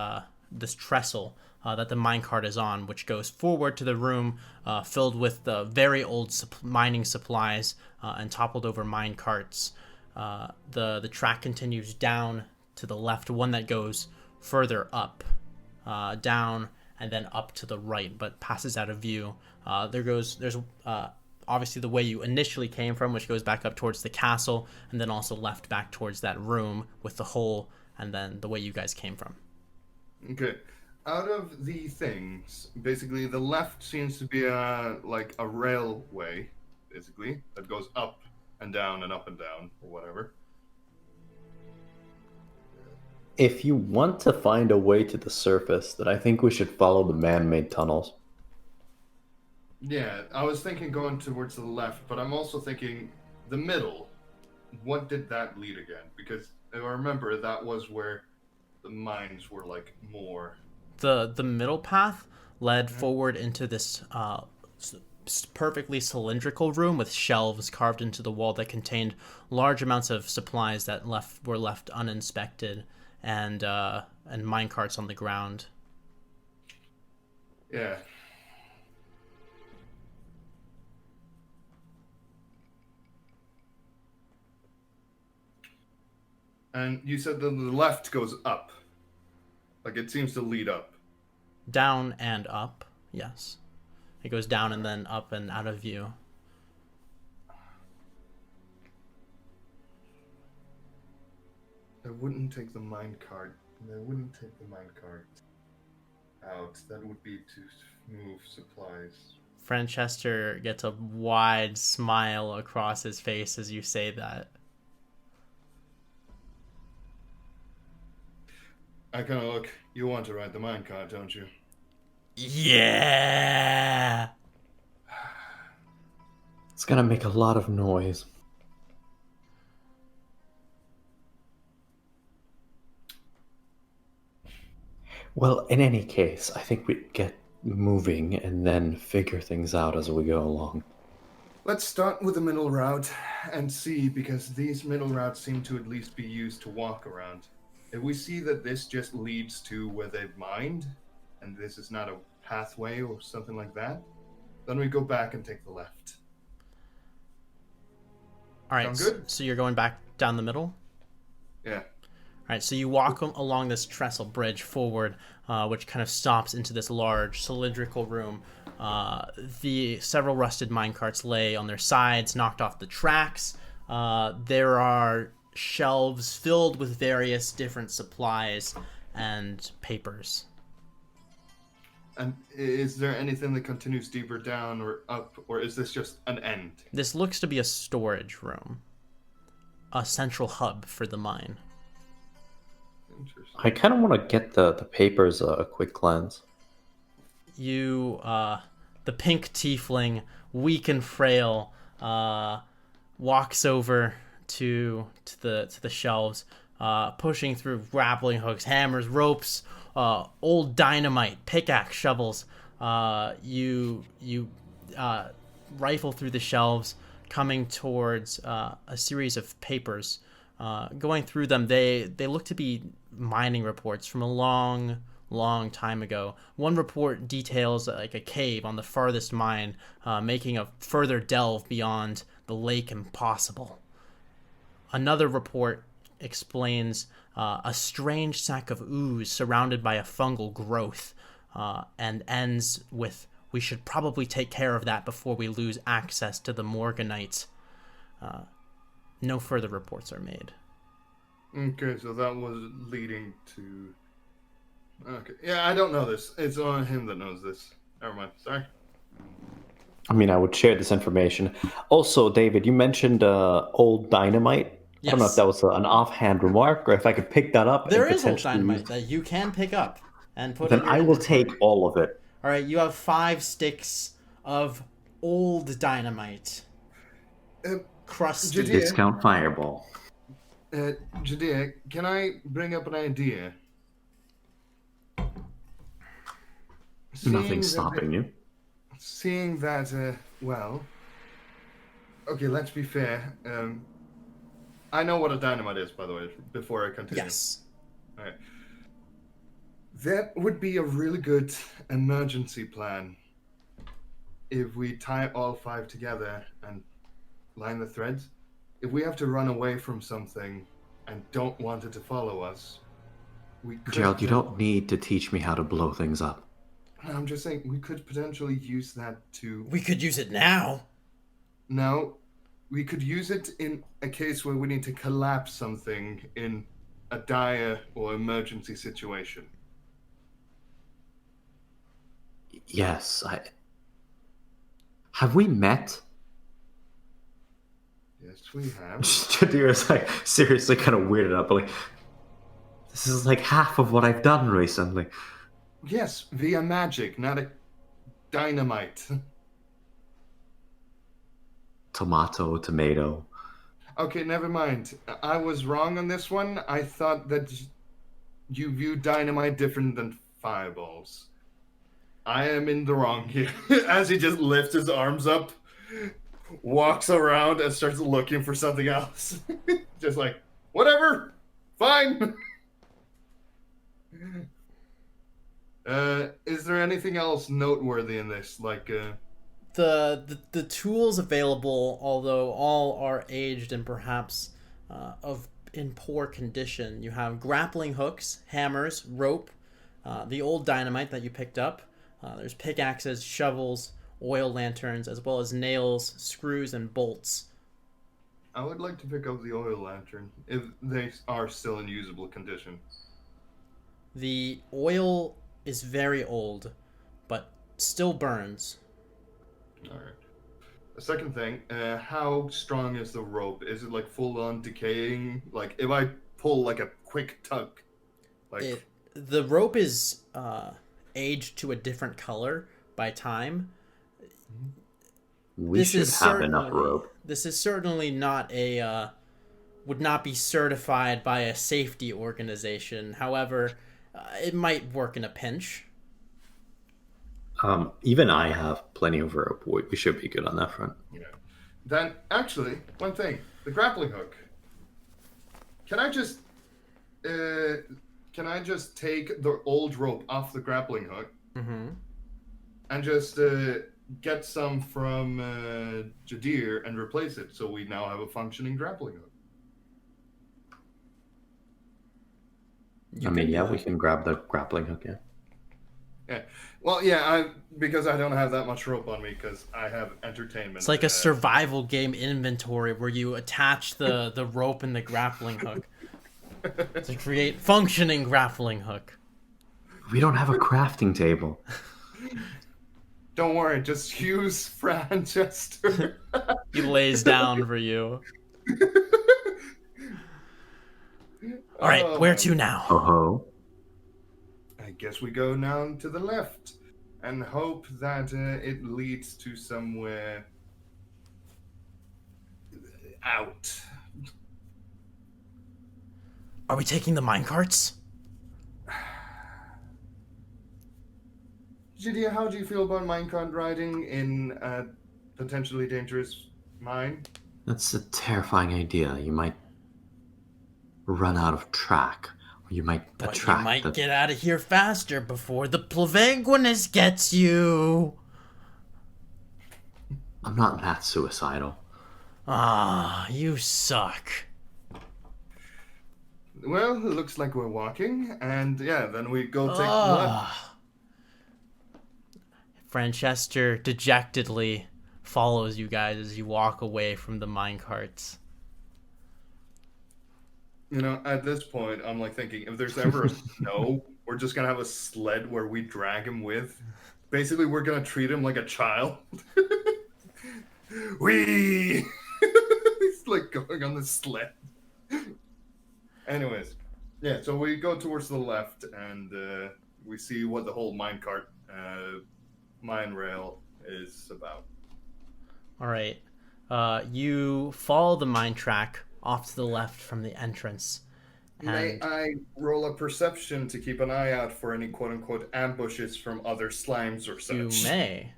this trestle that the minecart is on, which goes forward to the room filled with very old mining supplies and toppled over mine carts. The track continues down to the left, one that goes further up, down, and then up to the right, but passes out of view. There's obviously the way you initially came from, which goes back up towards the castle, and then also left back towards that room with the hole, and then the way you guys came from. Okay. Out of the things, basically the left seems to be like a railway, basically, that goes up and down and up and down, or whatever. If you want to find a way to the surface, then I think we should follow the man-made tunnels. Yeah, I was thinking going towards the left, but I'm also thinking the middle. What did that lead again? Because I remember that was where the mines were like more. The middle path led forward into this perfectly cylindrical room with shelves carved into the wall that contained large amounts of supplies that were left uninspected, and mine carts on the ground. Yeah. And you said that the left goes up. Like it seems to lead up. Down and up, yes. It goes down and then up and out of view. I wouldn't take the minecart. I wouldn't take the minecart out. That would be to move supplies. Franchester gets a wide smile across his face as you say that. I kind of look. You want to ride the minecart, don't you? Yeah! It's gonna make a lot of noise. Well, in any case, I think we get moving and then figure things out as we go along. Let's start with the middle route and see, because these middle routes seem to at least be used to walk around. If we see that this just leads to where they've mined, and this is not a pathway or something like that, then we go back and take the left. All right, Sound good? so you're going back down the middle? Yeah. All right, so you walk along this trestle bridge forward, which kind of stops into this large cylindrical room. The several rusted minecarts lay on their sides, knocked off the tracks. There are shelves filled with various different supplies and papers. And is there anything that continues deeper down or up, or is this just an end? This looks to be a storage room, a central hub for the mine. Interesting. I kind of want to get the papers a quick glance. You, the pink tiefling, weak and frail, walks over to the shelves, pushing through grappling hooks, hammers, ropes, old dynamite, pickaxe, shovels. You rifle through the shelves, coming towards a series of papers. Going through them, they look to be mining reports from a long time ago. One report details like a cave on the farthest mine, making a further delve beyond the lake impossible. Another report explains a strange sack of ooze surrounded by a fungal growth, and ends with, "We should probably take care of that before we lose access to the Morganites." No further reports are made. Okay, so that was leading to... Okay, yeah, I don't know this. It's only him that knows this. Never mind, sorry. I mean, I would share this information. Also, David, you mentioned old dynamite. I don't know if Yes. that was an offhand remark or if I could pick that up. There and is old potentially dynamite use- that you can pick up and put Then in your I will inventory. take all of it. All right, you have 5 sticks of old dynamite, crusted. Jaddir, Discount fireball. Jaddir, can I bring up an idea? Nothing stopping you. Seeing that, well... Okay, let's be fair. I know what a dynamite is, by the way, before I continue. Yes. Alright. That would be a really good emergency plan if we tie all 5 together and line the threads. If we have to run away from something and don't want it to follow us, we could... Gerald, you don't need to teach me how to blow things up. I'm just saying, we could potentially use that to... We could use it now. No, we could use it in a case where we need to collapse something in a dire or emergency situation. Yes, Have we met? Yes, we have. Jaddir is like seriously kind of weirded out, but like, this is like half of what I've done recently. Yes, via magic, not a dynamite. Tomato. Okay, never mind. I was wrong on this one. I thought that you view dynamite different than fireballs. I am in the wrong here. As he just lifts his arms up, walks around, and starts looking for something else. Just like, whatever, fine. Is there anything else noteworthy in this? Like, The tools available, although all are aged and perhaps of in poor condition. You have grappling hooks, hammers, rope, the old dynamite that you picked up. There's pickaxes, shovels, oil lanterns, as well as nails, screws, and bolts. I would like to pick up the oil lantern if they are still in usable condition. The oil is very old, but still burns. All right. The second thing, how strong is the rope? Is it like full on decaying? Like if I pull like a quick tug, like The rope is aged to a different color by time. We should have enough rope. This is certainly not would not be certified by a safety organization. However, it might work in a pinch. Even I have plenty of rope. We should be good on that front. yeah. Then actually, one thing, the grappling hook. Can I just take the old rope off the grappling hook and just get some from Jaddir and replace it so we now have a functioning grappling hook? We can grab the grappling hook, yeah. Yeah. Well, yeah, because I don't have that much rope on me because I have entertainment. It's like a survival game inventory where you attach the rope and the grappling hook to create functioning grappling hook. We don't have a crafting table. Don't worry, just use Franchester. He lays down for you. All right, where to now? Oh-ho. I guess we go now to the left and hope that it leads to somewhere out. Are we taking the minecarts? Jaddir, how do you feel about minecart riding in a potentially dangerous mine? That's a terrifying idea. You might run out of track. Or you might attract you might get out of here faster before the Plavanguinus gets you. I'm not that suicidal. Ah, you suck. Well, it looks like we're walking, and yeah, then we go take the left. Franchester dejectedly follows you guys as you walk away from the minecarts. You know, at this point, I'm like thinking, if there's ever a snow, we're just gonna have a sled where we drag him with. Basically, we're gonna treat him like a child. Wee! He's like going on the sled. Anyways, yeah, so we go towards the left and we see what the whole minecart, mine rail is about. All right. You follow the mine track off to the left from the entrance. May And I roll a perception to keep an eye out for any quote-unquote ambushes from other slimes or such? you may.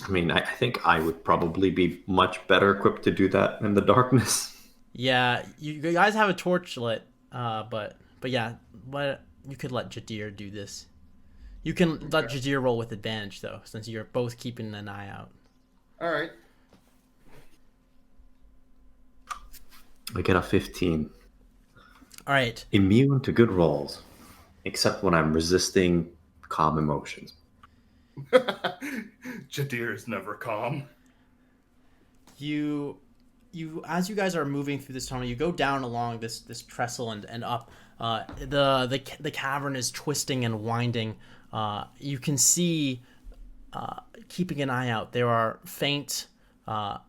I mean, I think I would probably be much better equipped to do that in the darkness. Yeah, you guys have a torch lit, but yeah, but you could let Jaddir do this. You can let Jaddir roll with advantage though, since you're both keeping an eye out. All right. I get a 15. All right. Immune to good rolls, except when I'm resisting calm emotions. Jaddir is never calm. You as you guys are moving through this tunnel, you go down along this trestle and up. The cavern is twisting and winding. You can see, keeping an eye out, there are faint,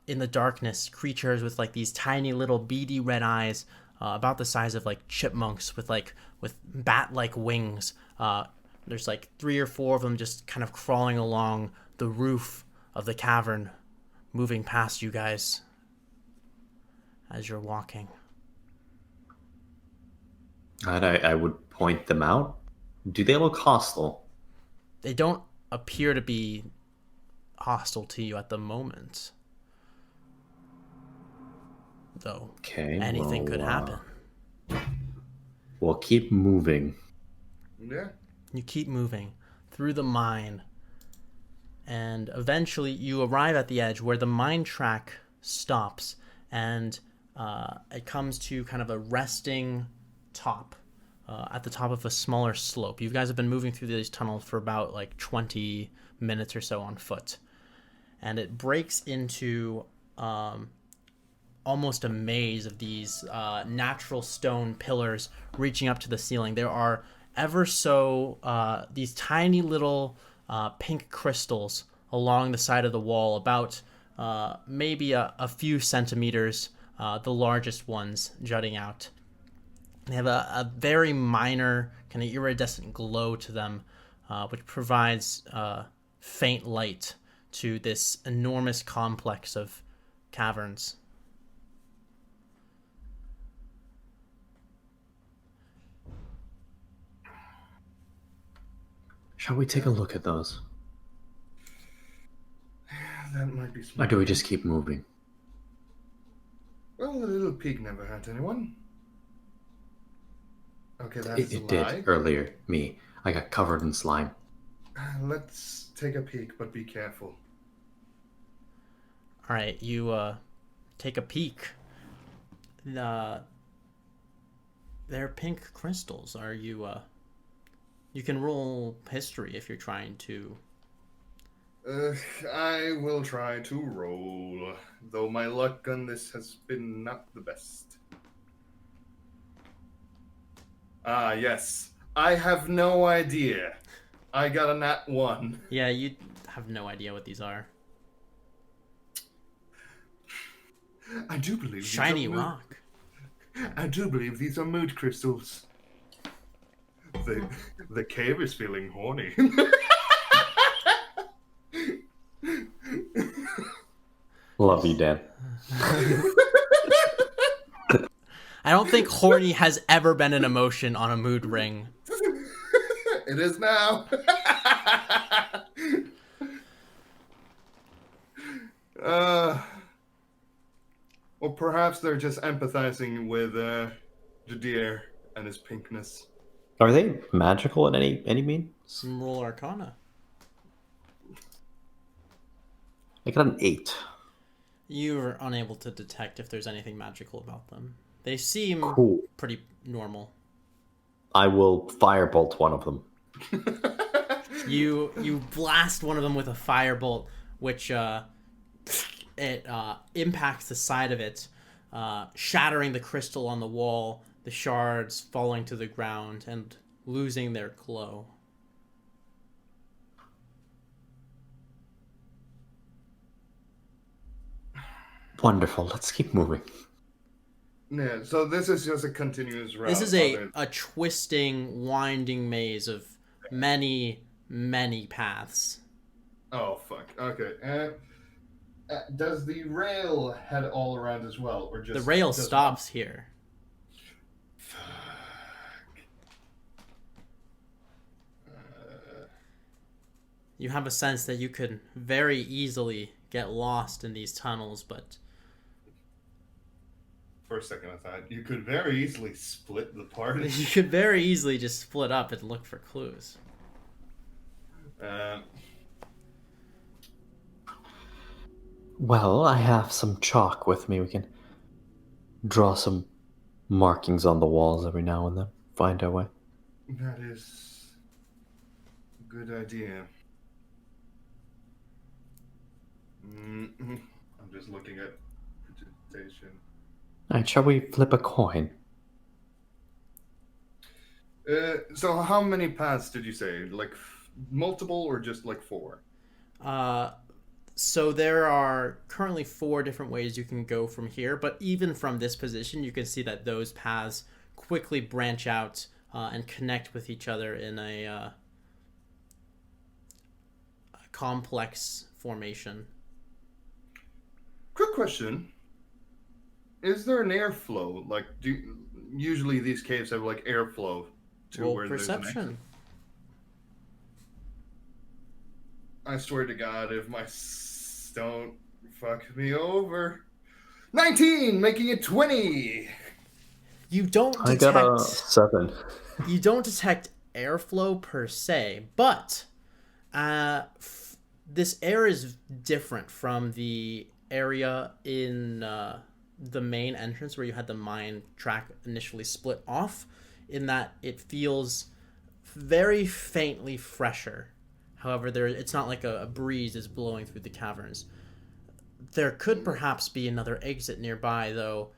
in the darkness, creatures with like these tiny little beady red eyes, about the size of like chipmunks with bat-like wings. There's like 3 or 4 of them just kind of crawling along the roof of the cavern, moving past you guys as you're walking. And I would point them out. Do they look hostile? They don't appear to be hostile to you at the moment, though. Okay, Anything could happen. We'll keep moving. Yeah. You keep moving through the mine, and eventually you arrive at the edge where the mine track stops, and it comes to kind of a resting top at the top of a smaller slope. You guys have been moving through these tunnels for about like 20 minutes or so on foot, and it breaks into almost a maze of these natural stone pillars reaching up to the ceiling. There are ever so these tiny little pink crystals along the side of the wall, about maybe a few centimeters, the largest ones jutting out. They have a very minor kind of iridescent glow to them, which provides faint light to this enormous complex of caverns. Shall we take a look at those? That might be Or smart. do we just keep moving? Well, the little pig never hurt anyone. Okay, that's It a lie. did earlier. Me. I got covered in slime. Let's take a peek, but be careful. All right, you take a peek. They're pink crystals. Are you? You can roll history if you're trying to. I will try to roll, though my luck on this has been not the best. Ah, yes. I have no idea. I got a nat 1. Yeah, you have no idea what these are. I do believe Shiny these are rock. I do believe these are mood crystals. The cave is feeling horny. Love you, Dan. I don't think horny has ever been an emotion on a mood ring. It is now. Or perhaps they're just empathizing with Jaddir and his pinkness. Are they magical in any means? Some roll Arcana. I got an 8. You're unable to detect if there's anything magical about them. They seem Cool. pretty normal. I will firebolt one of them. You blast one of them with a firebolt, which it impacts the side of it, shattering the crystal on the wall, the shards falling to the ground and losing their glow. Wonderful. Let's keep moving. Yeah, so this is just a continuous route. This is a twisting, winding maze of many, many paths. Oh, fuck. Okay. Does the rail head all around as well, or just The rail just stops here. Fuck. You have a sense that you could very easily get lost in these tunnels, but For a second, I thought you could very easily split the party. you could very easily just split up and look for clues. Well, I have some chalk with me. We can draw some markings on the walls every now and then. Find our way. That is a good idea. I'm just looking at vegetation. Alright, shall we flip a coin? So how many paths did you say? Like multiple or just like 4? So there are currently 4 different ways you can go from here, but even from this position, you can see that those paths quickly branch out and connect with each other in a complex formation. Quick question. Is there an airflow? Like, usually these caves have like airflow to Roll where there's an exit. perception. I swear to God, if my don't fuck me over. 19, making it 20. You don't I detect. got a 7. You don't detect airflow per se, but this air is different from the area in the main entrance where you had the mine track initially split off, in that it feels very faintly fresher. However, it's not like a breeze is blowing through the caverns. There could perhaps be another exit nearby, though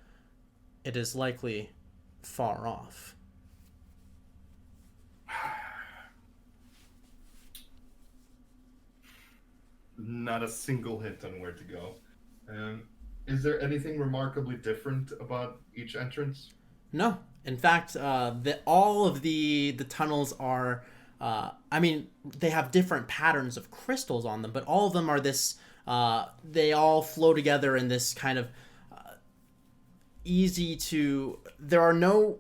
it is likely far off. Not a single hint on where to go. Is there anything remarkably different about each entrance? No. In fact, all of the tunnels are, they have different patterns of crystals on them, but all of them are this, they all flow together in this kind of easy to, there are no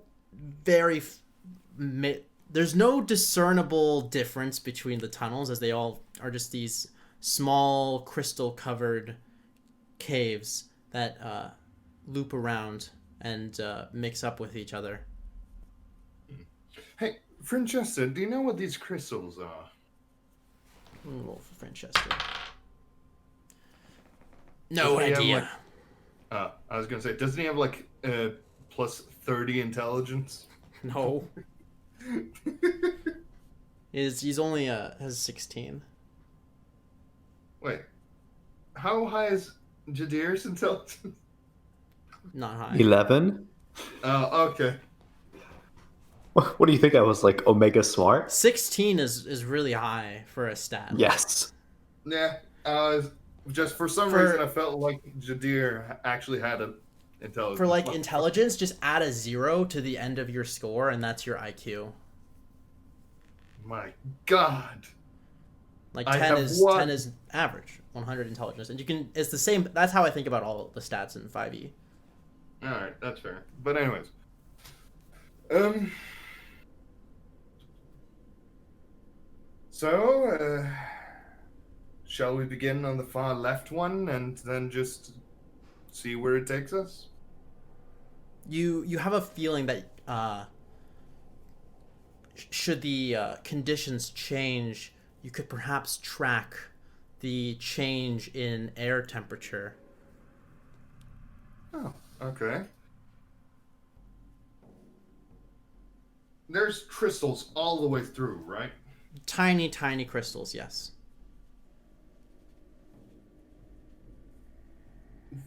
there's no discernible difference between the tunnels, as they all are just these small crystal covered caves that loop around and mix up with each other. Hey, Francesca, do you know what these crystals are? Roll for Francesca. No idea. I was gonna say, doesn't he have like plus 30 intelligence? No. He's only has 16. Wait, how high is Jaddir's intelligence? Not high. 11? Oh, okay. What do you think? I was like Omega Smart? 16 is really high for a stat. Yes. Yeah, just for some reason I felt like Jaddir actually had an intelligence. For like intelligence, just add a 0 to the end of your score, and that's your IQ. My God. Like 10 is average, 100 intelligence, and it's the same. That's how I think about all the stats in 5e. All right, that's fair. But anyways, so shall we begin on the far left one and then just see where it takes us? You have a feeling that should the conditions change, you could perhaps track the change in air temperature. Oh, okay. There's crystals all the way through, right? Tiny, tiny crystals, yes.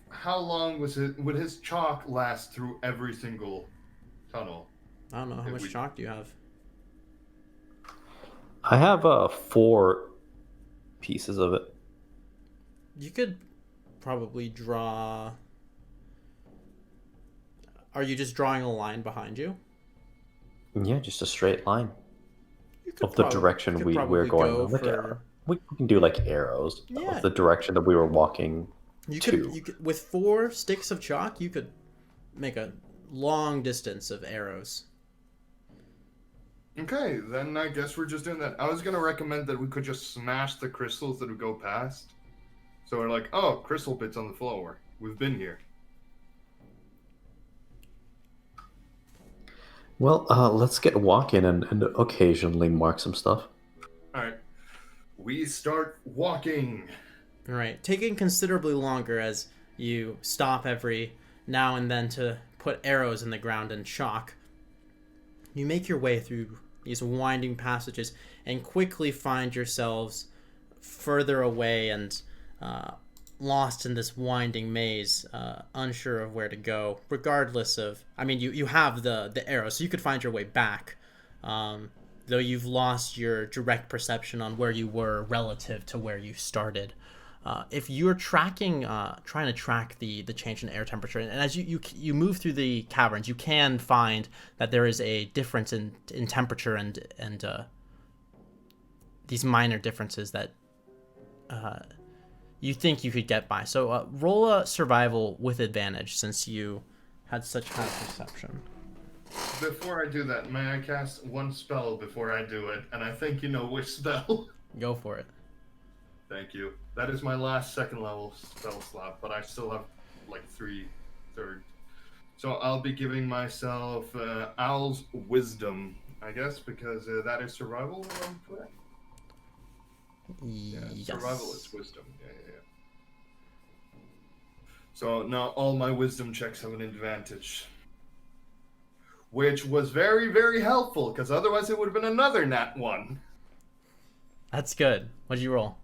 How long would his chalk last through every single tunnel? I don't know. How much chalk do you have? I have 4 pieces of it. You could probably draw... Are you just drawing a line behind you? Yeah, just a straight line of the direction we're going. We can do like arrows of the direction that we were walking. You could, with 4 sticks of chalk, you could make a long distance of arrows. Okay, then I guess we're just doing that. I was going to recommend that we could just smash the crystals that would go past. So we're like, oh, crystal bits on the floor. We've been here. Well, let's get walking and occasionally mark some stuff. All right. We start walking. All right, taking considerably longer as you stop every now and then to put arrows in the ground and chalk. You make your way through these winding passages and quickly find yourselves further away and lost in this winding maze, unsure of where to go, regardless of... I mean, you have the arrows, so you could find your way back, though you've lost your direct perception on where you were relative to where you started. If you're trying to track the change in air temperature, and as you move through the caverns, you can find that there is a difference in temperature and these minor differences that you think you could get by. So roll a survival with advantage, since you had such high perception. before I do that, may I cast one spell before I do it? And I think you know which spell. Go for it. Thank you. That is my last second level spell slot, but I still have like 3 third. So I'll be giving myself Owl's Wisdom, I guess, because that is survival, if I'm correct? Yeah, Yes. survival is wisdom. Yeah. So now all my wisdom checks have an advantage. Which was very, very helpful, because otherwise it would have been another nat 1. That's good. What'd you roll?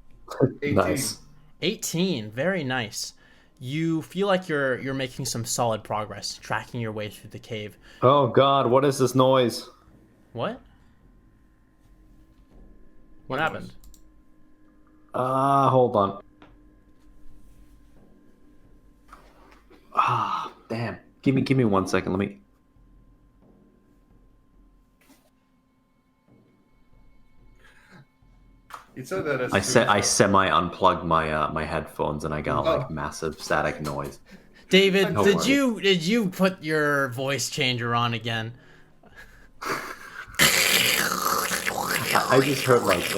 18. Nice. 18. Very nice. You feel like you're making some solid progress, tracking your way through the cave. Oh God, what is this noise? What? What What happened? Hold on. Damn. Give me 1 second. Let me. You said that as I soon as I semi unplugged my headphones and I got Oh. like massive static noise. David, Don't did worry. you put your voice changer on again? I just heard like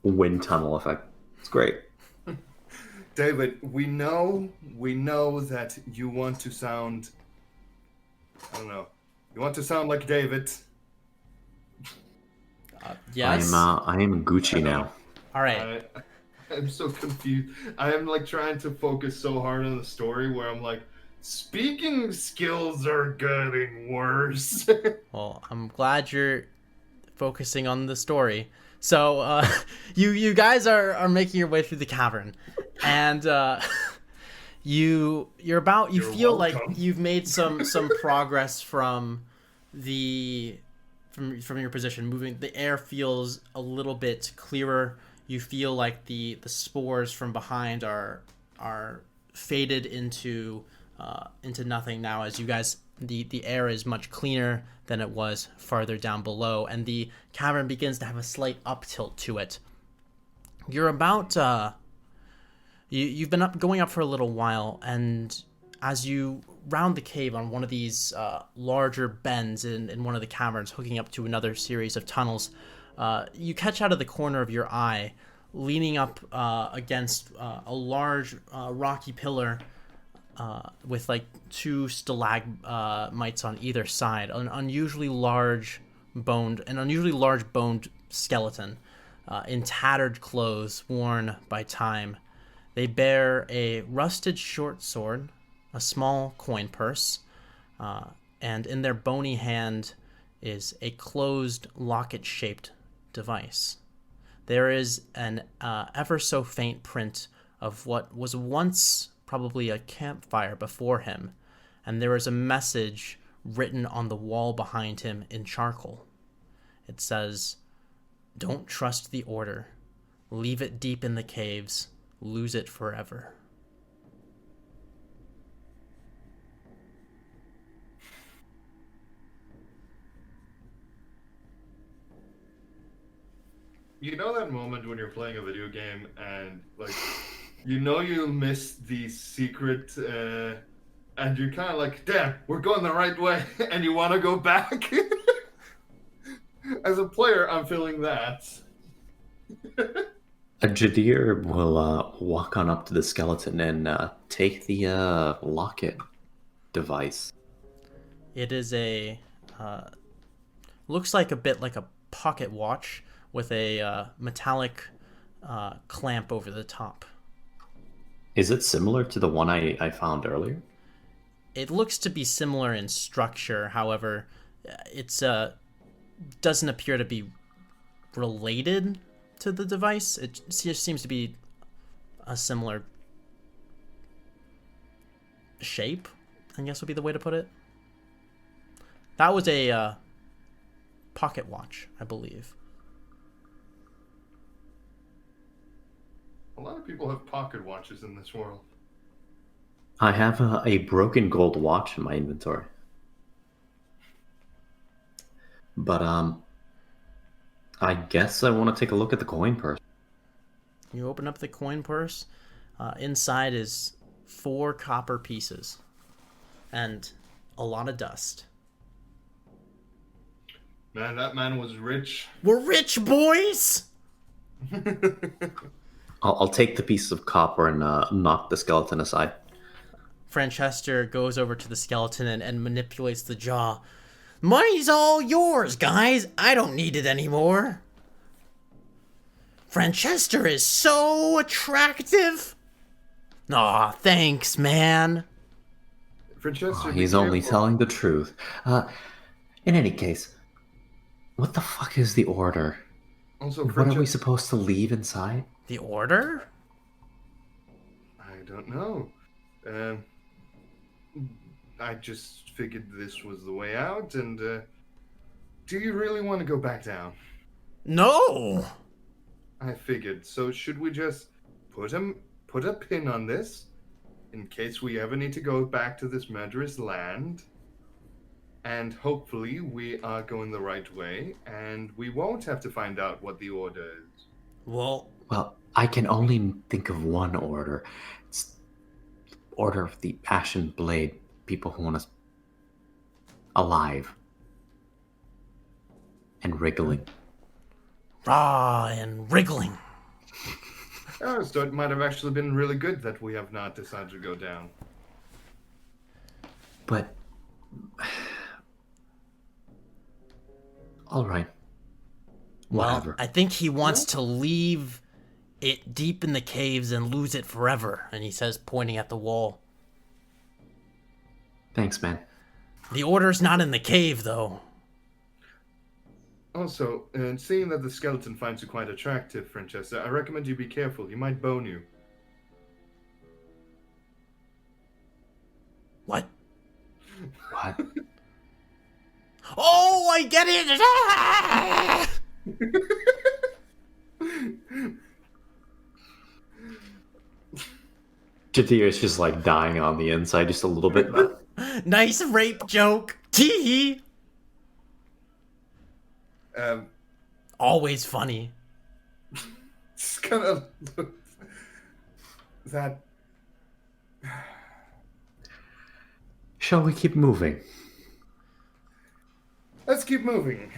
wind tunnel effect. It's great. David, we know that you want to sound, I don't know, you want to sound like David. Yes. I am Gucci now. All right. I'm so confused. I am like trying to focus so hard on the story where I'm like, speaking skills are getting worse. Well, I'm glad you're focusing on the story. So, you guys are making your way through the cavern, and you You're feel like welcome. you've made some progress from your position. Moving, the air feels a little bit clearer. You feel like the spores from behind are faded into nothing now, as you guys, the air is much cleaner than it was farther down below, and the cavern begins to have a slight up tilt to it. You're about you've been going up for a little while, and as you round the cave on one of these larger bends in one of the caverns hooking up to another series of tunnels, you catch out of the corner of your eye, leaning up against a large rocky pillar with like 2 stalagmites on either side, an unusually large boned skeleton in tattered clothes worn by time. They bear a rusted short sword, a small coin purse, and in their bony hand is a closed locket-shaped device. There is an ever so faint print of what was once probably a campfire before him, and there is a message written on the wall behind him in charcoal. It says, "Don't trust the order. Leave it deep in the caves. Lose it forever." You know that moment when you're playing a video game and like, you know you missed the secret, and you're kind of like, damn, we're going the right way, and you want to go back. As a player, I'm feeling that. Jaddir will walk on up to the skeleton and take the locket device. It is a looks like a bit like a pocket watch with a metallic clamp over the top. Is it similar to the one I found earlier? It looks to be similar in structure, however, it's doesn't appear to be related to the device. It just seems to be a similar shape, I guess would be the way to put it. That was a pocket watch, I believe. A lot of people have pocket watches in this world. I have a broken gold watch in my inventory. But I guess I want to take a look at the coin purse. You open up the coin purse. Inside is 4 copper pieces and a lot of dust. Man, that man was rich. We're rich, boys! I'll take the piece of copper and knock the skeleton aside. Franchester goes over to the skeleton and manipulates the jaw. Money's all yours, guys. I don't need it anymore. Franchester is so attractive. Aw, thanks, man. Francesca, He's be only careful. telling the truth. In any case, what the fuck is the order? Also, What are we Francesca, supposed to leave inside? The order? I don't know. I just figured this was the way out, and do you really want to go back down? No. I figured. So should we just put a pin on this in case we ever need to go back to this murderous land? And hopefully we are going the right way, and we won't have to find out what the order is. Well, Well, I can only think of one order. It's Order of the Ashen Blade. People who want us alive and wriggling. raw and wriggling. Oh, so it might have actually been really good that we have not decided to go down. But all right. Whatever. Well, I think he wants to leave it deep in the caves and lose it forever. And he says, pointing at the wall. Thanks, man. The order's not in the cave, though. Also, seeing that the skeleton finds you quite attractive, Francesca, I recommend you be careful. He might bone you. What? What? Oh, I get it! Ah! Jaddir is just like dying on the inside just a little bit. Nice rape joke. Tee. Always funny. It's kind of that. Shall we keep moving? Let's keep moving.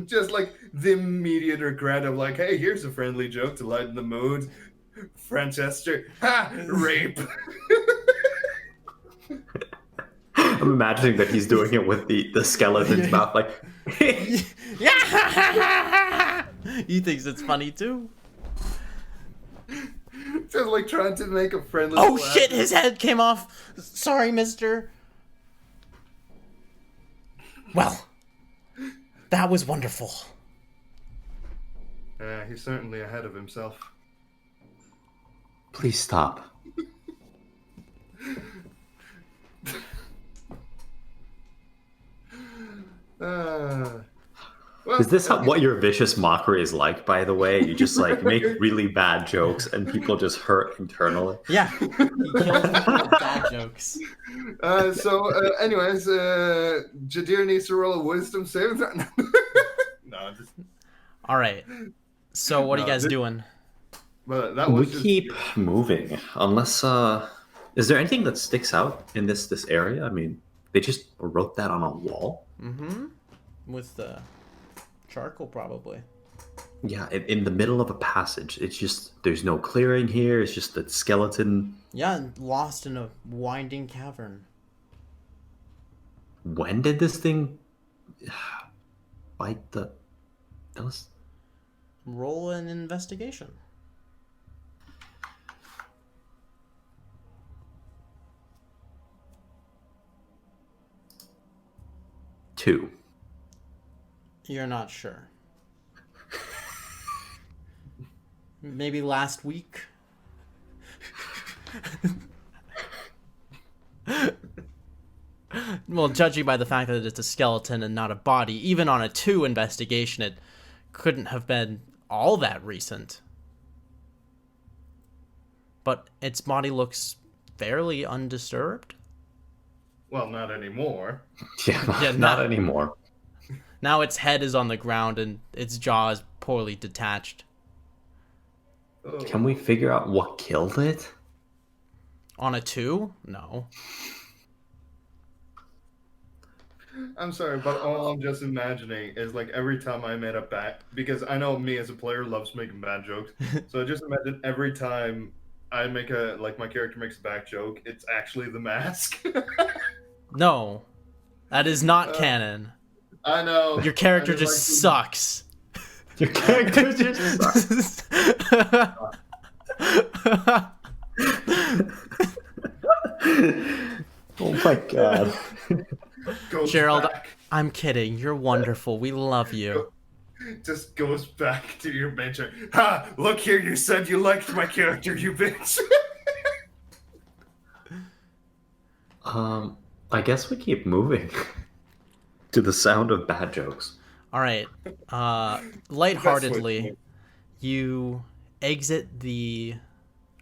Just like the immediate regret of like, hey, here's a friendly joke to lighten the mood. Francesca, ha, rape. I'm imagining that he's doing it with the skeleton's mouth, like. Yeah. He thinks it's funny too. Just like trying to make a friendly. Oh laugh. shit! His head came off. Sorry, Mister. Well, that was wonderful. He's certainly ahead of himself. Please stop. Well, Is this what your vicious mockery is like, by the way? You just like make really bad jokes and people just hurt internally? Yeah, he kills people with bad jokes. Anyways, Jaddir needs to roll a wisdom saving throw. No, just. All right. So what are you No, guys doing? But that We was just, keep moving. Unless, is there anything that sticks out in this area? I mean, they just wrote that on a wall? Mm-hmm. With the charcoal, probably. Yeah, in the middle of a passage. It's just, there's no clearing here. It's just the skeleton. Yeah, lost in a winding cavern. When did this thing bite the... That was... Roll an investigation. Two. You're not sure. Maybe last week? Well, judging by the fact that it's a skeleton and not a body, even on a 2 investigation, it couldn't have been all that recent. But its body looks fairly undisturbed. well, not anymore. Yeah, Yeah, not no. anymore. Now its head is on the ground and its jaw is poorly detached. Oh. Can we figure out what killed it? On a 2? No. I'm sorry, but all I'm just imagining is like every time I made a bad, because I know me as a player loves making bad jokes. So I just imagine every time I make a like my character makes a bad joke, it's actually the mask. No, that is not Uh, canon. I know. Your I character just just like sucks. Your character just sucks. Oh my god. goes Gerald, back. I'm kidding. You're wonderful. We love you. Just goes back to your mentor. Ha! Look here, you said you liked my character, you bitch. I guess we keep moving to the sound of bad jokes. All right. Best way to Lightheartedly, move. you exit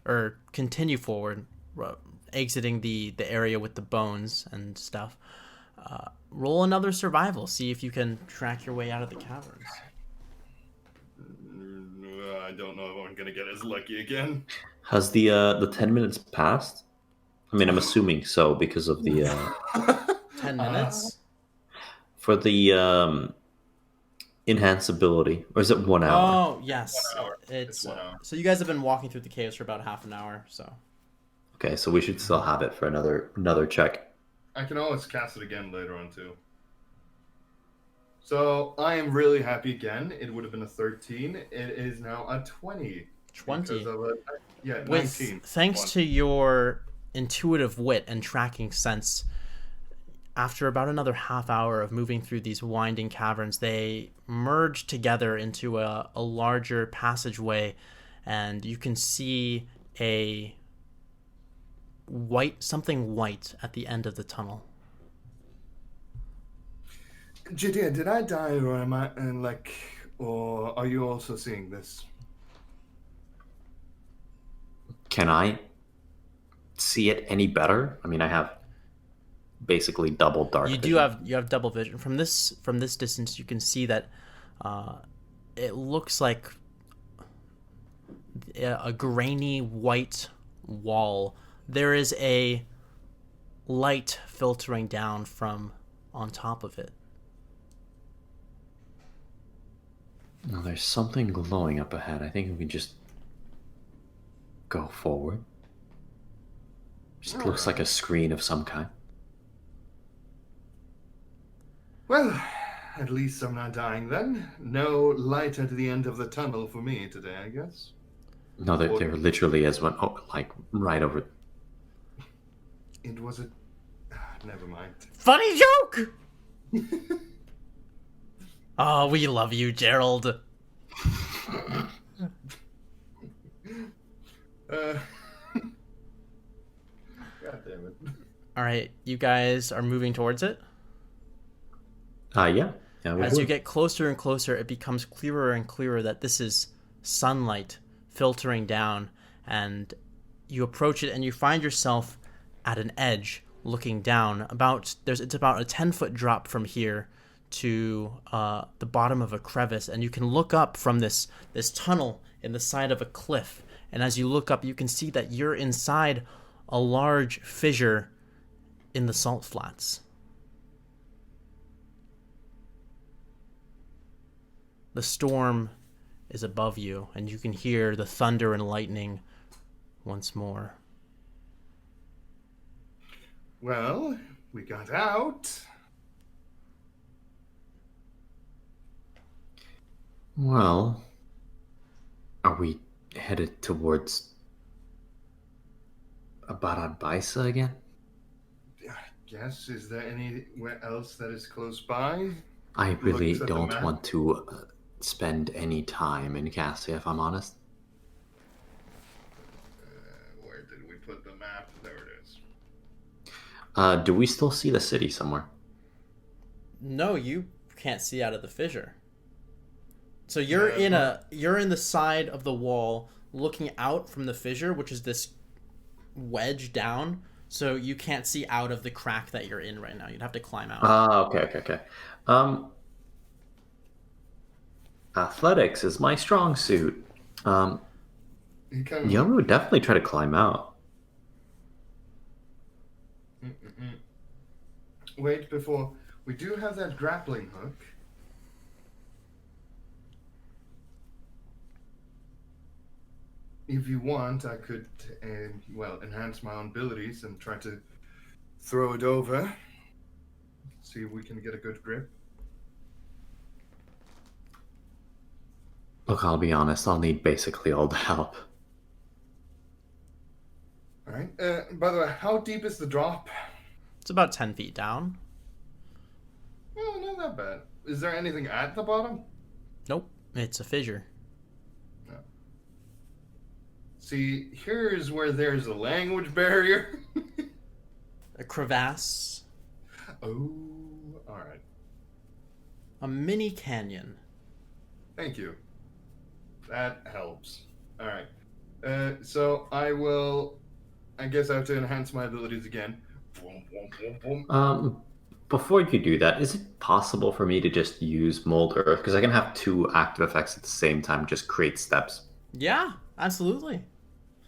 or continue forward, exiting the area with the bones and stuff. Roll another survival. See if you can track your way out of the caverns. I don't know if I'm gonna get as lucky again. Has the 10 minutes passed? I mean, I'm assuming so because of the 10 minutes. for the enhance ability, or is it 1 hour? Oh yes, 1 hour. it's 1 hour. so you guys have been walking through the caves for about half an hour. So Okay, so we should still have it for another check. I can always cast it again later on too. So I am really happy again. It would have been a 13. It is now a 20. 20. Because of a, yeah, With 19. thanks to your intuitive wit and tracking sense, after about another half hour of moving through these winding caverns, they merge together into a larger passageway, and you can see something white at the end of the tunnel. Jaddir, did I die or am I or are you also seeing this? Can I see it any better? I mean, I have basically double dark vision. You have double vision from this distance. You can see that it looks like a grainy white wall. There is a light filtering down from on top of it. Oh, there's something glowing up ahead. I think we can just go forward. Just looks like a screen of some kind. Well, at least I'm not dying then. No light at the end of the tunnel for me today, I guess. No, there literally is one. Oh, like right over. It was a... never mind. Funny joke! Oh, we love you, Gerald. God damn it. All right, you guys are moving towards it. Yeah. As you get closer and closer, it becomes clearer and clearer that this is sunlight filtering down, and you approach it and you find yourself at an edge looking down. It's about a 10-foot drop from here to the bottom of a crevice, and you can look up from this tunnel in the side of a cliff, and as you look up you can see that you're inside a large fissure in the salt flats. The storm is above you, and you can hear the thunder and lightning once more. Well, we got out. Well, are we headed towards Abarad Baisa again? I guess, is there anywhere else that is close by? I really Looks at the don't map. want to spend any time in Cassia, if I'm honest. Where did we put the map? There it is. Do we still see the city somewhere? No, you can't see out of the fissure. So you're in the side of the wall looking out from the fissure, which is this wedge down, so you can't see out of the crack that you're in right now. You'd have to climb out. Okay. Athletics is my strong suit. You can... Yeah, we would definitely try to climb out. Wait, before We do have that grappling hook. If you want, I could, enhance my own abilities and try to throw it over. See if we can get a good grip. Look, I'll be honest, I'll need basically all the help. All right. By the way, how deep is the drop? It's about 10 feet down. Oh, not that bad. Is there anything at the bottom? Nope, it's a fissure. No. See, here's where there's a language barrier. A crevasse. Oh, all right. A mini canyon. Thank you. That helps. All right. So I guess I have to enhance my abilities again. Boom, boom, boom, boom. Before you do that, is it possible for me to just use Mold Earth? Because I can have two active effects at the same time, just create steps. Yeah, absolutely.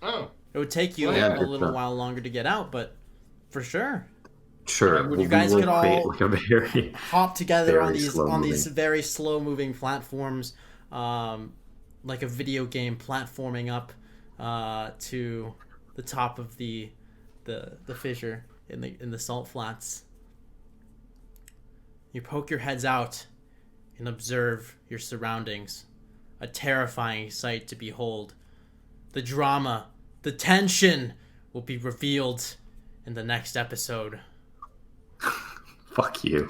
Oh. It would take you Well, yeah, a little while longer to get out, but for sure. Sure. You guys could all create like a very hop together on very these slow-moving. very slow moving platforms, like a video game platforming up to the top of the fissure in the salt flats. You poke your heads out and observe your surroundings. A terrifying sight to behold. The drama, the tension will be revealed in the next episode. Fuck you.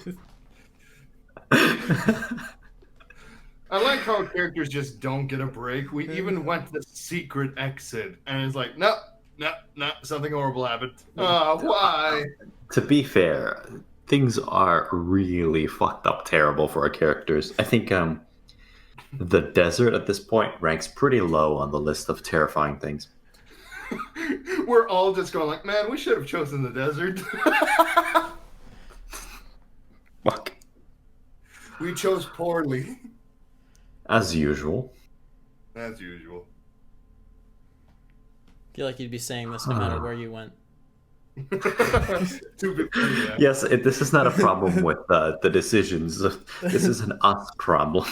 I like how characters just don't get a break. We even went to the secret exit, and it's like, no, something horrible happened. Why? To be fair, things are really fucked up terrible for our characters. I think the desert at this point ranks pretty low on the list of terrifying things. We're all just going like, man, we should have chosen the desert. Fuck. We chose poorly. As usual. As usual. I feel like you'd be saying this no matter where you went. Yeah. Yes, this is not a problem with the decisions. This is an us problem.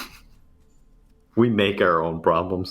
We make our own problems.